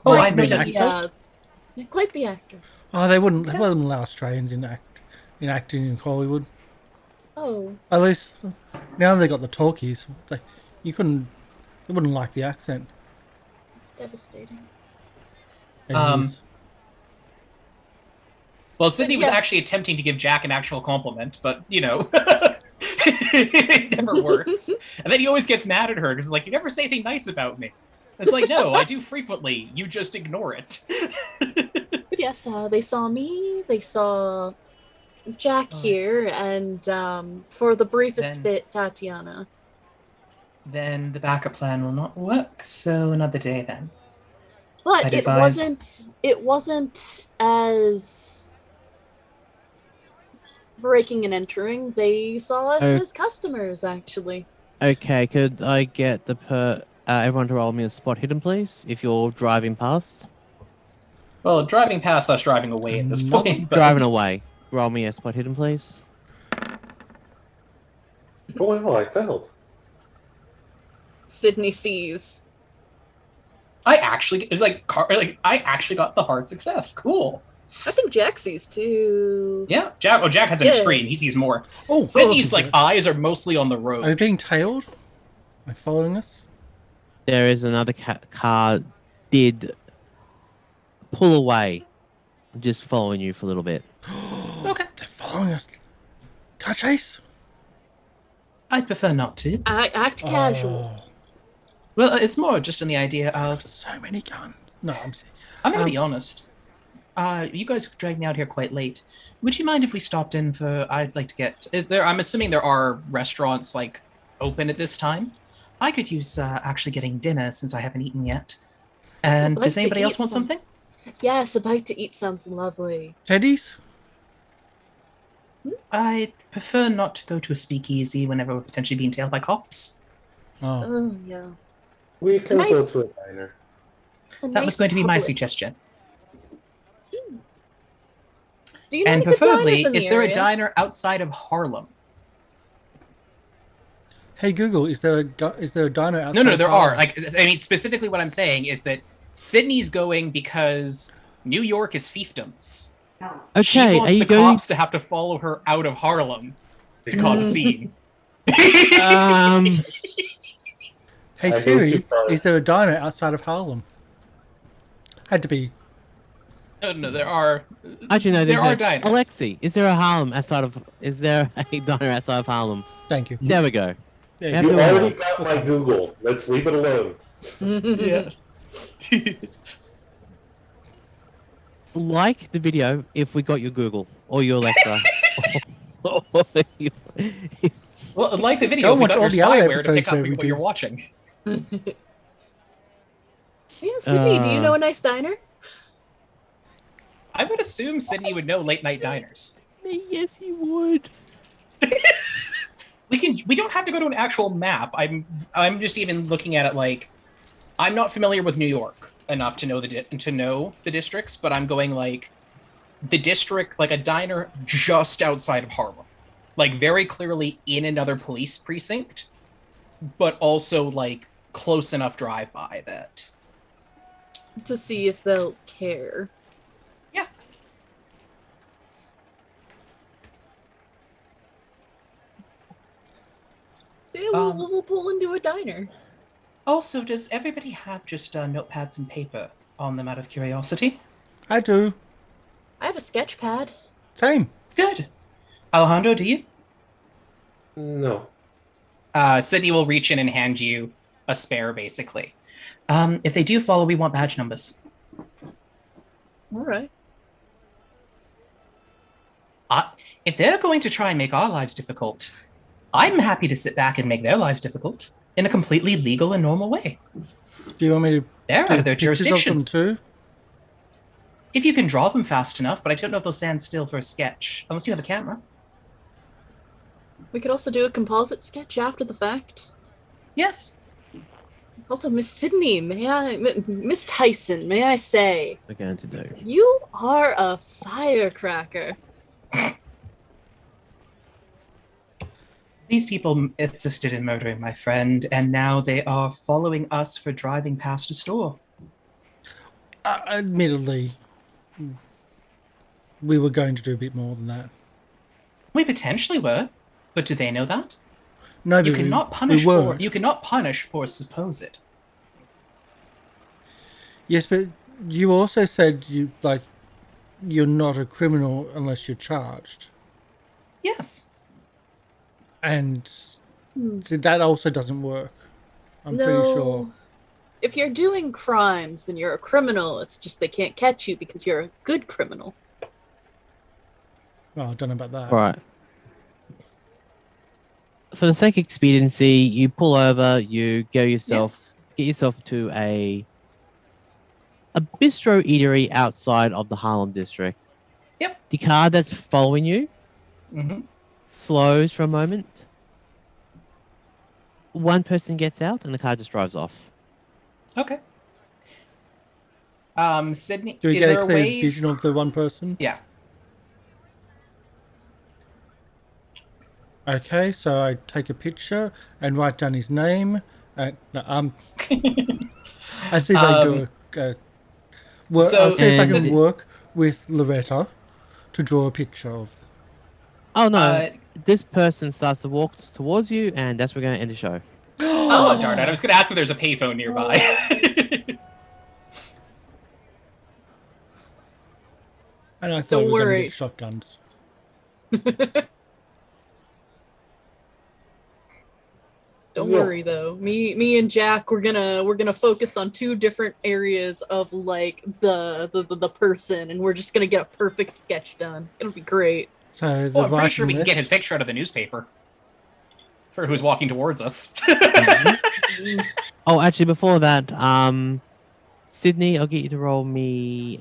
Oh, Like I being know actor? Yeah, quite the actor. Oh, they wouldn't allow Australians in acting in Hollywood. Oh, At least now they got the talkies. They wouldn't like the accent. it's devastating. It is. Well, Sidney was yeah. actually attempting to give Jack an actual compliment, but, you know, it never works. And then he always gets mad at her because, like, you never say anything nice about me. It's like, no, I do frequently. You just ignore it. But yes, they saw me, they saw Jack here, and for the briefest Then- bit, Tatiana. Then the backup plan will not work, so another day then. But I'd it advise- wasn't as breaking and entering. They saw us Oh. as customers, actually. Okay, could I get everyone to roll me a spot hidden, please, if you're driving past? Well, driving past us, driving away at this Not point. But... Driving away. Roll me a spot hidden, please. Oh, well, I failed. Sidney sees. I actually, it's like, I actually got the hard success. Cool. I think Jack sees too. Yeah, Jack. Oh, Jack has an Yeah. extreme. He sees more. Oh, Sydney's oh, like eyes are mostly on the Are you road. being tailed? Are you following us? There is another car did pull away, just following you for a little bit. Okay. They're following us. Car chase? I'd prefer not to. Act casual. Oh, Well, it's more just in the idea of so many guns. No, I'm saying. I'm going to be honest. You guys dragged me out here quite late. Would you mind if we stopped in for? I'd like to get there. I'm assuming there are restaurants like open at this time. I could use actually getting dinner since I haven't eaten yet. And I'd like does to anybody else eat want some- something? Yes, a bite to eat sounds lovely. Teddy's? I prefer not to go to a speakeasy whenever we're potentially being tailed by cops. Oh. Oh, yeah. We can Nice. go to a diner. It's a That was nice going to be my public- suggestion. Do you know And any good preferably, diners in the is there a area? diner outside of Harlem? Hey Google, is there a diner outside? No, there are. Harlem? Like, I mean, specifically, what I'm saying is that Sydney's going because New York is fiefdoms. She Okay, are wants you the going? cops to have to follow her out of Harlem to cause a scene. Um, Hey I hate Siri, you, brother. is there a diner outside of Harlem? Had to be. No, there are. actually, no. There are diners. Alexi, is there a Harlem outside of? Is there a diner outside of Harlem? Thank you. There we go. There Yeah, you You go. already got my Google. Let's leave it alone. Yeah. Like the video if we got your Google or your Alexa. Well, like the video, Go if we watch got all your the other spyware to episodes pick up where we what do. you're watching. Yeah, Sydney, do you know a nice diner? I would assume Sydney would know late night diners. Yes, you would. We don't have to go to an actual map. I'm just even looking at it like I'm not familiar with New York enough to know the districts, but I'm going like the district, like a diner just outside of Harlem, like very clearly in another police precinct, but also like close enough drive by that. To see if they'll care. Yeah. So yeah, we'll pull into a diner. Also, does everybody have just notepads and paper on them out of curiosity? I do. I have a sketch pad. Same. Good. Alejandro, do you? No. Sydney will reach in and hand you a spare, basically. If they do follow, we want badge numbers. All right. If they're going to try and make our lives difficult, I'm happy to sit back and make their lives difficult in a completely legal and normal way. Do you want me to They're out of their pictures of jurisdiction. them too? If you can draw them fast enough, but I don't know if they'll stand still for a sketch, unless you have a camera. We could also do a composite sketch after the fact. Yes. Also, Miss Sidney, Miss Tyson, may I say, We're going to do. you are a firecracker. These people assisted in murdering my friend, and now they are following us for driving past a store. Admittedly, we were going to do a bit more than that. We potentially were, but do they know that? No, You but cannot punish for supposed. Yes, but you also said you're not a criminal unless you're charged, Yes. and see, that also doesn't work. I'm No. pretty sure. If you're doing crimes, then you're a criminal. It's just they can't catch you because you're a good criminal. Well, I don't know about that. All right. For the sake of expediency, you pull over, you get yourself to a bistro eatery outside of the Harlem district. Yep. The car that's following you slows for a moment. One person gets out and the car just drives off. Okay. Sidney, Do we is get there a a clear way? vision of the one person? Yeah. Okay, so I take a picture and write down his name. I see if I do work. So- I'll see if I And- can work with Loretta to draw a picture of. Oh no, this person starts to walk towards you, and that's where we're going to end the show. Oh, darn it. I was going to ask if there's a payphone nearby. And I thought Don't we were going to worry. get shotguns. Don't Yeah. worry though. Me and Jack, we're gonna focus on two different areas of like the person, and we're just gonna get a perfect sketch done. It'll be great. So the Well, I'm pretty right sure we and can get left- his picture out of the newspaper for who's walking towards us. Oh, actually, before that, Sydney, I'll get you to roll me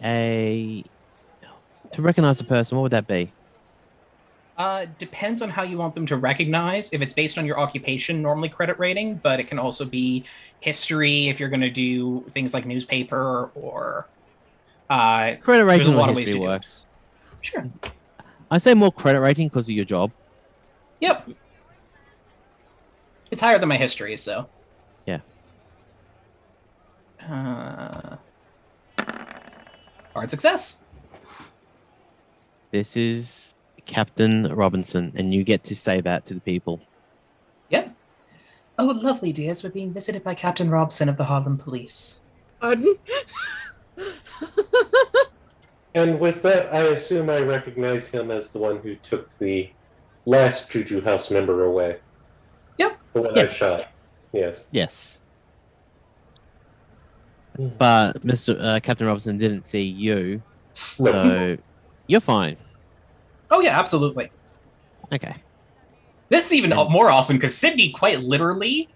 to recognize the person. What would that be? Depends on how you want them to recognize. If it's based on your occupation, normally credit rating, but it can also be history if you're going to do things like newspaper or. Credit There's a rating lot or of ways to history do it. works. Sure. I say more credit rating because of your job. Yep. It's higher than my history, so. Yeah. Hard success. This is Captain Robinson, and you get to say that to the people. Yep. Oh, lovely, dears. We're being visited by Captain Robson of the Harlem Police. Pardon? And with that, I assume I recognize him as the one who took the last JuJu House member away. Yep. The one Yes. I shot. Yes. Yes. But Mr. Captain Robinson didn't see you, so you're fine. Oh, yeah, absolutely. Okay. This is even more awesome because Sidney quite literally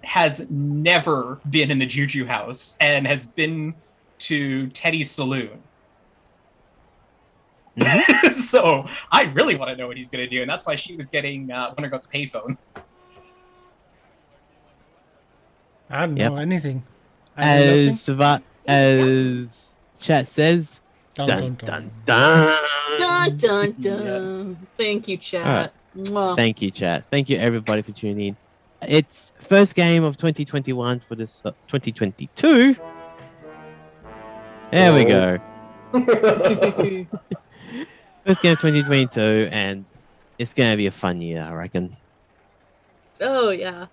has never been in the JuJu House and has been to Teddy's saloon. So I really want to know what he's going to do, and that's why she was getting when I got the payphone. I don't Yep. know anything. I know nothing. As chat says, Dun, dun dun, dun dun. dun. Dun dun dun. Thank you, chat. Mwah. Thank you, chat. Thank you, everybody, for tuning in. It's first game of 2021 for this 2022. There we go. First game of 2022, and it's going to be a fun year, I reckon. Oh yeah.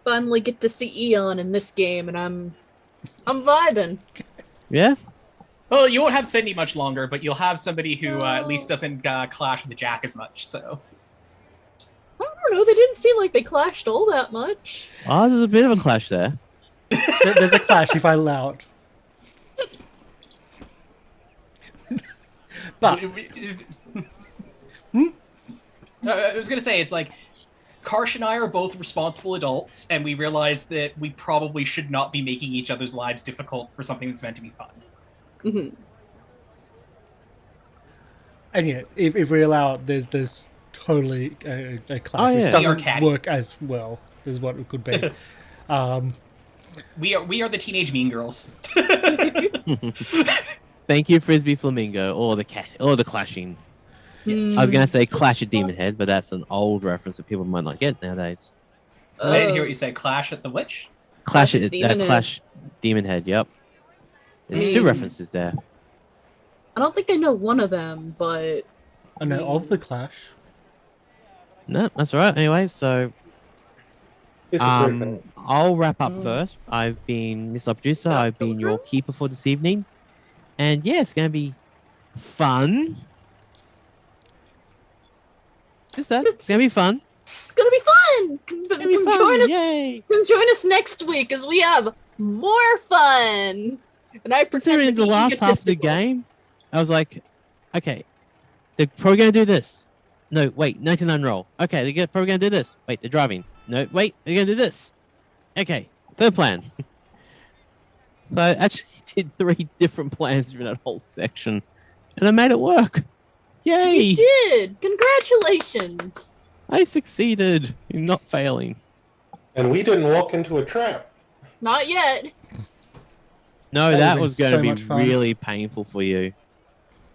Finally get to see Eon in this game, and I'm vibing. Yeah? Well, you won't have Sidney much longer, but you'll have somebody who at least doesn't clash with Jack as much. So I don't know. They didn't seem like they clashed all that much. Oh, there's a bit of a clash there. There's a clash if I allow it. But I was going to say, it's like Karsh and I are both responsible adults, and we realize that we probably should not be making each other's lives difficult for something that's meant to be fun. Mhm. And yeah, if we allow it, there's totally a clash Oh, which yeah. We are doesn't catty. work as well as what it could be. We are the teenage mean girls. Thank you, Frisbee Flamingo, or the clashing. Yes. I was gonna say Clash at Demon Head, but that's an old reference that people might not get nowadays. I didn't hear what you said. Clash at the Witch? Clash at at Demon Head. Clash Demon Head. Yep. There's two references there. I don't think I know one of them, but I know of the clash. No, that's all right. Anyway, so It's a great band. I'll wrap up first. I've been MrLiveProducer. I've been your keeper for this evening, and yeah, it's gonna be fun. Just that. It's gonna be fun. it's gonna be fun. It's gonna be fun. Yay! Come join us next week as we have more fun. And I pretend to Considering be the last half of the egotistical. game, I was like, okay, they're probably going to do this. No, wait, 99 roll. Okay, they're probably going to do this. Wait, they're driving. No, wait, they're going to do this. Okay, third plan. So I actually did 3 different plans for that whole section, and I made it work. Yay! You did. Congratulations. I succeeded in not failing. And we didn't walk into a trap. Not yet. No, That that would've was been going so to much be fun. really painful for you.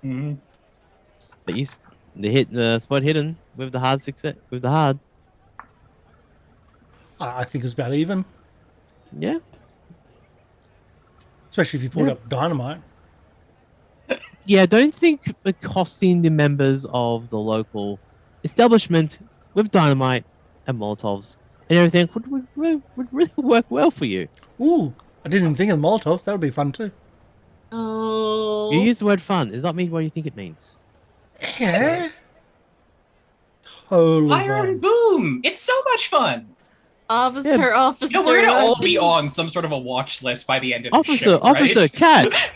Mm-hmm. But the spot hidden with the hard success with the hard. I think it was about even, Yeah. especially if you pulled Yeah. up dynamite. Yeah, I don't think accosting the members of the local establishment with dynamite and Molotovs and everything would really work well for you. Ooh, I didn't even think of the Molotovs. That would be fun too. Oh. You use the word fun. Does not mean what you think it means. Yeah. Totally Iron fun. Boom! It's so much fun! Officer, officer. No, we're gonna all I've be been- on some sort of a watch list by the end of the Officer, show, officer, right? catch!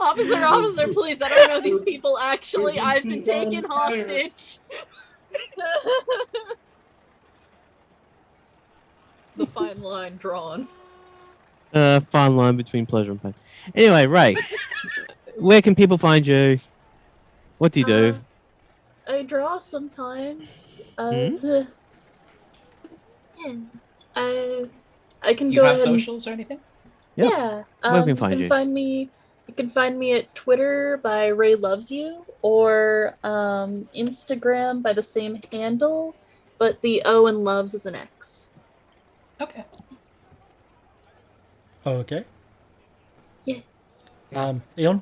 Officer, officer, please. I don't know these people actually. I've been taken hostage. The fine line drawn. Fine line between pleasure and pain. Anyway, Ray, where can people find you? What do you do? I draw sometimes. Hmm? Yeah. I can You go have ahead and- socials or anything? Yep. Yeah. Where can we find you? You can find me at Twitter by Ray Loves You or Instagram by the same handle, but the O in loves is an X. Okay. Okay. Yeah. Eon?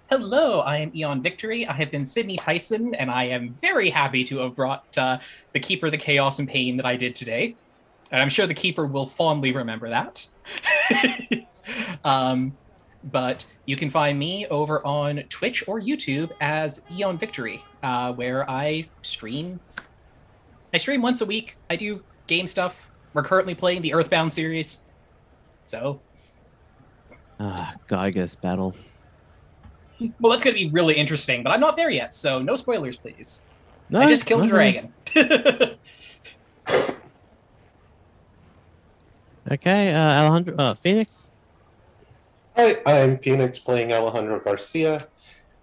Hello, I am Eon Victory. I have been Sidney Tyson, and I am very happy to have brought the Keeper the Chaos and Pain that I did today. And I'm sure the Keeper will fondly remember that. But you can find me over on Twitch or YouTube as Eon Victory, where I stream. I stream once a week. I do game stuff. We're currently playing the Earthbound series. So, Gygas battle. well, that's going to be really interesting, but I'm not there yet, so no spoilers, please. No, I just killed a no. dragon. Okay, Alejandro, Phoenix. Hi, I'm Phoenix playing Alejandro Garcia,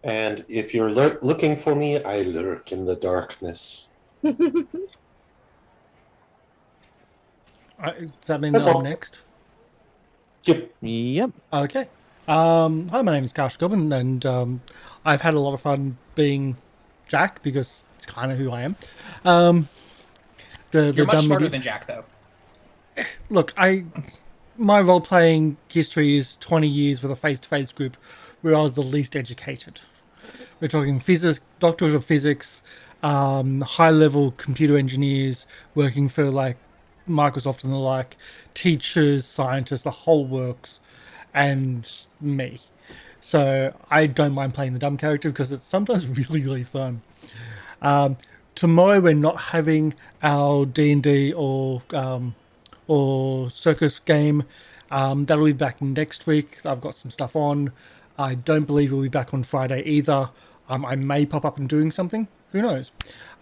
and if you're looking for me, I lurk in the darkness. Does that mean That's that I'm all. next? Yep. Yep. Okay. Hi, my name is Karsh Goblin, and I've had a lot of fun being Jack because it's kind of who I am. You're much dumb smarter idiot- than Jack, though. Look, my role playing history is 20 years with a face-to-face group where I was the least educated. We're talking physics, doctors of physics, high-level computer engineers working for like Microsoft and the like, teachers, scientists, the whole works, and me. So I don't mind playing the dumb character because it's sometimes really, really fun. Tomorrow we're not having our D&D or circus game. That'll be back next week. I've got some stuff on. I don't believe we'll be back on Friday either. I may pop up and doing something. Who knows?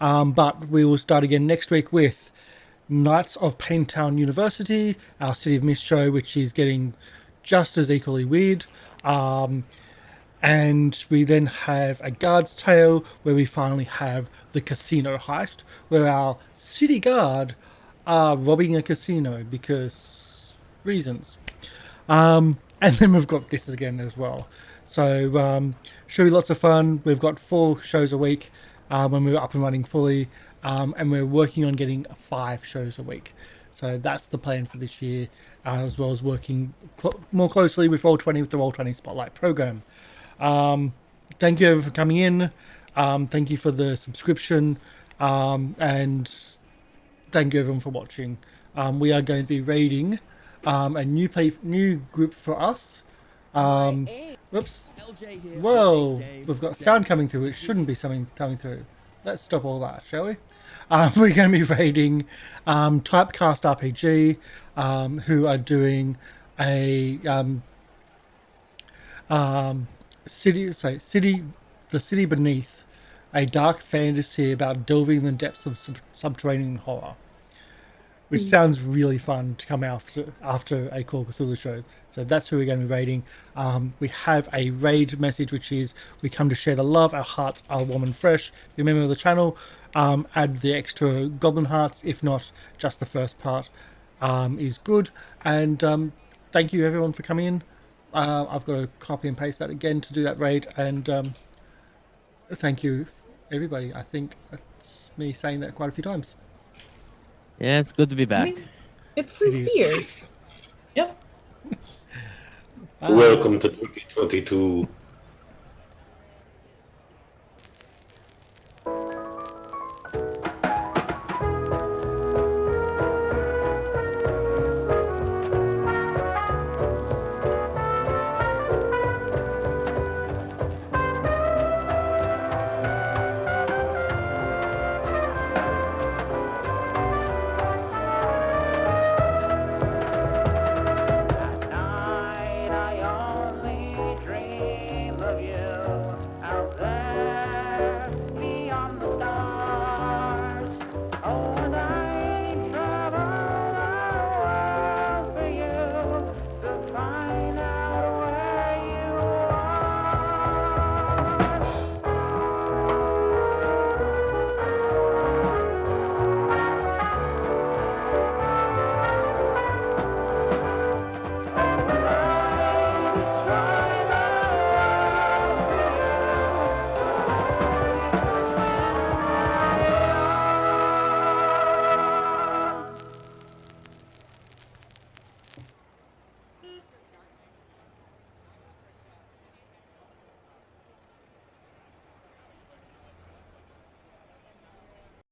But we will start again next week with Knights of Paintown University, our City of Mist show, which is getting just as equally weird. And we then have A Guard's Tale, where we finally have the casino heist, where our city guard are robbing a casino because reasons. And then we've got this again as well. So should be lots of fun. We've got 4 shows a week when we're up and running fully, and we're working on getting 5 shows a week. So that's the plan for this year, as well as working more closely with Roll20 with the Roll20 Spotlight program. Thank you everyone for coming in. Thank you for the subscription, and thank you everyone for watching. We are going to be raiding a new group for us. Whoops. Whoa, we've got sound coming through. It shouldn't be something coming through. Let's stop all that, shall we? We're going to be raiding Typecast RPG, who are doing a the city beneath, a dark fantasy about delving in the depths of subterranean horror, which sounds really fun to come after a Call of Cthulhu show. So that's who we're going to be raiding. We have a raid message, which is we come to share the love. Our hearts are warm and fresh. If you're a member of the channel, add the extra goblin hearts. If not, just the first part is good. And thank you everyone for coming in. I've got to copy and paste that again to do that raid. And thank you everybody. I think that's me saying that quite a few times. Yeah, it's good to be back. It's sincere. Yep. Welcome to 2022.